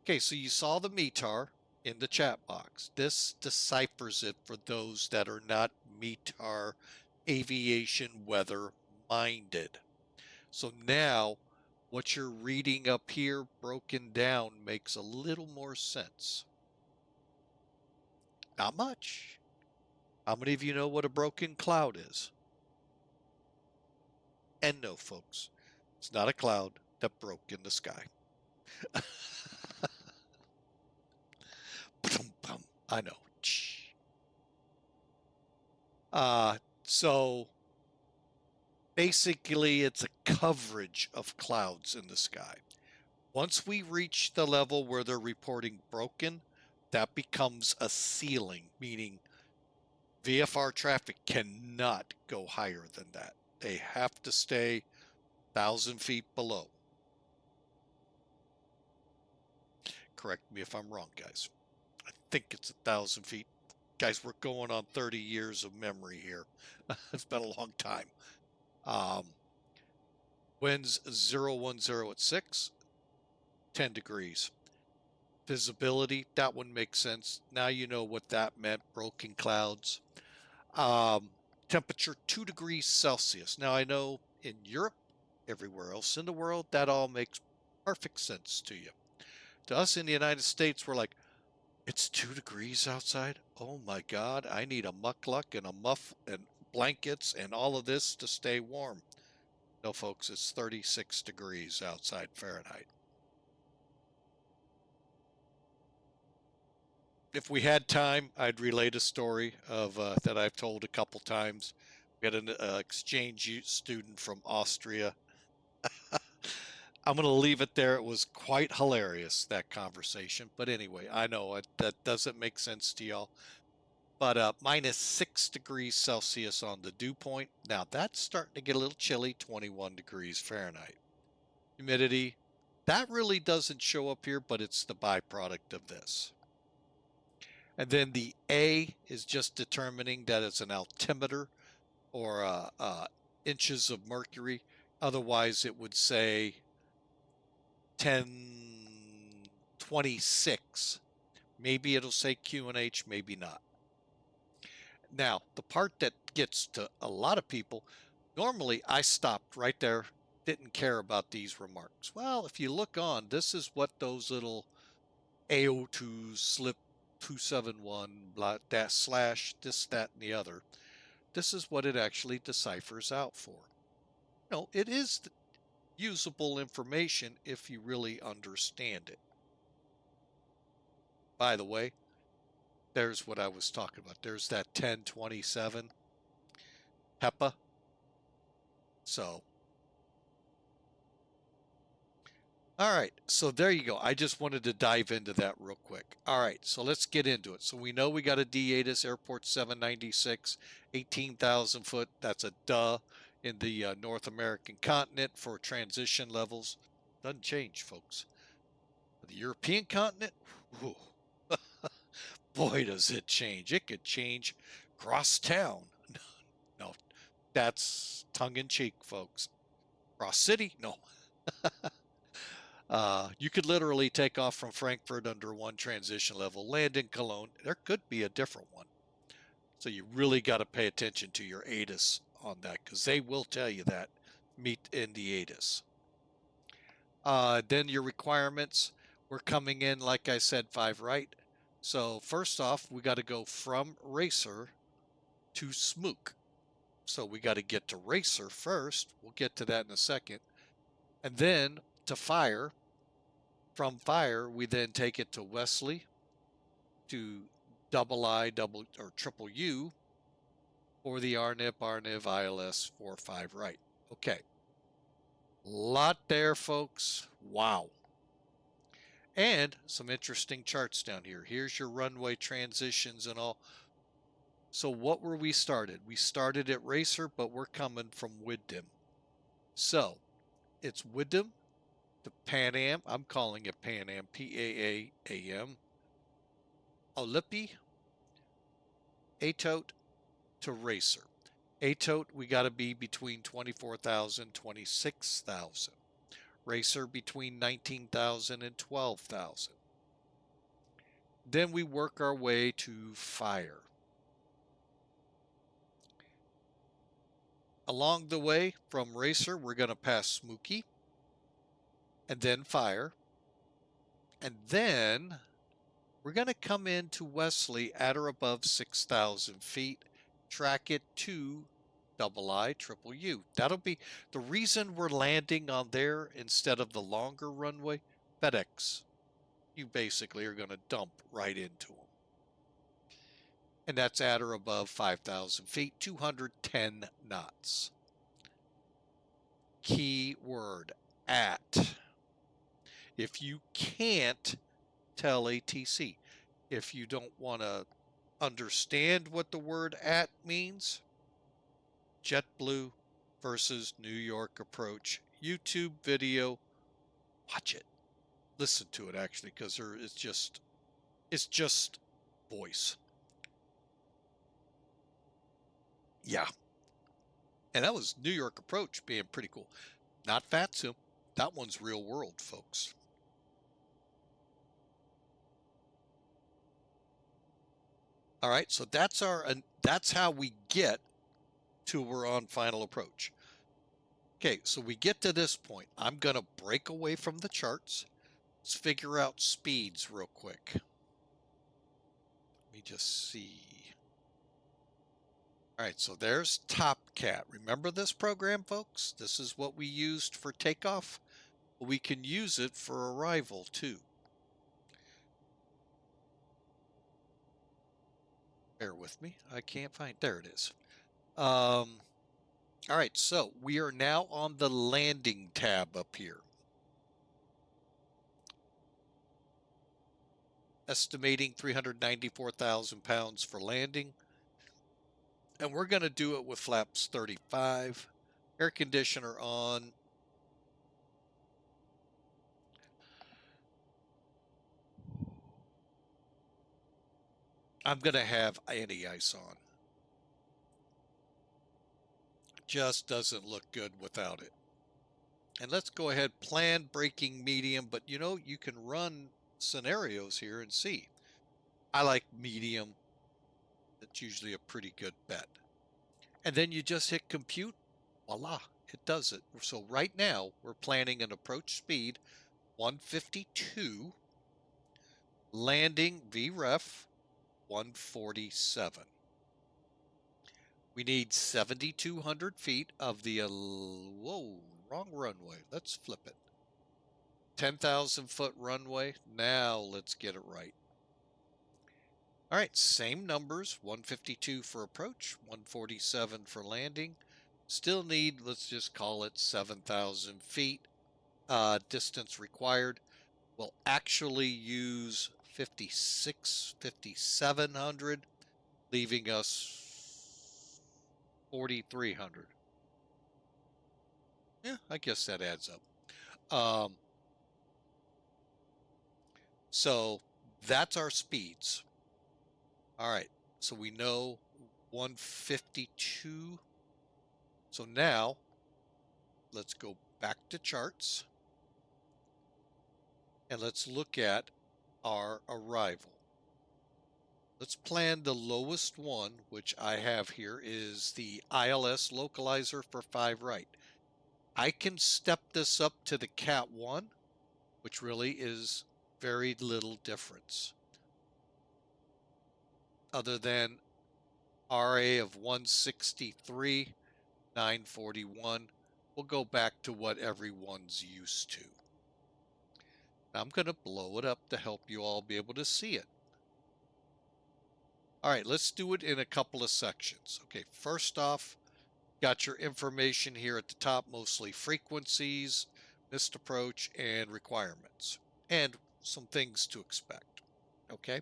Okay, so you saw the METAR in the chat box. This deciphers it for those that are not METAR aviation weather minded. So now what you're reading up here broken down makes a little more sense. Not much. How many of you know what a broken cloud is? And no, folks, it's not a cloud that broke in the sky. I know. So basically, it's a coverage of clouds in the sky. Once we reach the level where they're reporting broken, that becomes a ceiling, meaning VFR traffic cannot go higher than that. They have to stay 1,000 feet below. Correct me if I'm wrong, guys. I think it's 1,000 feet. Guys, we're going on 30 years of memory here. It's been a long time. Winds 010 at 6, 10 degrees. Visibility, that one makes sense. Now you know what that meant, broken clouds. Temperature 2 degrees Celsius. Now I know in Europe, everywhere else in the world, that all makes perfect sense to you. To us in the United States, we're like, it's 2 degrees outside? Oh my God, I need a muckluck and a muff and blankets and all of this to stay warm. No, folks, it's 36 degrees outside Fahrenheit. If we had time, I'd relate a story of that I've told a couple times. We had an exchange student from Austria. I'm going to leave it there. It was quite hilarious, that conversation. But anyway, I know that doesn't make sense to y'all. But -6 degrees Celsius on the dew point. Now that's starting to get a little chilly, 21 degrees Fahrenheit. Humidity, that really doesn't show up here, but it's the byproduct of this. And then the A is just determining that it's an altimeter or inches of mercury. Otherwise, it would say 1026. Maybe it'll say QNH, maybe not. Now, the part that gets to a lot of people, normally I stopped right there, didn't care about these remarks. Well, if you look on, this is what those little AO2 slip 271 blah dash slash this, that, and the other. This is what it actually deciphers out for. No, it is usable information if you really understand it. By the way, there's what I was talking about. There's that 1027 HEPA. So, all right, so there you go. I just wanted to dive into that real quick. All right, so let's get into it. So we know we got a D-ATIS Airport 796, 18,000 foot. That's a duh in the North American continent for transition levels. Doesn't change, folks. The European continent, whew, boy, does it change. It could change cross town. No, that's tongue-in-cheek, folks. Cross city? No. You could literally take off from Frankfurt under one transition level, land in Cologne. There could be a different one. So you really got to pay attention to your ATIS on that because they will tell you that. Meet in the ATIS. Then your requirements. We're coming in, like I said, 5 right. So first off, we got to go from racer to smook. So we got to get to racer first. We'll get to that in a second. And then to fire. From fire, we then take it to Wesley, to double I, double or triple U, or the RNIP, ILS 4-5 right. Okay. Lot there, folks. Wow. And some interesting charts down here. Here's your runway transitions and all. So what were we started? We started at Racer, but we're coming from WIDAM. So it's WIDAM to Pan Am. I'm calling it Pan Am, P-A-A-A-M. Philippi, ATOT to Racer. ATOT, we got to be between 24,000, 26,000. Racer between 19,000 and 12,000. Then we work our way to fire. Along the way from Racer, we're going to pass Smokey and then fire. And then we're going to come into Wesley at or above 6,000 feet, track it to double I, triple U. That'll be the reason we're landing on there instead of the longer runway. FedEx, you basically are going to dump right into them. And that's at or above 5,000 feet, 210 knots. Key word, at. If you can't tell ATC, if you don't want to understand what the word at means, JetBlue versus New York approach. YouTube video. Watch it. Listen to it actually, because it's just voice. Yeah. And that was New York approach being pretty cool. Not VATSIM. That one's real world, folks. All right, so that's how we get to we're on final approach. Okay, so we get to this point. I'm going to break away from the charts. Let's figure out speeds real quick. Let me just see. All right, so there's Top Cat. Remember this program, folks? This is what we used for takeoff. We can use it for arrival too. Bear with me. I can't find. There it is. All right, so we are now on the landing tab up here. Estimating 394,000 pounds for landing. And we're going to do it with flaps 35. Air conditioner on. I'm going to have anti-ice on. Just doesn't look good without it. And let's go ahead, plan braking medium, but you know, you can run scenarios here and see. I like medium. That's usually a pretty good bet. And then you just hit compute. Voila, it does it. So right now, we're planning an approach speed 152, landing VREF 147. We need 7,200 feet of the, whoa, wrong runway. Let's flip it. 10,000 foot runway. Now let's get it right. All right, same numbers, 152 for approach, 147 for landing. Still need, let's just call it 7,000 feet. Distance required. We'll actually use 5,700, leaving us 4,300. Yeah, I guess that adds up. So that's our speeds. All right, so we know 152. So now let's go back to charts and let's look at our arrival. Let's plan the lowest one, which I have here is the ILS localizer for 5 right. I can step this up to the Cat 1, which really is very little difference, other than RA of 163, 941. We'll go back to what everyone's used to. Now I'm going to blow it up to help you all be able to see it. All right, let's do it in a couple of sections. Okay, first off, got your information here at the top, mostly frequencies, missed approach, and requirements, and some things to expect. Okay.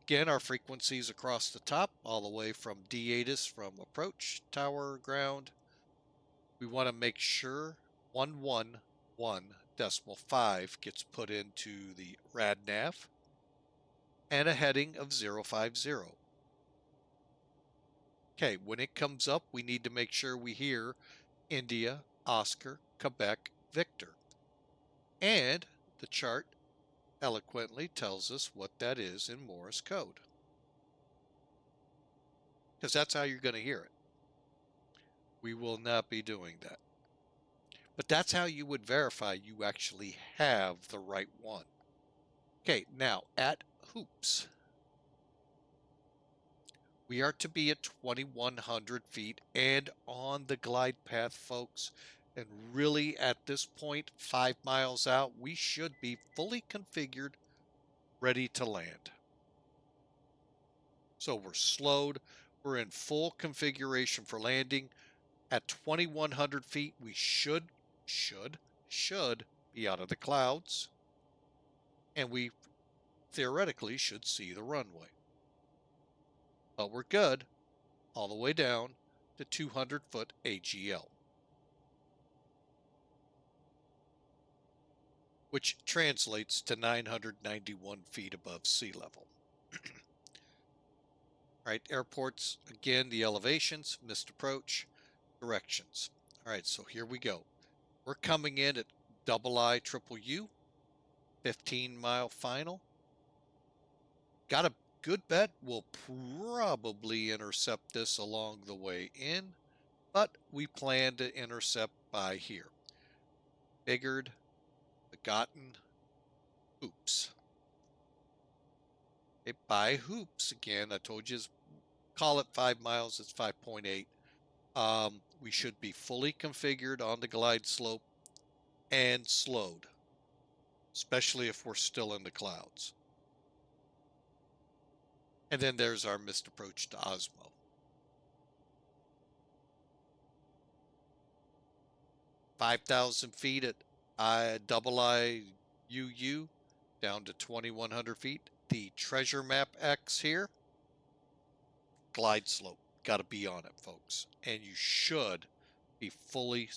Again, our frequencies across the top, all the way from D-ATIS, from approach, tower, ground. We want to make sure 111.5 gets put into the RadNav and a heading of 050. Okay, when it comes up, we need to make sure we hear India, Oscar, Quebec, Victor. And the chart eloquently tells us what that is in Morse code, because that's how you're going to hear it. We will not be doing that. But that's how you would verify you actually have the right one. Okay, now at hoops, we are to be at 2,100 feet and on the glide path, folks. And really, at this point, 5 miles out, we should be fully configured, ready to land. So we're slowed. We're in full configuration for landing. At 2,100 feet, we should be out of the clouds. And we theoretically should see the runway. But we're good all the way down to 200-foot AGL, which translates to 991 feet above sea level. All right, airports, again, the elevations, missed approach, directions. All right, so here we go. We're coming in at IIU, 15-mile final. Got to good bet we'll probably intercept this along the way in, but we plan to intercept by here. Figured, begotten, hoops. Okay, by hoops, again, I told you, call it 5 miles, it's 5.8. We should be fully configured on the glide slope and slowed, especially if we're still in the clouds. And then there's our missed approach to Osmo. 5,000 feet at IUU down to 2,100 feet. The treasure map X here, glide slope. Got to be on it, folks. And you should be fully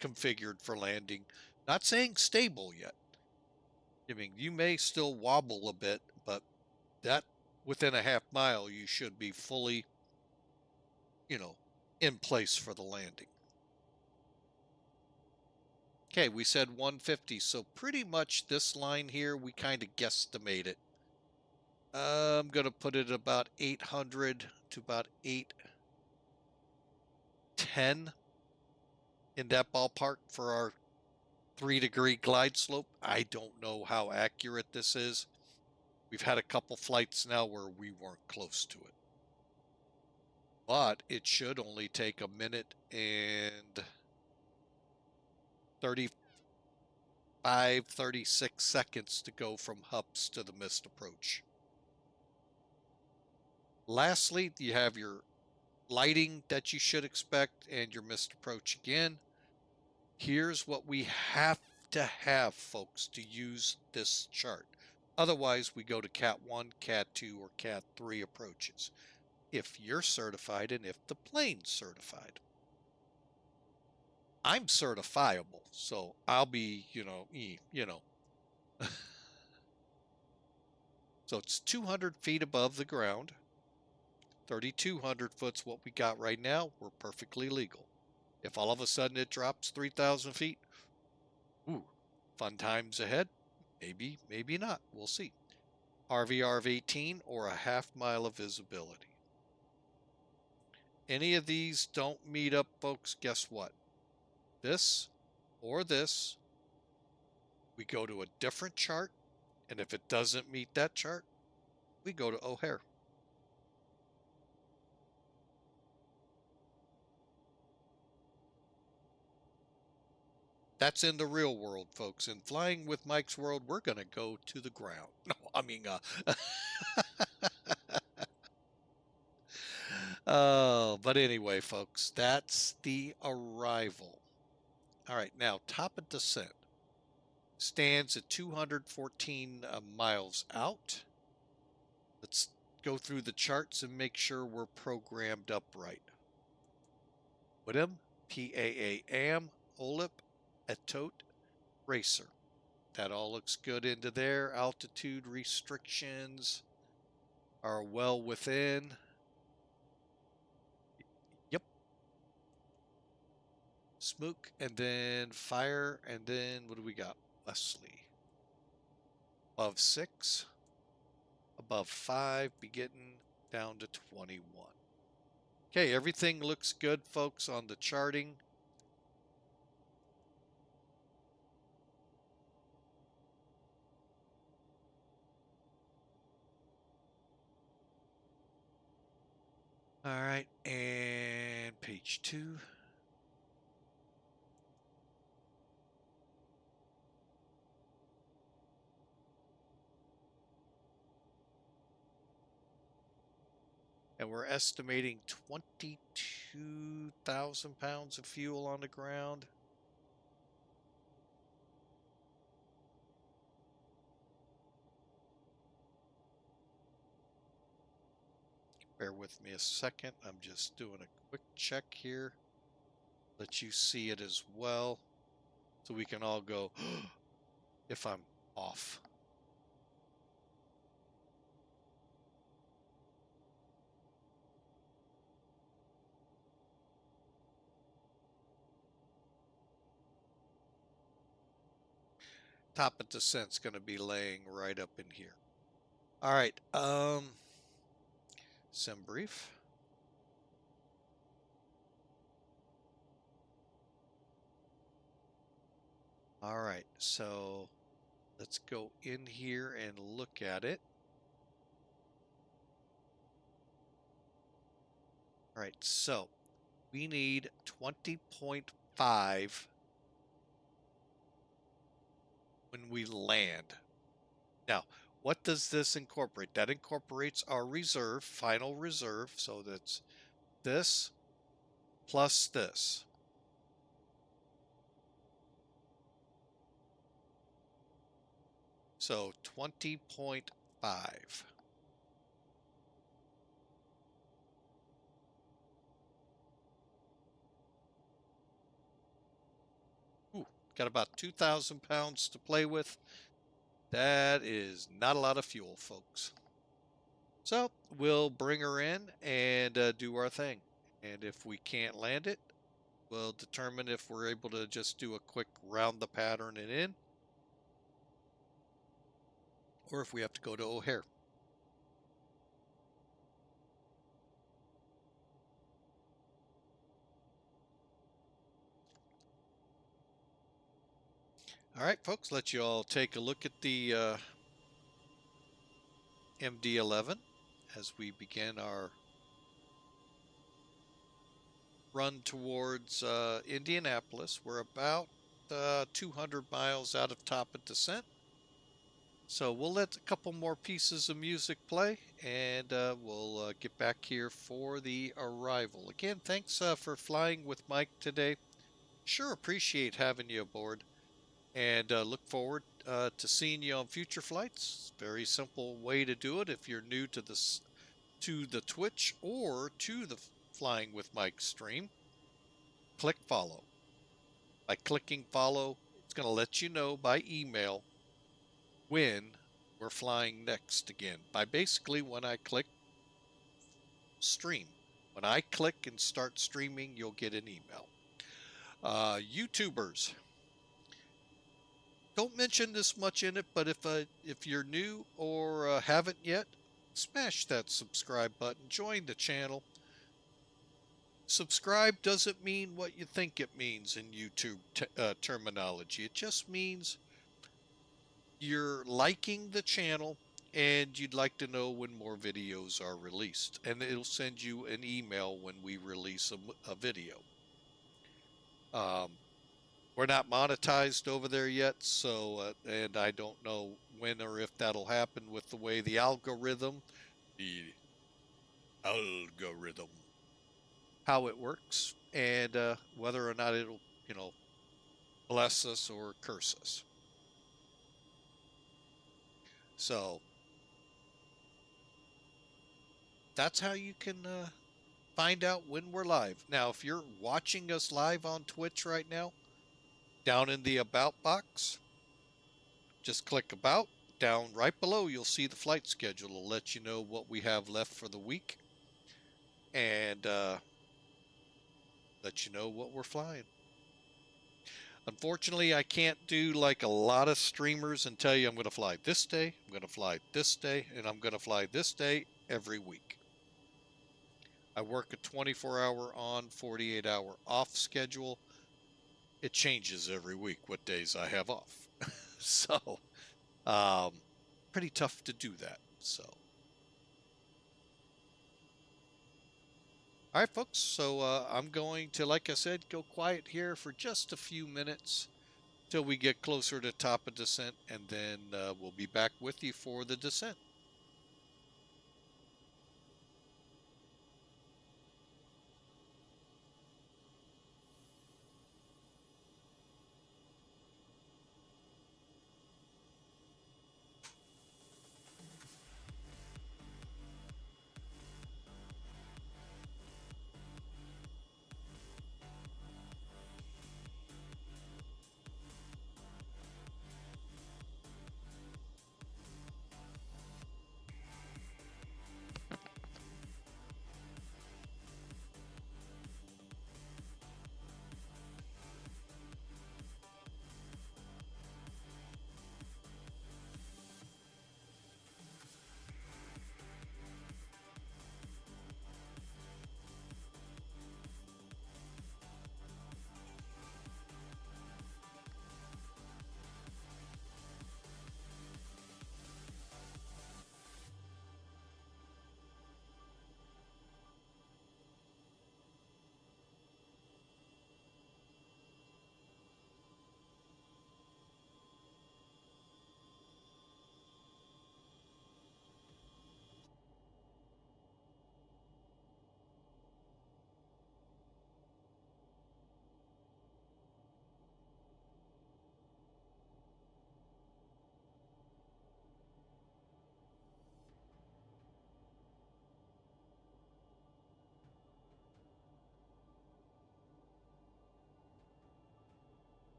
configured for landing. Not saying stable yet. I mean, you may still wobble a bit, but that within a half mile, you should be fully, in place for the landing. Okay, we said 150, so pretty much this line here, we kind of guesstimate it. I'm going to put it about 800 to about 810 in that ballpark for our 3-degree glide slope. I don't know how accurate this is. We've had a couple flights now where we weren't close to it. But it should only take a minute and 36 seconds to go from Hups to the missed approach. Lastly, you have your lighting that you should expect and your missed approach again. Here's what we have to have, folks, to use this chart. Otherwise, we go to Cat 1, Cat 2, or Cat 3 approaches. If you're certified and if the plane's certified. I'm certifiable, so I'll be, So it's 200 feet above the ground. 3,200 foot's what we got right now. We're perfectly legal. If all of a sudden it drops 3,000 feet, ooh, fun times ahead. Maybe, maybe not. We'll see. RVR of 18 or a half mile of visibility. Any of these don't meet up, folks. Guess what? This or this, we go to a different chart, and if it doesn't meet that chart, we go to O'Hare. That's in the real world, folks. In Flying with Mike's world, we're going to go to the ground. No, I mean, but anyway, folks, that's the arrival. All right, now top of descent stands at 214 miles out. Let's go through the charts and make sure we're programmed up right. WIDAM, PAA-AM, OLIP, Etot, Racer. That all looks good into there. Altitude restrictions are well within. Yep. Smoke, and then fire, and then what do we got? Leslie. Above 6, above 5, be getting down to 21. Okay, everything looks good, folks, on the charting. All right, and page 2. And we're estimating 22,000 pounds of fuel on the ground. Bear with me a second. I'm just doing a quick check here. Let you see it as well. So we can all go, if I'm off. Top of descent's going to be laying right up in here. All right. sim brief. All right, so let's go in here and look at it. All right, so we need 20.5 when we land. Now, what does this incorporate? That incorporates our reserve, final reserve. So that's this plus this. So 20.5. Ooh, got about 2,000 pounds to play with. That is not a lot of fuel, folks. So we'll bring her in and do our thing. And if we can't land it, we'll determine if we're able to just do a quick round the pattern and in, or if we have to go to O'Hare. All right, folks, let you all take a look at the MD11 as we begin our run towards Indianapolis. We're about 200 miles out of top of descent. So we'll let a couple more pieces of music play, and we'll get back here for the arrival. Again, thanks for flying with Mike today. Sure appreciate having you aboard, and look forward to seeing you on future flights. Very simple way to do it if you're new to the Twitch or to the Flying with Mike stream. Click follow. By clicking follow, it's going to let you know by email when we're flying next again. By basically when I click stream. When I click and start streaming, you'll get an email. YouTubers, don't mention this much in it, but if you're new or haven't yet, smash that subscribe button. Join the channel. Subscribe doesn't mean what you think it means in YouTube terminology. It just means you're liking the channel and you'd like to know when more videos are released. And it'll send you an email when we release a video. We're not monetized over there yet, so and I don't know when or if that'll happen with the way the algorithm, how it works, and whether or not it'll, bless us or curse us. So that's how you can find out when we're live. Now, if you're watching us live on Twitch right now, down in the About box, just click About. Down right below, you'll see the flight schedule. It'll let you know what we have left for the week and let you know what we're flying. Unfortunately, I can't do like a lot of streamers and tell you I'm going to fly this day, I'm going to fly this day, and I'm going to fly this day every week. I work a 24-hour on, 48-hour off schedule. It changes every week what days I have off. So, pretty tough to do that. So, all right, folks. So I'm going to, like I said, go quiet here for just a few minutes till we get closer to top of descent, and then we'll be back with you for the descent.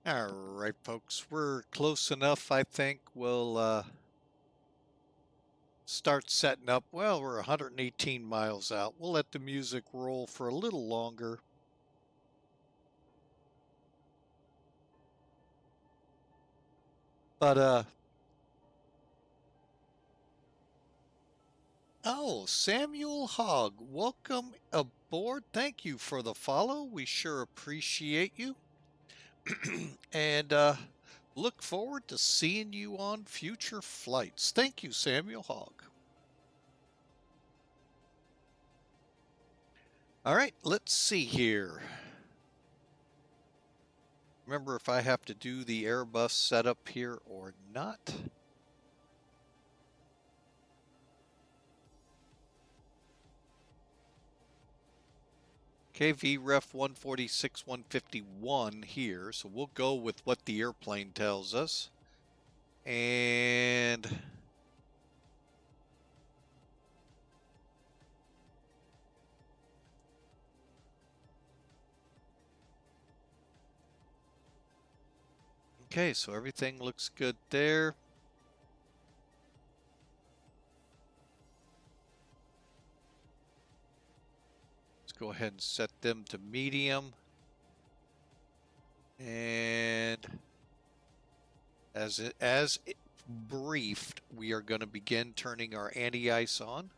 All right, folks, we're close enough. I think we'll start setting up. Well, we're 118 miles out. We'll let the music roll for a little longer. But oh, Samuel Hogg, welcome aboard. Thank you for the follow. We sure appreciate you. And look forward to seeing you on future flights. Thank you, Samuel Hogg. All right, let's see here. Remember if I have to do the Airbus setup here or not. KV Ref 146 151 here, so we'll go with what the airplane tells us. And okay, so everything looks good there. Let's go ahead and set them to medium. And as briefed, we are going to begin turning our anti-ice on.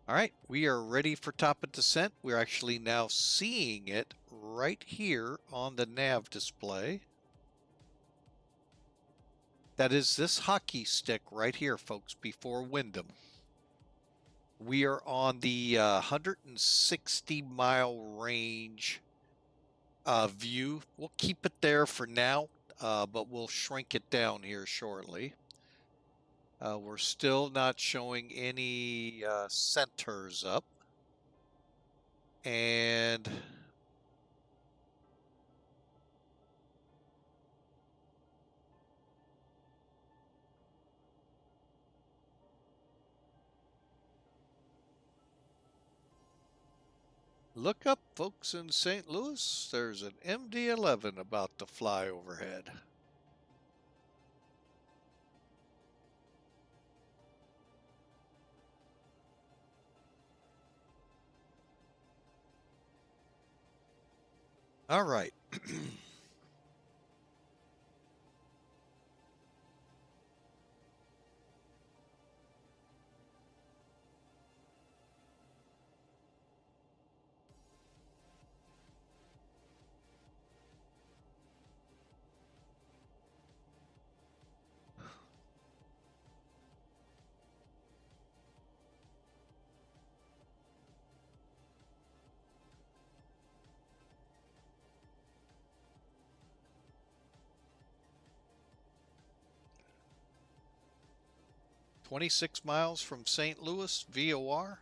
All right, we are ready for top of descent. We're actually now seeing it right here on the nav display. That is this hockey stick right here, folks, before WIDAM. We are on the 160-mile range view. We'll keep it there for now, but we'll shrink it down here shortly. We're still not showing any centers up. And look up, folks, in St. Louis. There's an MD11 about to fly overhead. All right. 26 miles from St. Louis, VOR.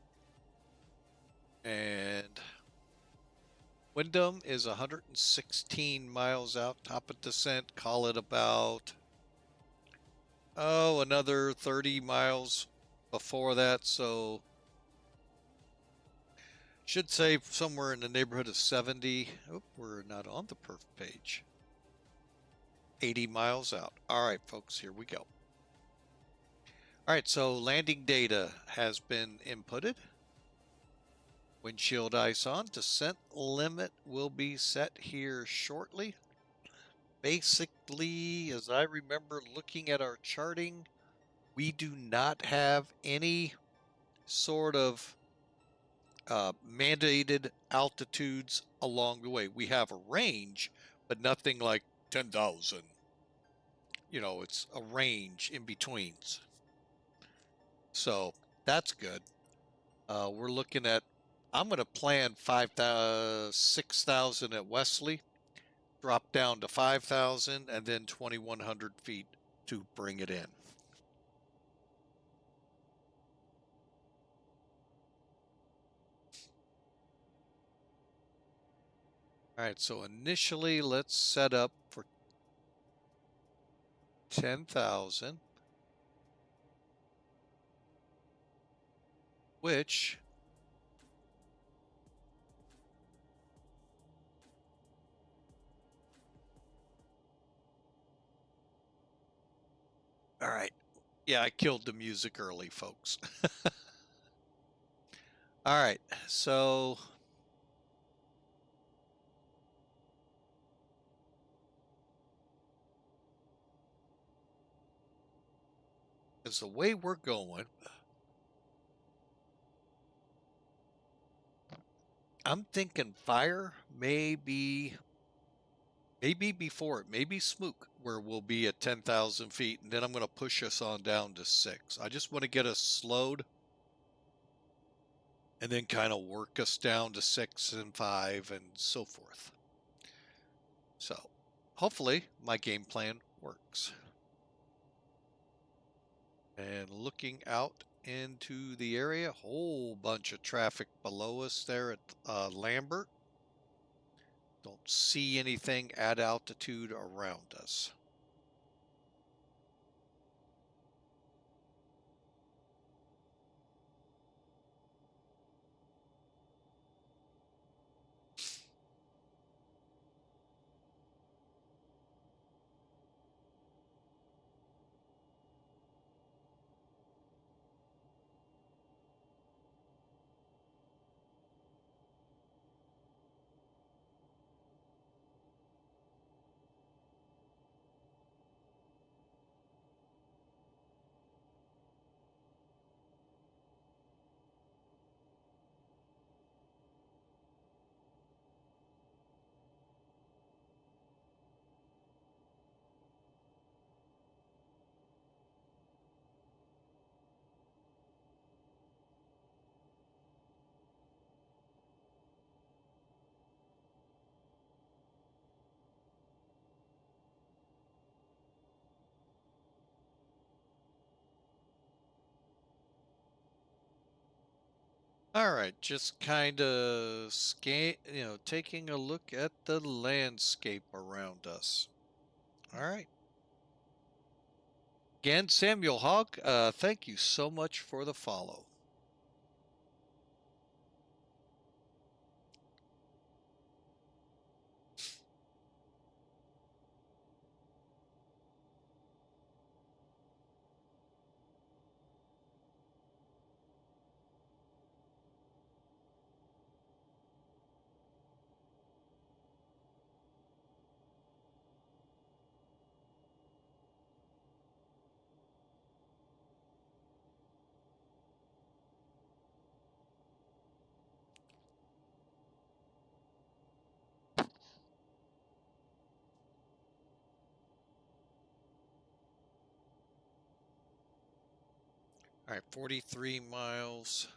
And WIDAM is 116 miles out, top of descent. Call it about, another 30 miles before that. So should say somewhere in the neighborhood of 70. Oh, we're not on the perf page. 80 miles out. All right, folks, here we go. All right, so landing data has been inputted. Windshield ice on. Descent limit will be set here shortly. Basically, as I remember looking at our charting, we do not have any sort of mandated altitudes along the way. We have a range, but nothing like 10,000. You know, it's a range in betweens. So that's good. We're looking at, I'm going to plan 6,000 at Wesley, drop down to 5,000, and then 2,100 feet to bring it in. All right, so initially let's set up for 10,000, which all right. Yeah, I killed the music early, folks. All right, so as the way we're going, I'm thinking fire maybe before it, maybe smoke, where we'll be at 10,000 feet, and then I'm going to push us on down to 6. I just want to get us slowed and then kind of work us down to 6 and 5 and so forth. So hopefully my game plan works. And looking out into the area, whole bunch of traffic below us there at Lambert. Don't see anything at altitude around us. All right, just kind of taking a look at the landscape around us. All right. Again, Samuel Hogg, thank you so much for the follow. All right, 43 miles.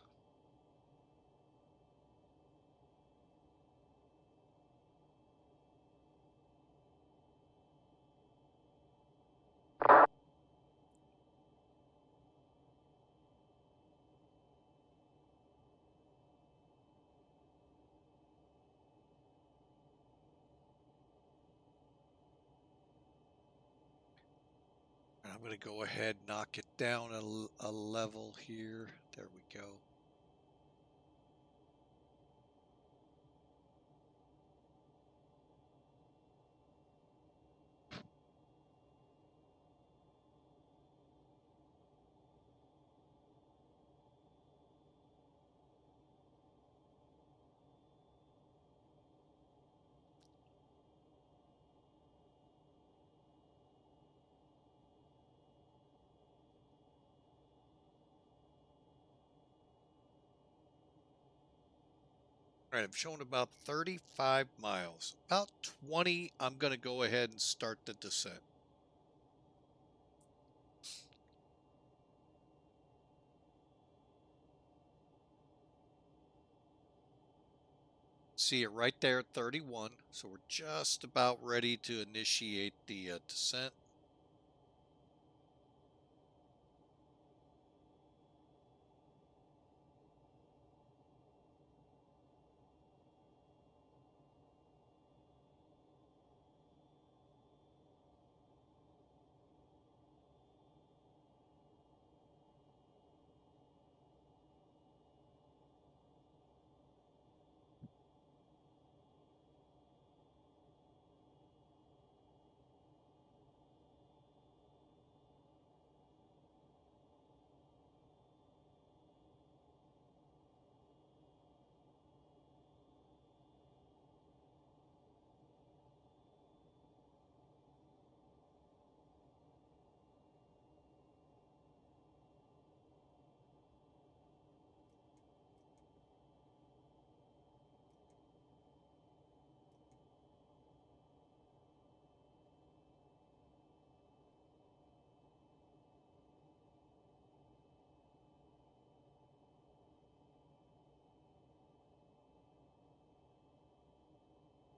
I'm going to go ahead and knock it down a level here. There we go. All right, I'm showing about 35 miles. About 20, I'm going to go ahead and start the descent. See it right there at 31. So we're just about ready to initiate the descent.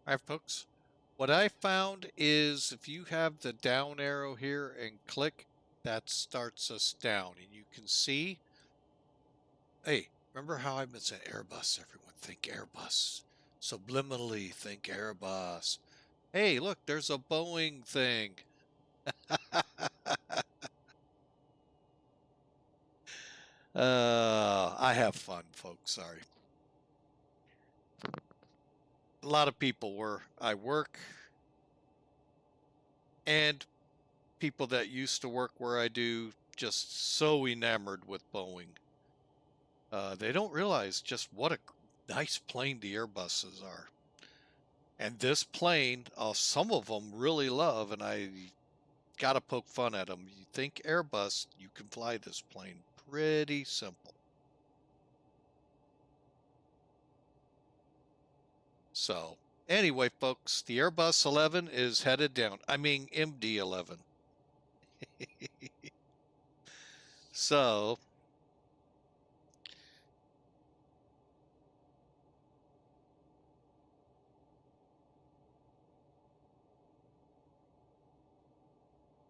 All right, folks. What I found is if you have the down arrow here and click, that starts us down. And you can see, hey, remember how I've been saying Airbus? Everyone think Airbus. Subliminally think Airbus. Hey, look, there's a Boeing thing. I have fun, folks. Sorry. A lot of people where I work and people that used to work where I do just so enamored with Boeing. They don't realize just what a nice plane the Airbuses are. And this plane, some of them really love, and I got to poke fun at them. You think Airbus, you can fly this plane. Pretty simple. So, anyway, folks, the Airbus 11 is headed down. I mean, MD11. So,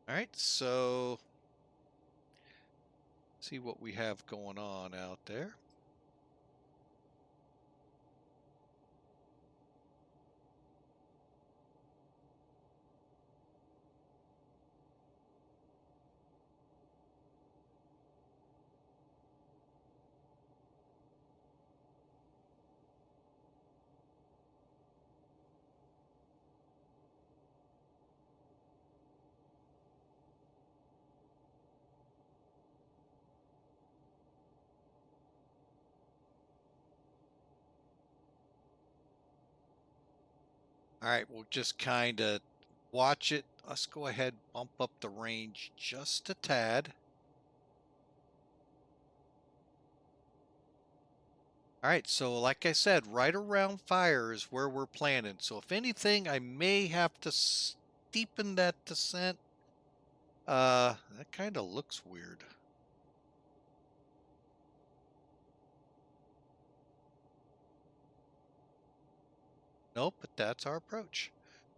all right, so see what we have going on out there. All right, we'll just kind of watch it. Let's go ahead and bump up the range just a tad. All right, so like I said, right around fire is where we're planning. So if anything, I may have to steepen that descent. That kind of looks weird. Nope, but that's our approach.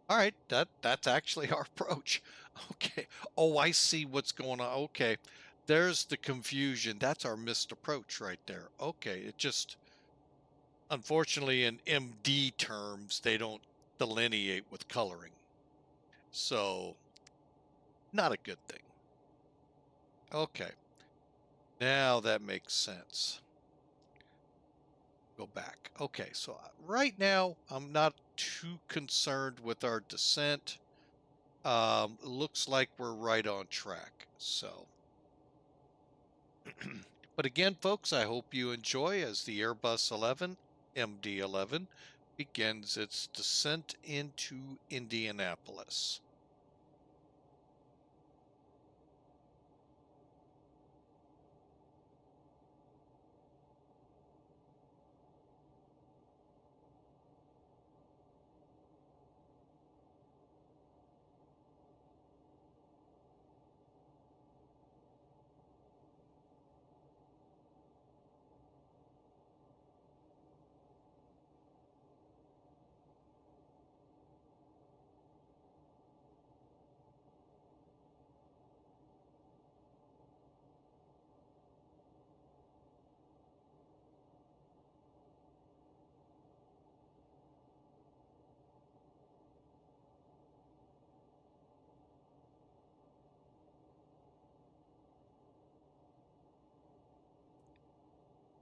All right, that's actually our approach. Okay. Oh, I see what's going on. Okay. There's the confusion. That's our missed approach right there. Okay, it just unfortunately in MD terms, they don't delineate with coloring. So, not a good thing. Okay. Now that makes sense. Go back. Okay, so right now I'm not too concerned with our descent. Looks like we're right on track. So, but again, folks, I hope you enjoy as the Airbus 11 MD11 begins its descent into Indianapolis.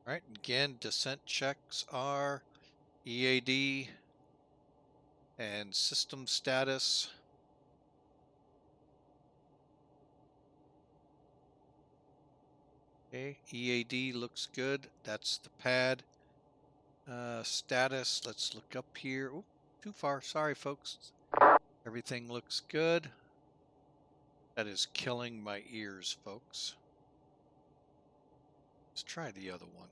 All right, again, descent checks are EAD and system status. Okay, EAD looks good. That's the pad. Status, let's look up here. Oop, too far. Sorry, folks. Everything looks good. That is killing my ears, folks. Let's try the other one.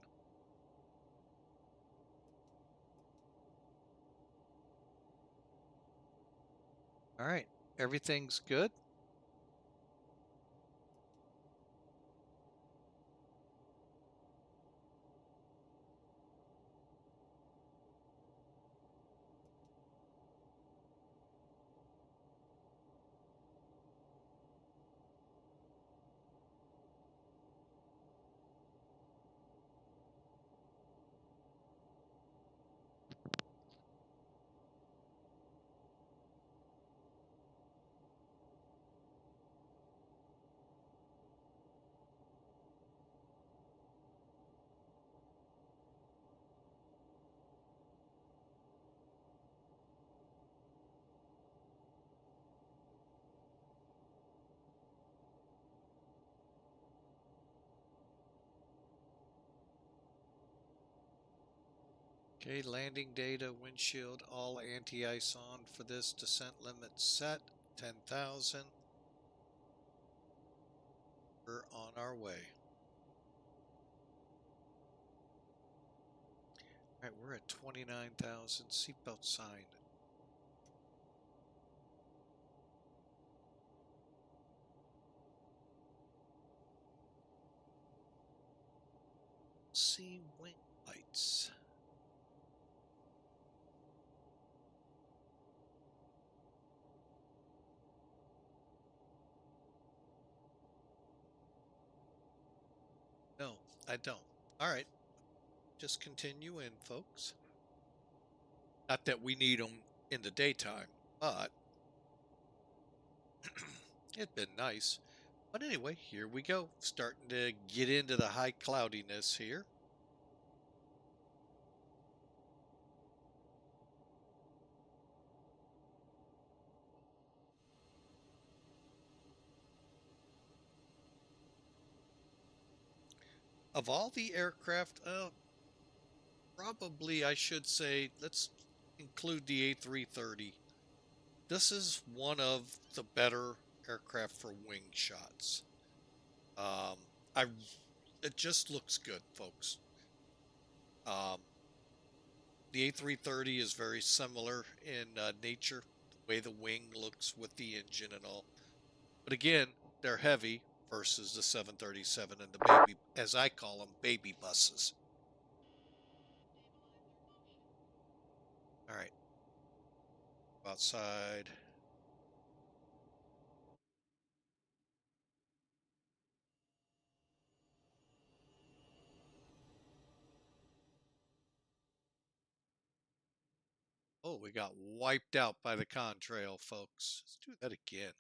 All right, everything's good. Okay, landing data, windshield, all anti-ice on for this. Descent limit set, 10,000. We're on our way. All right, we're at 29,000. Seatbelt sign. See wing lights. No, I don't. All right, just continue in, folks. Not that we need them in the daytime, but it'd been nice. But anyway, here we go. Starting to get into the high cloudiness here. Of all the aircraft, probably I should say, let's include the A330. This is one of the better aircraft for wing shots. I It just looks good, folks. Um, the A330 is very similar in nature, the way the wing looks with the engine and all. But again, they're heavy versus the 737 and the baby, as I call them, baby buses. All right, outside. Oh, we got wiped out by the contrail, folks. Let's do that again.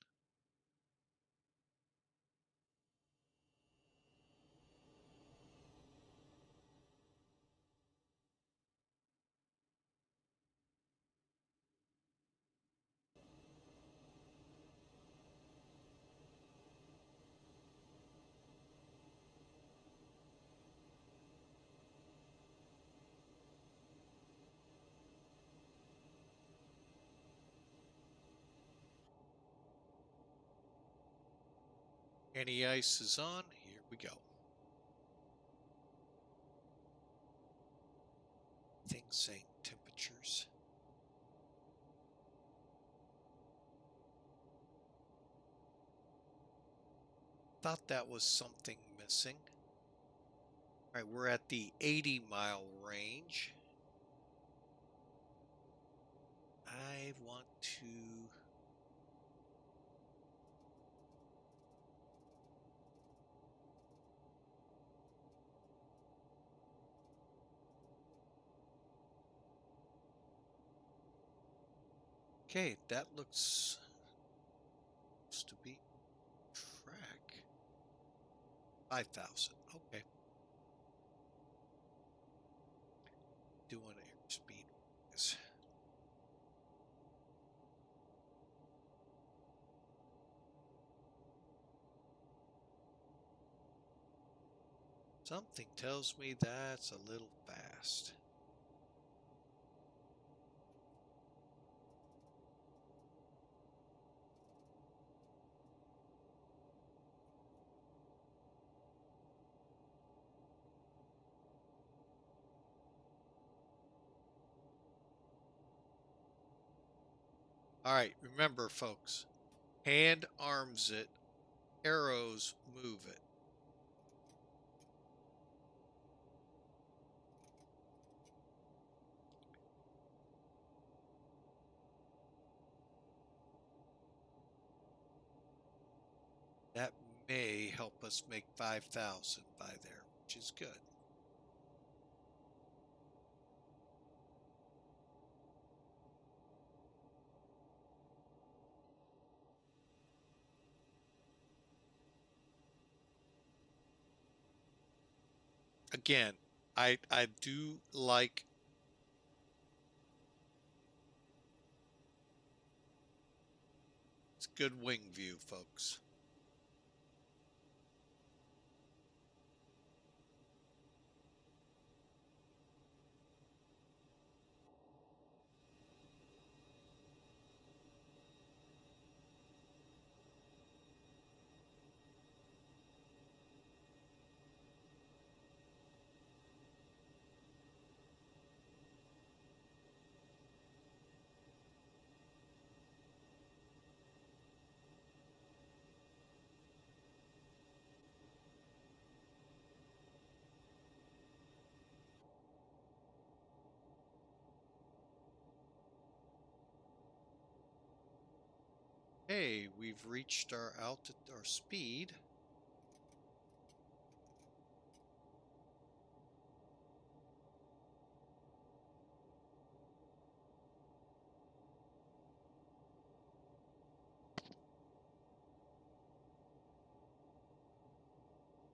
Anti-ice is on. Here we go. Things saying temperatures. Thought that was something missing. All right, we're at the 80-mile range. I want to... Okay, that looks supposed to be track. 5,000. Okay. Doing airspeed. Something tells me that's a little fast. All right, remember, folks, hand arms it, arrows move it. That may help us make 5,000 by there, which is good. Again, I do like it's good wing view, folks. Hey, we've reached our speed.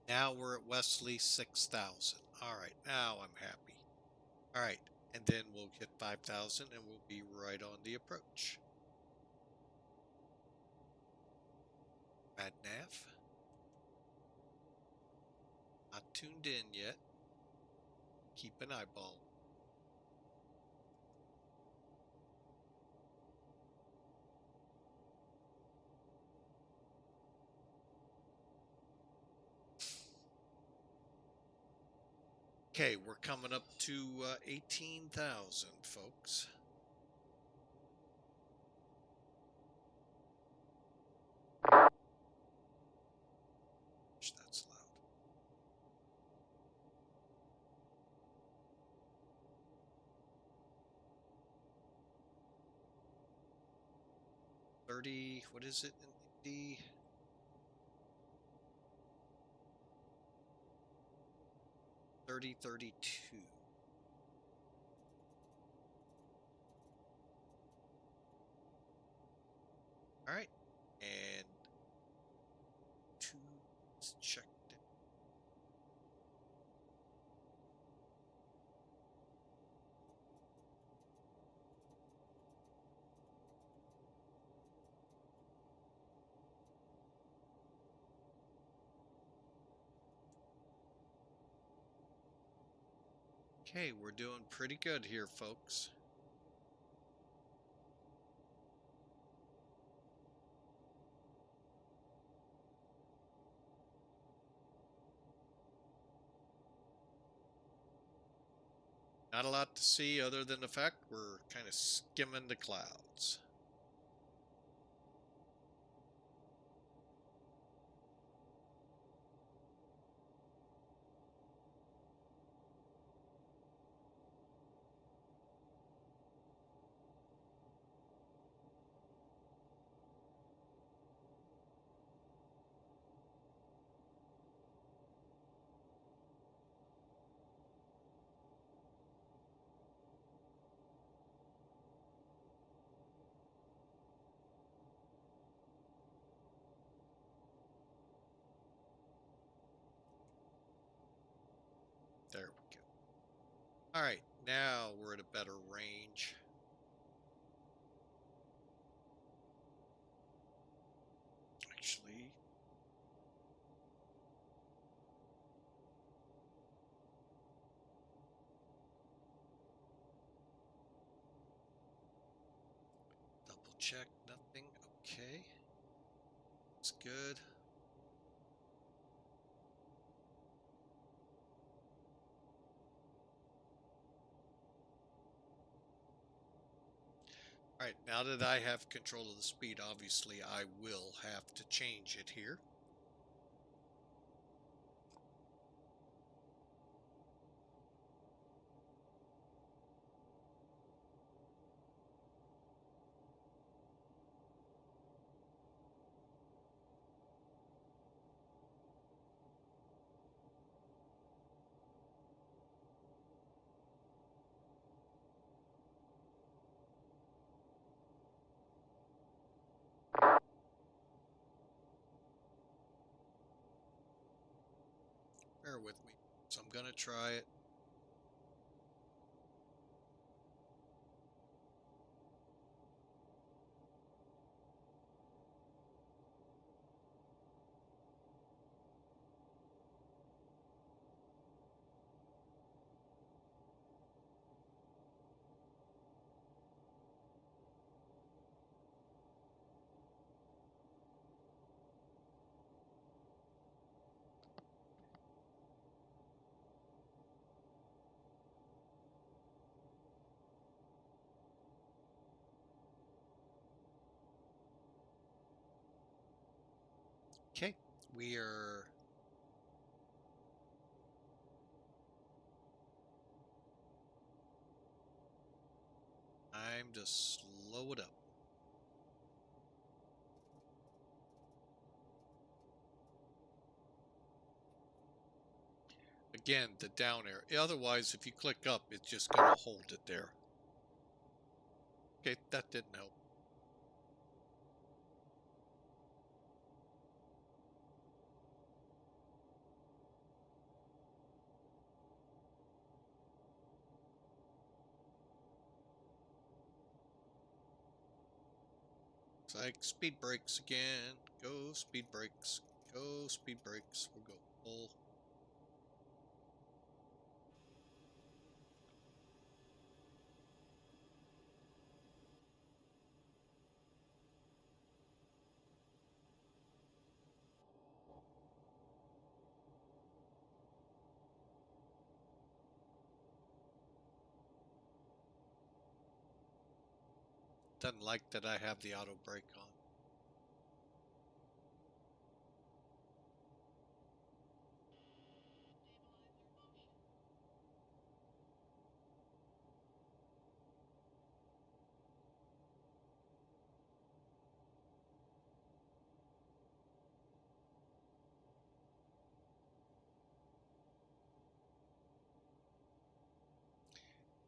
Now we're at Wesley 6,000. All right, now I'm happy. All right, and then we'll hit 5,000 and we'll be right on the approach. Rad nav. Not tuned in yet. Keep an eyeball. Okay, we're coming up to 18,000, folks. That's loud. 30, what is it in Indy? 3032. All right, and two, let's check it. Okay, we're doing pretty good here, folks. Not a lot to see other than the fact we're kind of skimming the clouds. There we go. All right, now we're at a better range. Actually, double check, nothing. Okay, it's good. All right, now that I have control of the speed, obviously I will have to change it here. Bear with me. So I'm going to try it. Okay, we are time to slow it up. Again, the down arrow. Otherwise, if you click up, it's just going to hold it there. Okay, that didn't help. It's like speed brakes again. Go speed brakes. Go speed brakes. We'll go full. Doesn't like that I have the auto brake on.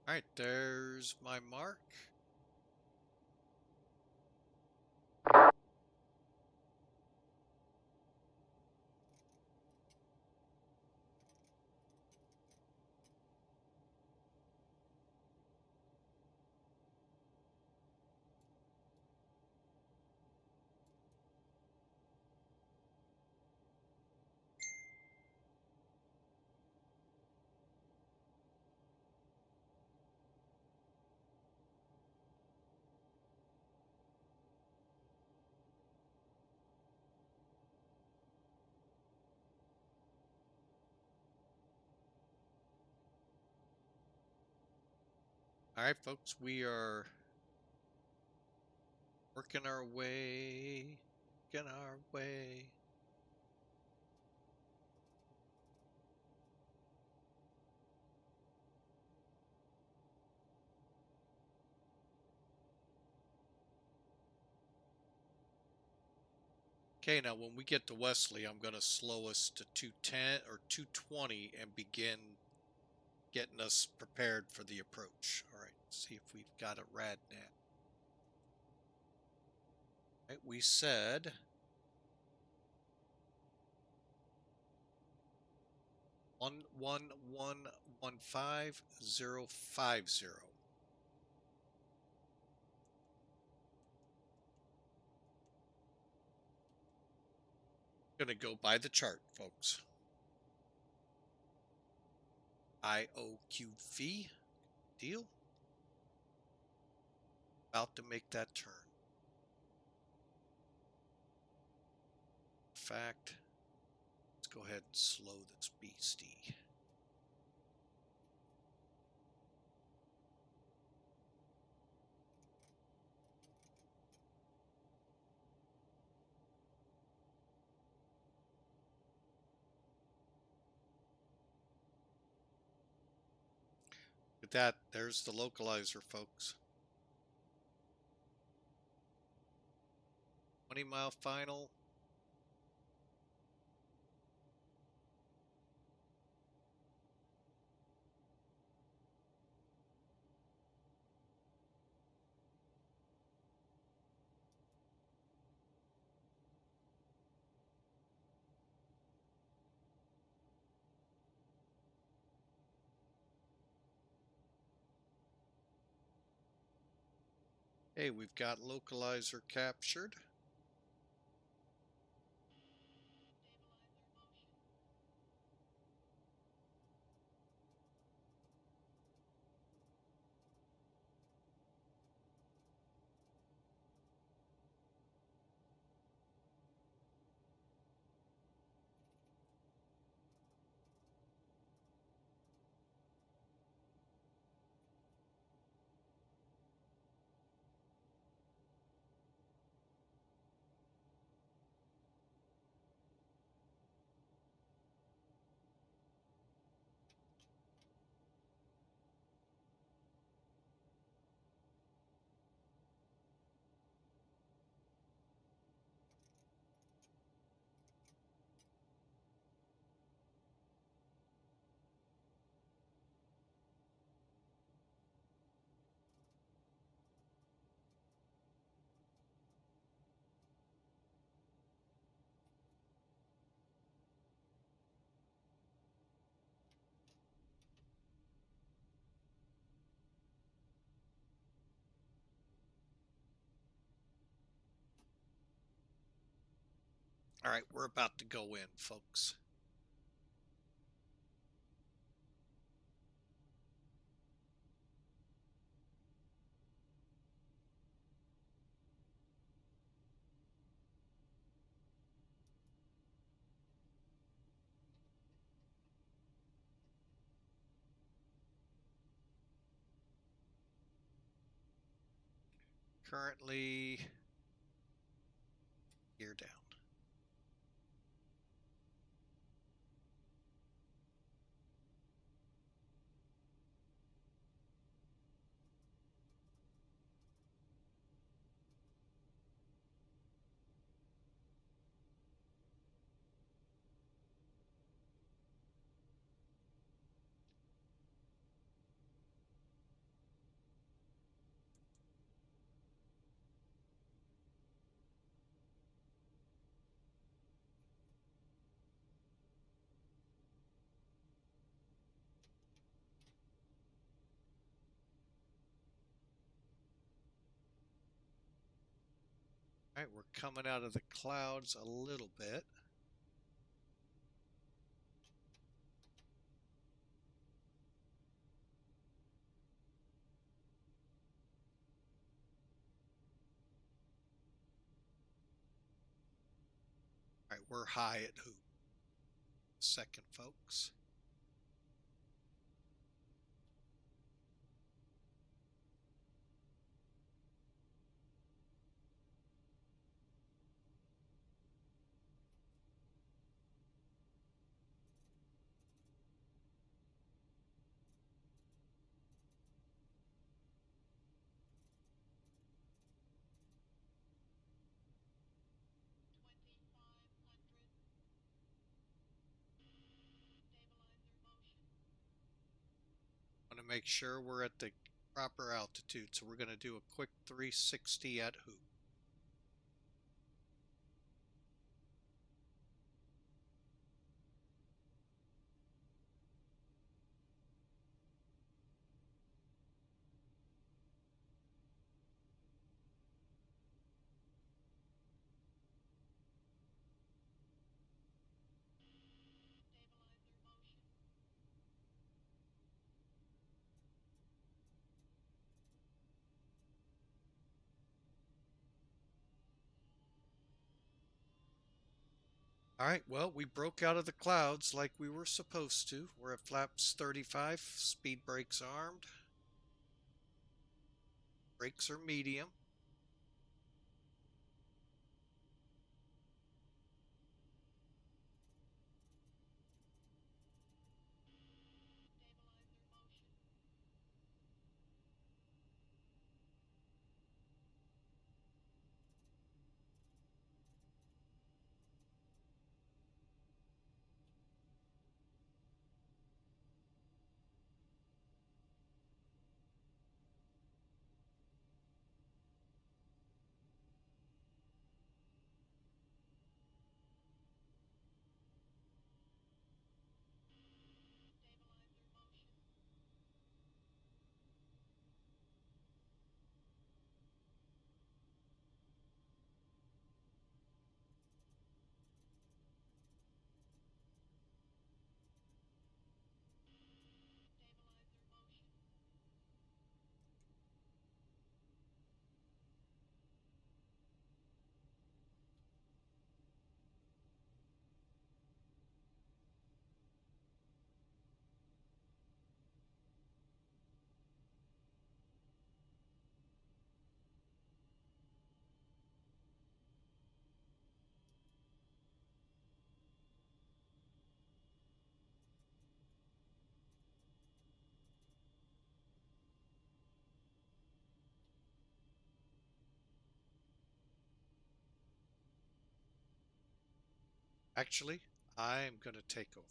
All right, there's my mark. All right, folks, we are working our way. Okay, now when we get to Wesley, I'm going to slow us to 210 or 220 and begin getting us prepared for the approach. All right, see if we've got a rad net. All right, we said 1115050. Going to go by the chart, folks. IOQV deal. About to make that turn. In fact, let's go ahead and slow this beastie. With that, there's the localizer, folks. 20-mile final. Hey, we've got localizer captured. All right, we're about to go in, folks. Currently, gear down. All right, we're coming out of the clouds a little bit. All right, we're high at hoop. Second, folks. Want to make sure we're at the proper altitude, so we're going to do a quick 360 at hoop. All right, well, we broke out of the clouds like we were supposed to. We're at flaps 35, speed brakes armed. Brakes are medium. Actually, I'm going to take over.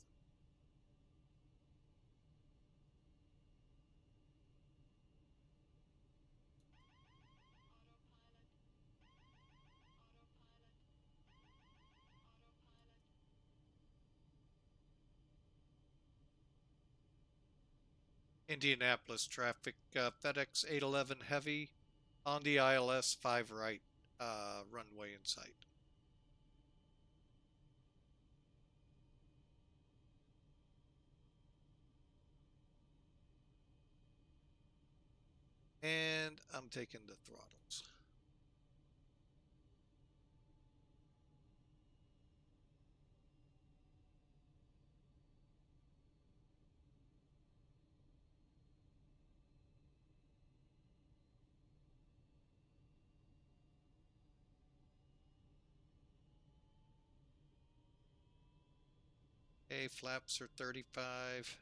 Indianapolis traffic, FedEx 811 heavy on the ILS 5 right, runway in sight. and I'm taking the throttles. Okay, flaps are 35.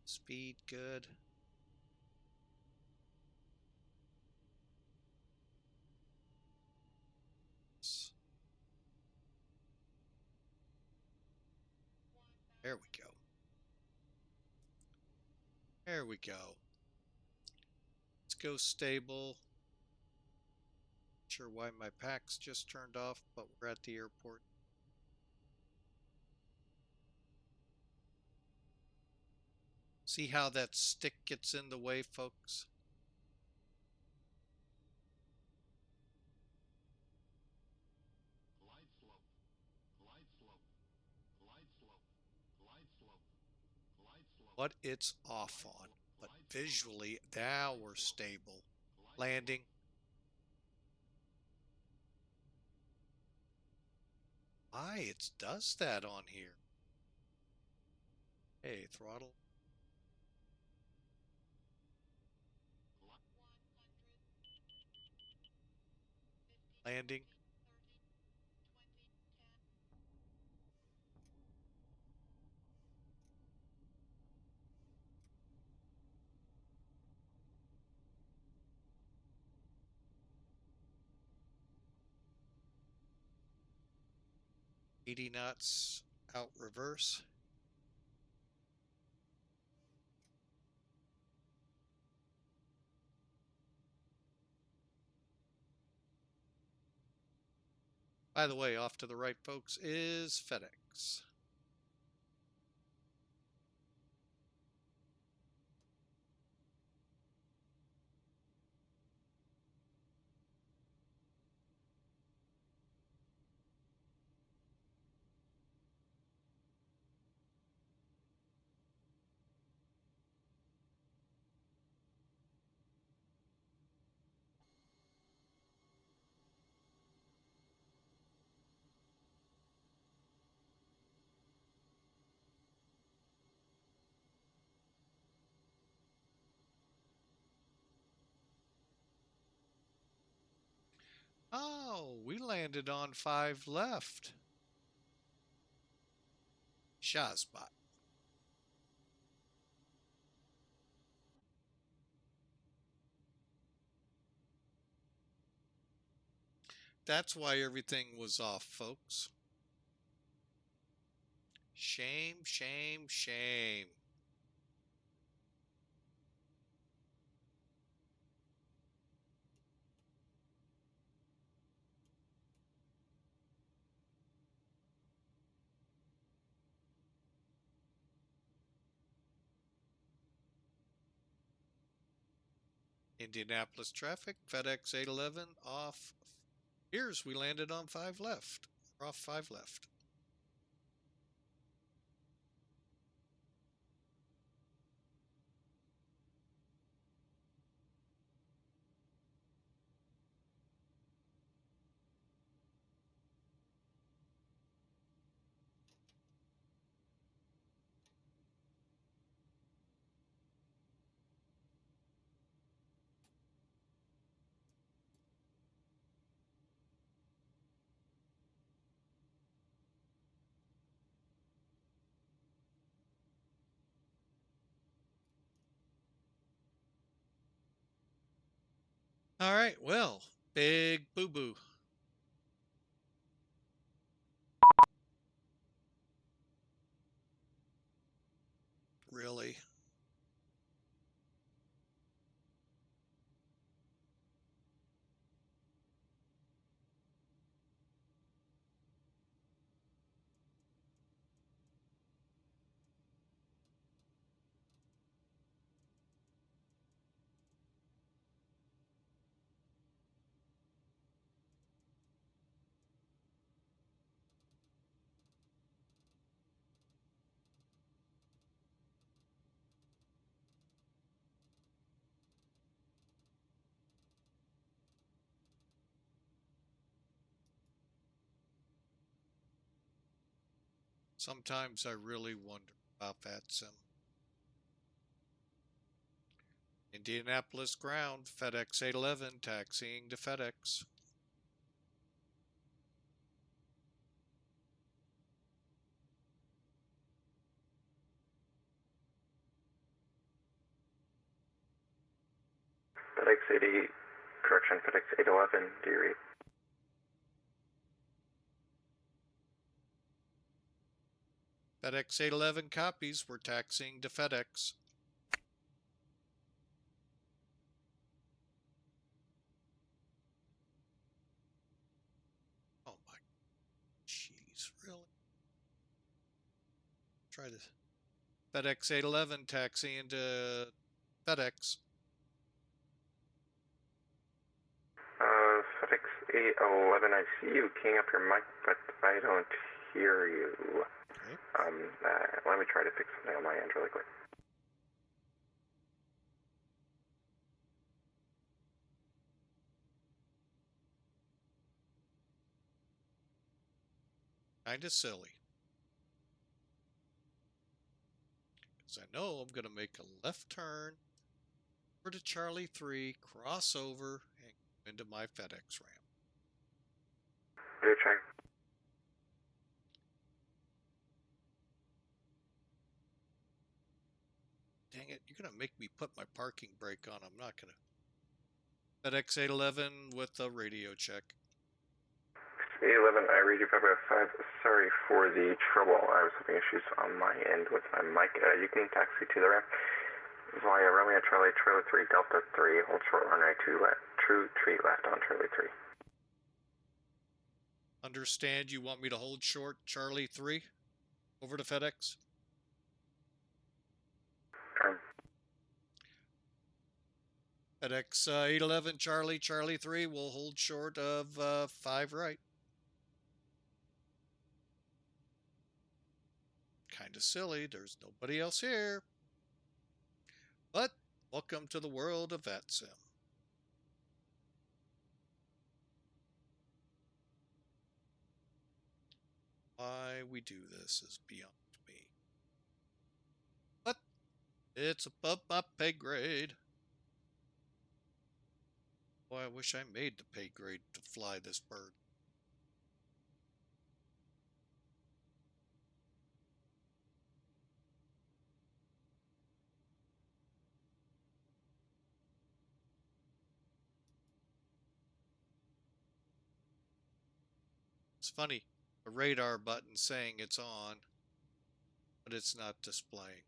Speed good. There we go. There we go. Let's go stable. Not sure why my pack's just turned off, but we're at the airport. See how that stick gets in the way, folks? Glide slope, glide slope, glide slope, glide slope, glide slope. What it's off on, but visually now we're stable. Landing. Why it does that on here? Hey, throttle. Landing. $80 knots out reverse. By the way, off to the right, folks, is FedEx. Oh, we landed on 5 left. Shazbot. That's why everything was off, folks. Shame, shame, shame. Indianapolis traffic, FedEx 811 off. Here's we landed on 5 left. We're off 5 left. All right, well, big boo-boo. Really? Sometimes I really wonder about VATSIM. Indianapolis ground, FedEx 811 taxiing to FedEx. FedEx 80, correction, FedEx 811, do you read? FedEx 811 copies, we're taxiing to FedEx. Oh my, jeez, really? Try this. FedEx 811 taxiing to FedEx. FedEx 811, I see you keying up your mic, but I don't hear you. Okay. Let me try to fix something on my end really quick. Kinda silly. Because I know I'm going to make a left turn over to Charlie 3, cross over, and go into my FedEx ramp. Do check. Dang it, you're going to make me put my parking brake on. I'm not going to. FedEx 811 with a radio check. 811, I read you February 5. Sorry for the trouble. I was having issues on my end with my mic. You can taxi to the ramp via Romeo Charlie, Trailer 3, Delta 3, hold short runway 2 left, true tree left on Charlie 3. Understand you want me to hold short Charlie 3 over to FedEx? FedEx 811 Charlie 3 will hold short of 5 right. Kind of silly, there's nobody else here. But welcome to the world of VATSIM. Why we do this is beyond me. But it's above my pay grade. Boy, I wish I made the pay grade to fly this bird. It's funny, a radar button saying it's on, but it's not displaying.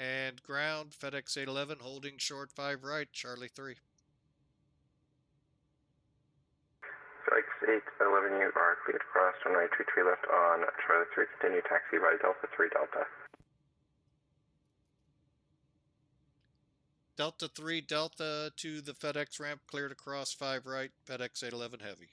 And ground, FedEx 811 holding short 5 right, Charlie 3. FedEx 811, you are cleared to cross runway 2 tree left on Charlie 3, continue taxi by Delta 3 Delta. Delta 3 Delta to the FedEx ramp, clear to cross 5 right, FedEx 811 heavy.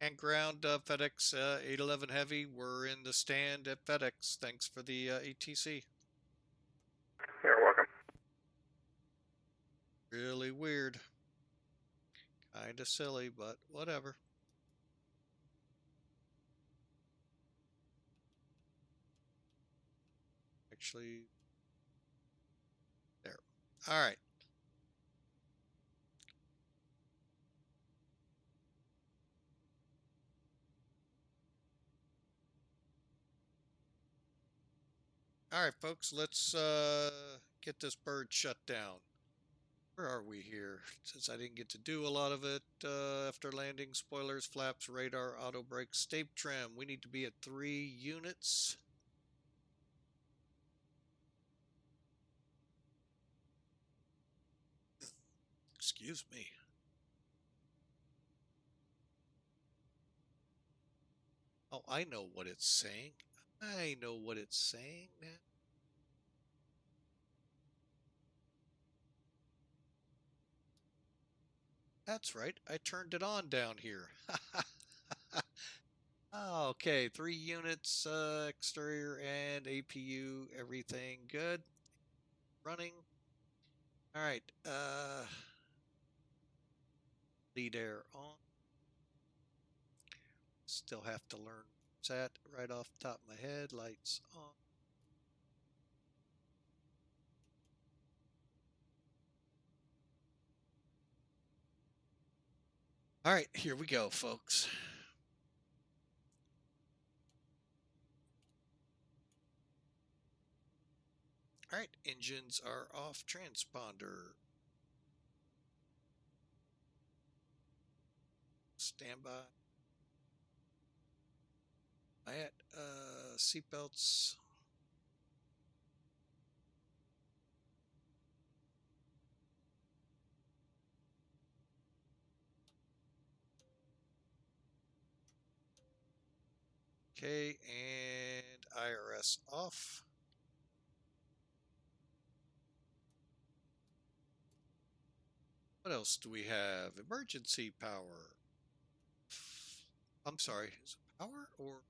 And ground FedEx 811 Heavy. We're in the stand at FedEx. Thanks for the ATC. You're welcome. Really weird. Kind of silly, but whatever. Actually, there. All right. All right, folks, let's get this bird shut down. Where are we here? Since I didn't get to do a lot of it after landing, spoilers, flaps, radar, auto brakes, tape trim. We need to be at 3 units. Excuse me. Oh, I know what it's saying. I know what it's saying now. That's right. I turned it on down here. Okay, 3 units, exterior and APU, everything good. Running. All right, lead air on. Still have to learn what's that right off the top of my head. Lights on. All right, here we go, folks. All right, engines are off. Transponder. Standby. At seatbelts. Okay, and IRS off. What else do we have? Emergency power. I'm sorry, is it power or?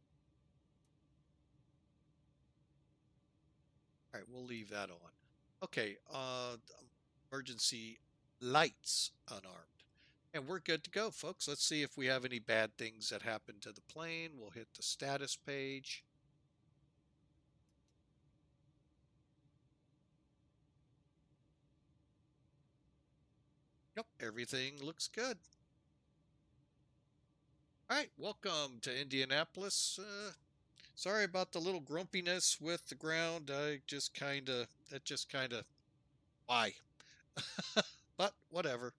All right, we'll leave that on. Okay, emergency lights unarmed. And we're good to go, folks. Let's see if we have any bad things that happen to the plane. We'll hit the status page. Yep, everything looks good. All right, welcome to Indianapolis. Sorry about the little grumpiness with the ground. That just kind of, why? But whatever.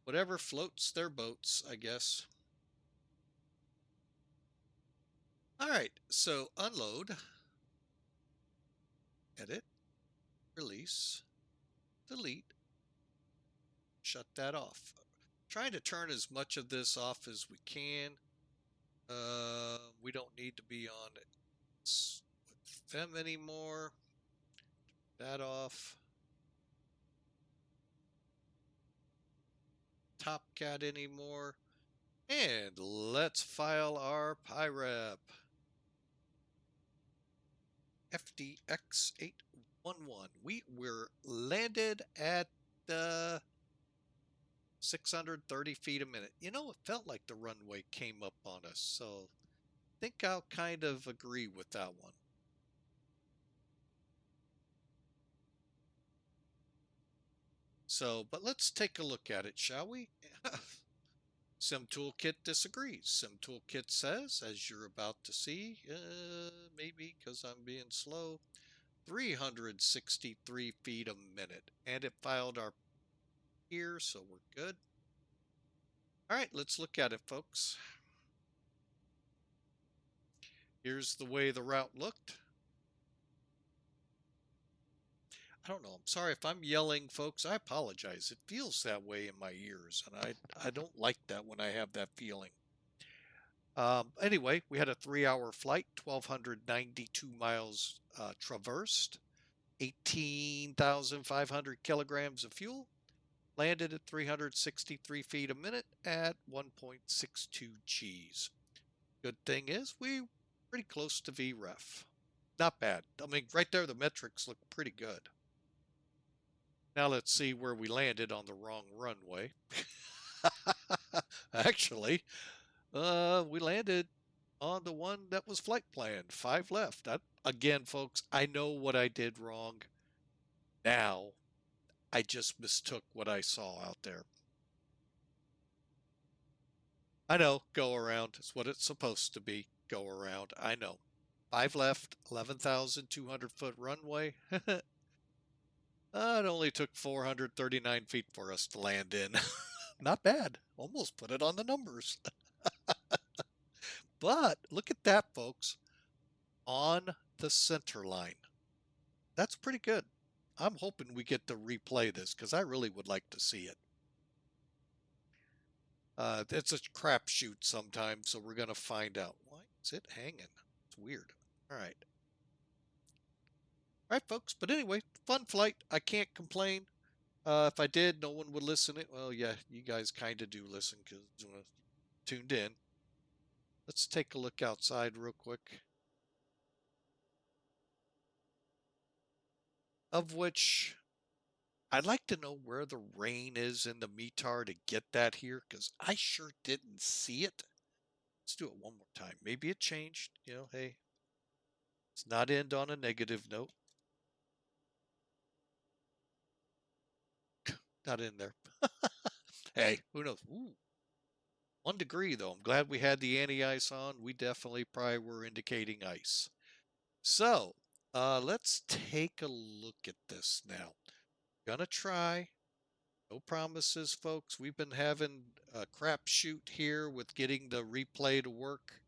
Whatever floats their boats, I guess. All right, so unload, edit, release, delete, shut that off. Trying to turn as much of this off as we can. We don't need to be on with them anymore. That off. Top Cat anymore. And let's file our PIREP. FDX 811. We were landed at 630 feet a minute. You know, it felt like the runway came up on us, so I think I'll kind of agree with that one. So, but let's take a look at it, shall we? Sim Toolkit disagrees. Sim Toolkit says, as you're about to see, maybe because I'm being slow, 363 feet a minute. And it filed our here, so we're good. All right, let's look at it, folks. Here's the way the route looked. I don't know. I'm sorry if I'm yelling, folks. I apologize. It feels that way in my ears, and I don't like that when I have that feeling. Anyway, we had a 3-hour flight, 1,292 miles traversed, 18,500 kilograms of fuel, Landed at 363 feet a minute at 1.62 Gs. Good thing is we pretty close to VREF. Not bad. I mean, right there, the metrics look pretty good. Now let's see where we landed on the wrong runway. Actually, we landed on the one that was flight planned, 5 left. Again, folks, I know what I did wrong. Now, I just mistook what I saw out there. I know, go around is what it's supposed to be. Go around, I know. 5 left, 11,200 foot runway. It only took 439 feet for us to land in. Not bad. Almost put it on the numbers. But look at that, folks. On the center line. That's pretty good. I'm hoping we get to replay this because I really would like to see it. It's a crapshoot sometimes, so we're going to find out. Why is it hanging? It's weird. All right. All right, folks. But anyway, fun flight. I can't complain. If I did, no one would listen. Well, yeah, you guys kind of do listen because tuned in. Let's take a look outside real quick. Of which I'd like to know where the rain is in the METAR to get that here because I sure didn't see it. Let's do it one more time. Maybe it changed. You know, hey, let's not end on a negative note. Not in there. Hey, who knows? Ooh, 1 degree though. I'm glad we had the anti-ice on. We definitely probably were indicating ice. So let's take a look at this now. Gonna try. No promises, folks. We've been having a crapshoot here with getting the replay to work,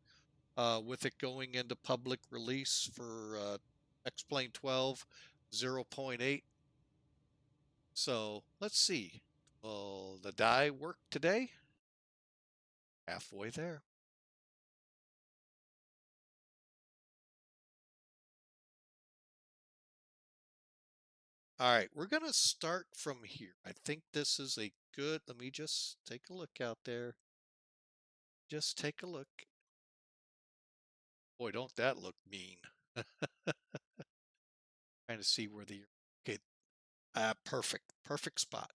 with it going into public release for X-Plane 12 0.8. So let's see. Will the die work today? Halfway there. All right, we're going to start from here. I think this is a good, let me just take a look out there. Just take a look. Boy, don't that look mean. Trying to see where the, okay, perfect, perfect spot.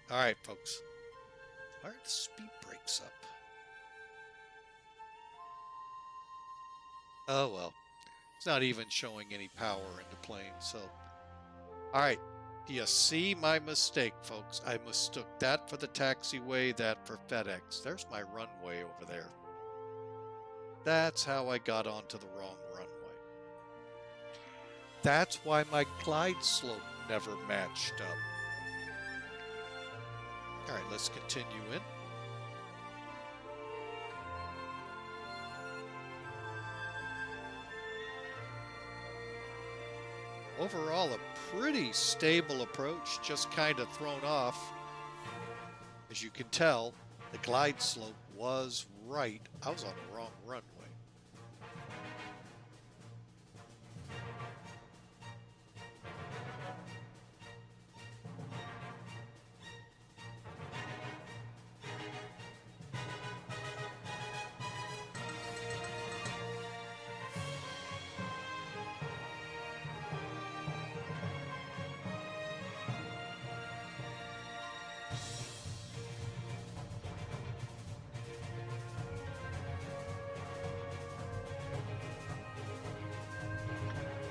All right, folks. Why are the speed brakes up? Oh, well. It's not even showing any power in the plane, so. All right. Do you see my mistake, folks? I mistook that for the taxiway, that for FedEx. There's my runway over there. That's how I got onto the wrong runway. That's why my glide slope never matched up. All right, let's continue in. Overall, a pretty stable approach, just kind of thrown off. As you can tell, the glide slope was right. I was on the wrong runway.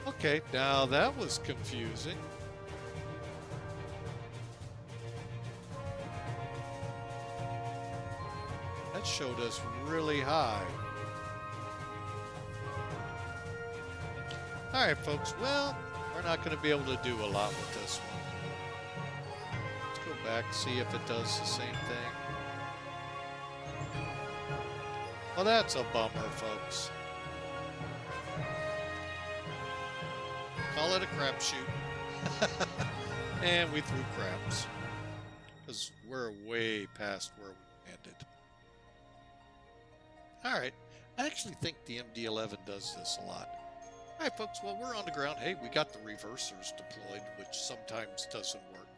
Okay, now that was confusing. That showed us really high. All right, folks. Well, we're not going to be able to do a lot with this one. Let's go back, see if it does the same thing. Well, that's a bummer, folks. Call it a crapshoot. And we threw craps because we're way past where we landed. All right. I actually think the MD11 does this a lot. All right, folks. Well, we're on the ground. Hey, we got the reversers deployed, which sometimes doesn't work.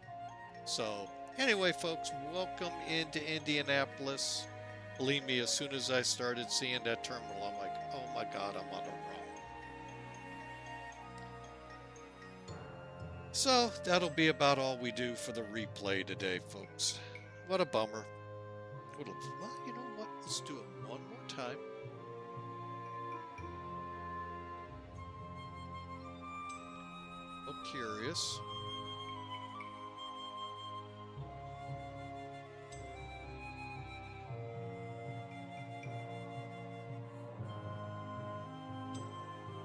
So, anyway, folks, welcome into Indianapolis. Believe me, as soon as I started seeing that terminal, I'm like, oh my God, I'm on the wrong. So, that'll be about all we do for the replay today, folks. What a bummer. Well, you know what? Let's do it one more time. So curious.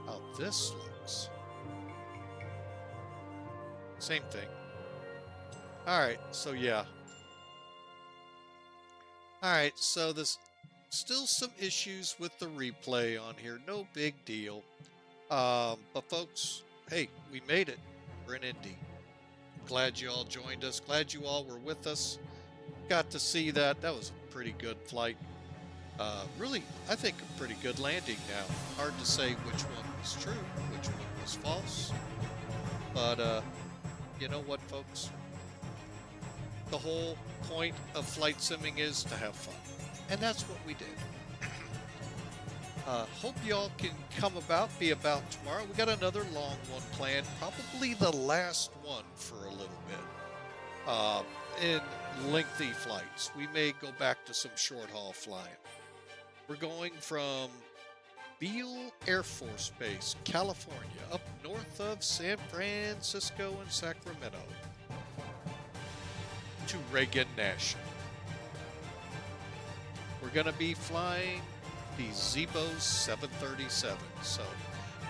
How this looks. Same thing. All right, so yeah. All right, so there's still some issues with the replay on here. No big deal. But folks, hey, we made it. We're in Indy. Glad you all joined us. Glad you all were with us. Got to see that. That was a pretty good flight. Really, I think a pretty good landing now. Hard to say which one was true, which one was false. But you know what, folks? The whole point of flight simming is to have fun. And that's what we did. Hope y'all can be about tomorrow. We got another long one planned, probably the last one for a little bit. In lengthy flights. We may go back to some short haul flying. We're going from Beale Air Force Base, California, up north of San Francisco and Sacramento, to Reagan National. We're going to be flying the Zebo 737. So,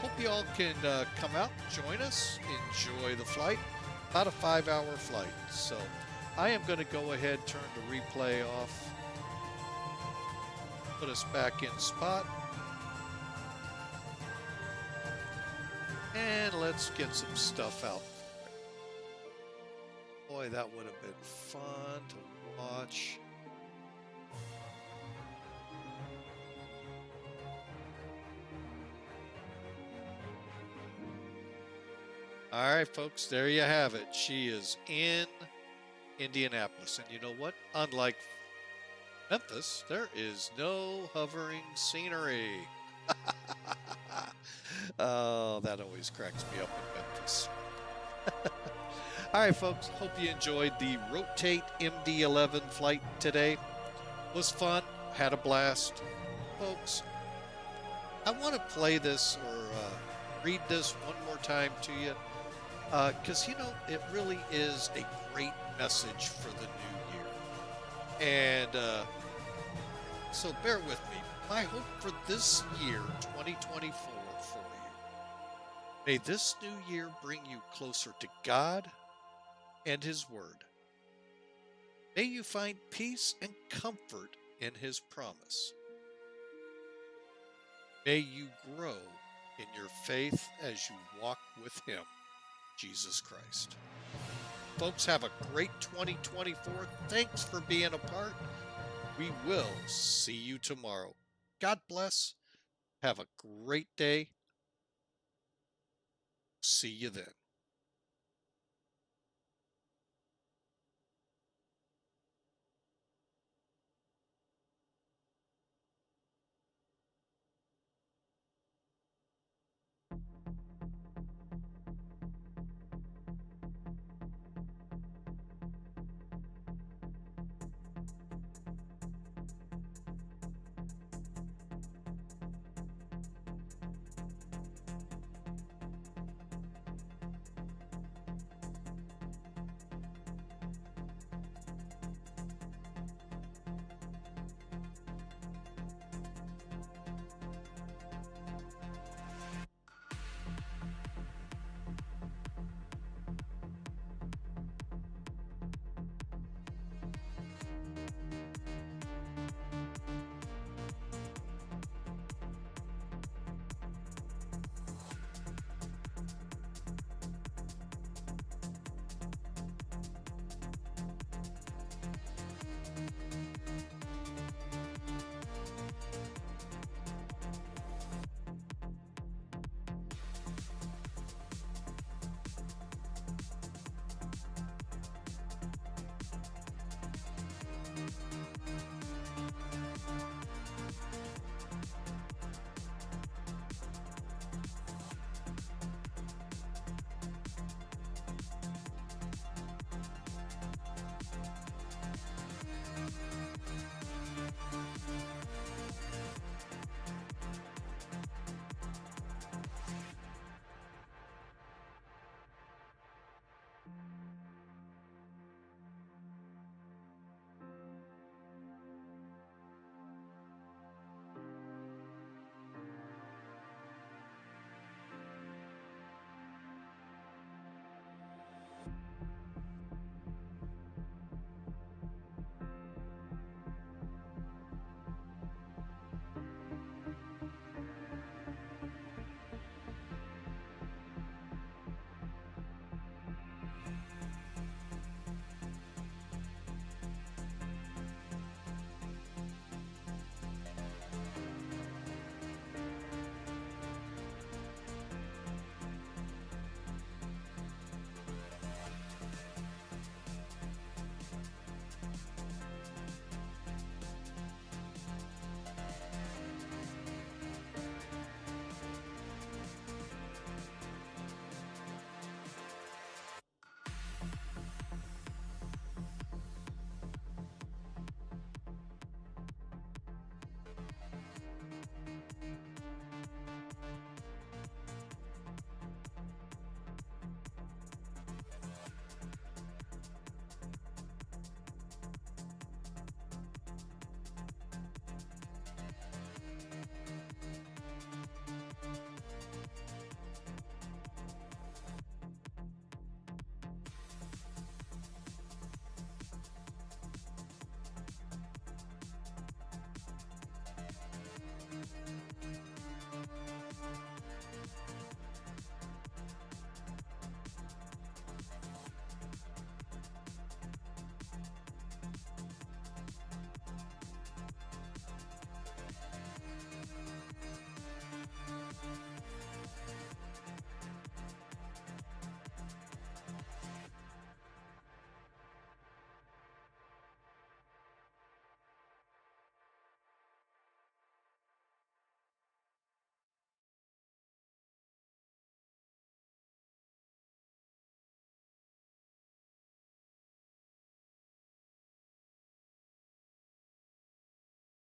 hope you all can come out, join us, enjoy the flight. About a 5-hour flight. So, I am going to go ahead, turn the replay off, put us back in spot, and let's get some stuff out. Boy, that would have been fun to watch. All right, folks, there you have it. She is in Indianapolis. And you know what? Unlike Memphis, there is no hovering scenery. Oh, that always cracks me up in Memphis. All right, folks, hope you enjoyed the Rotate MD11 flight today. It was fun, had a blast. Folks, I want to play this or read this one more time to you because, you know, it really is a great message for the new year. And so bear with me. My hope for this year, 2024, for you. May this new year bring you closer to God and His Word. May you find peace and comfort in His promise. May you grow in your faith as you walk with Him, Jesus Christ. Folks, have a great 2024. Thanks for being a part. We will see you tomorrow. God bless. Have a great day. See you then.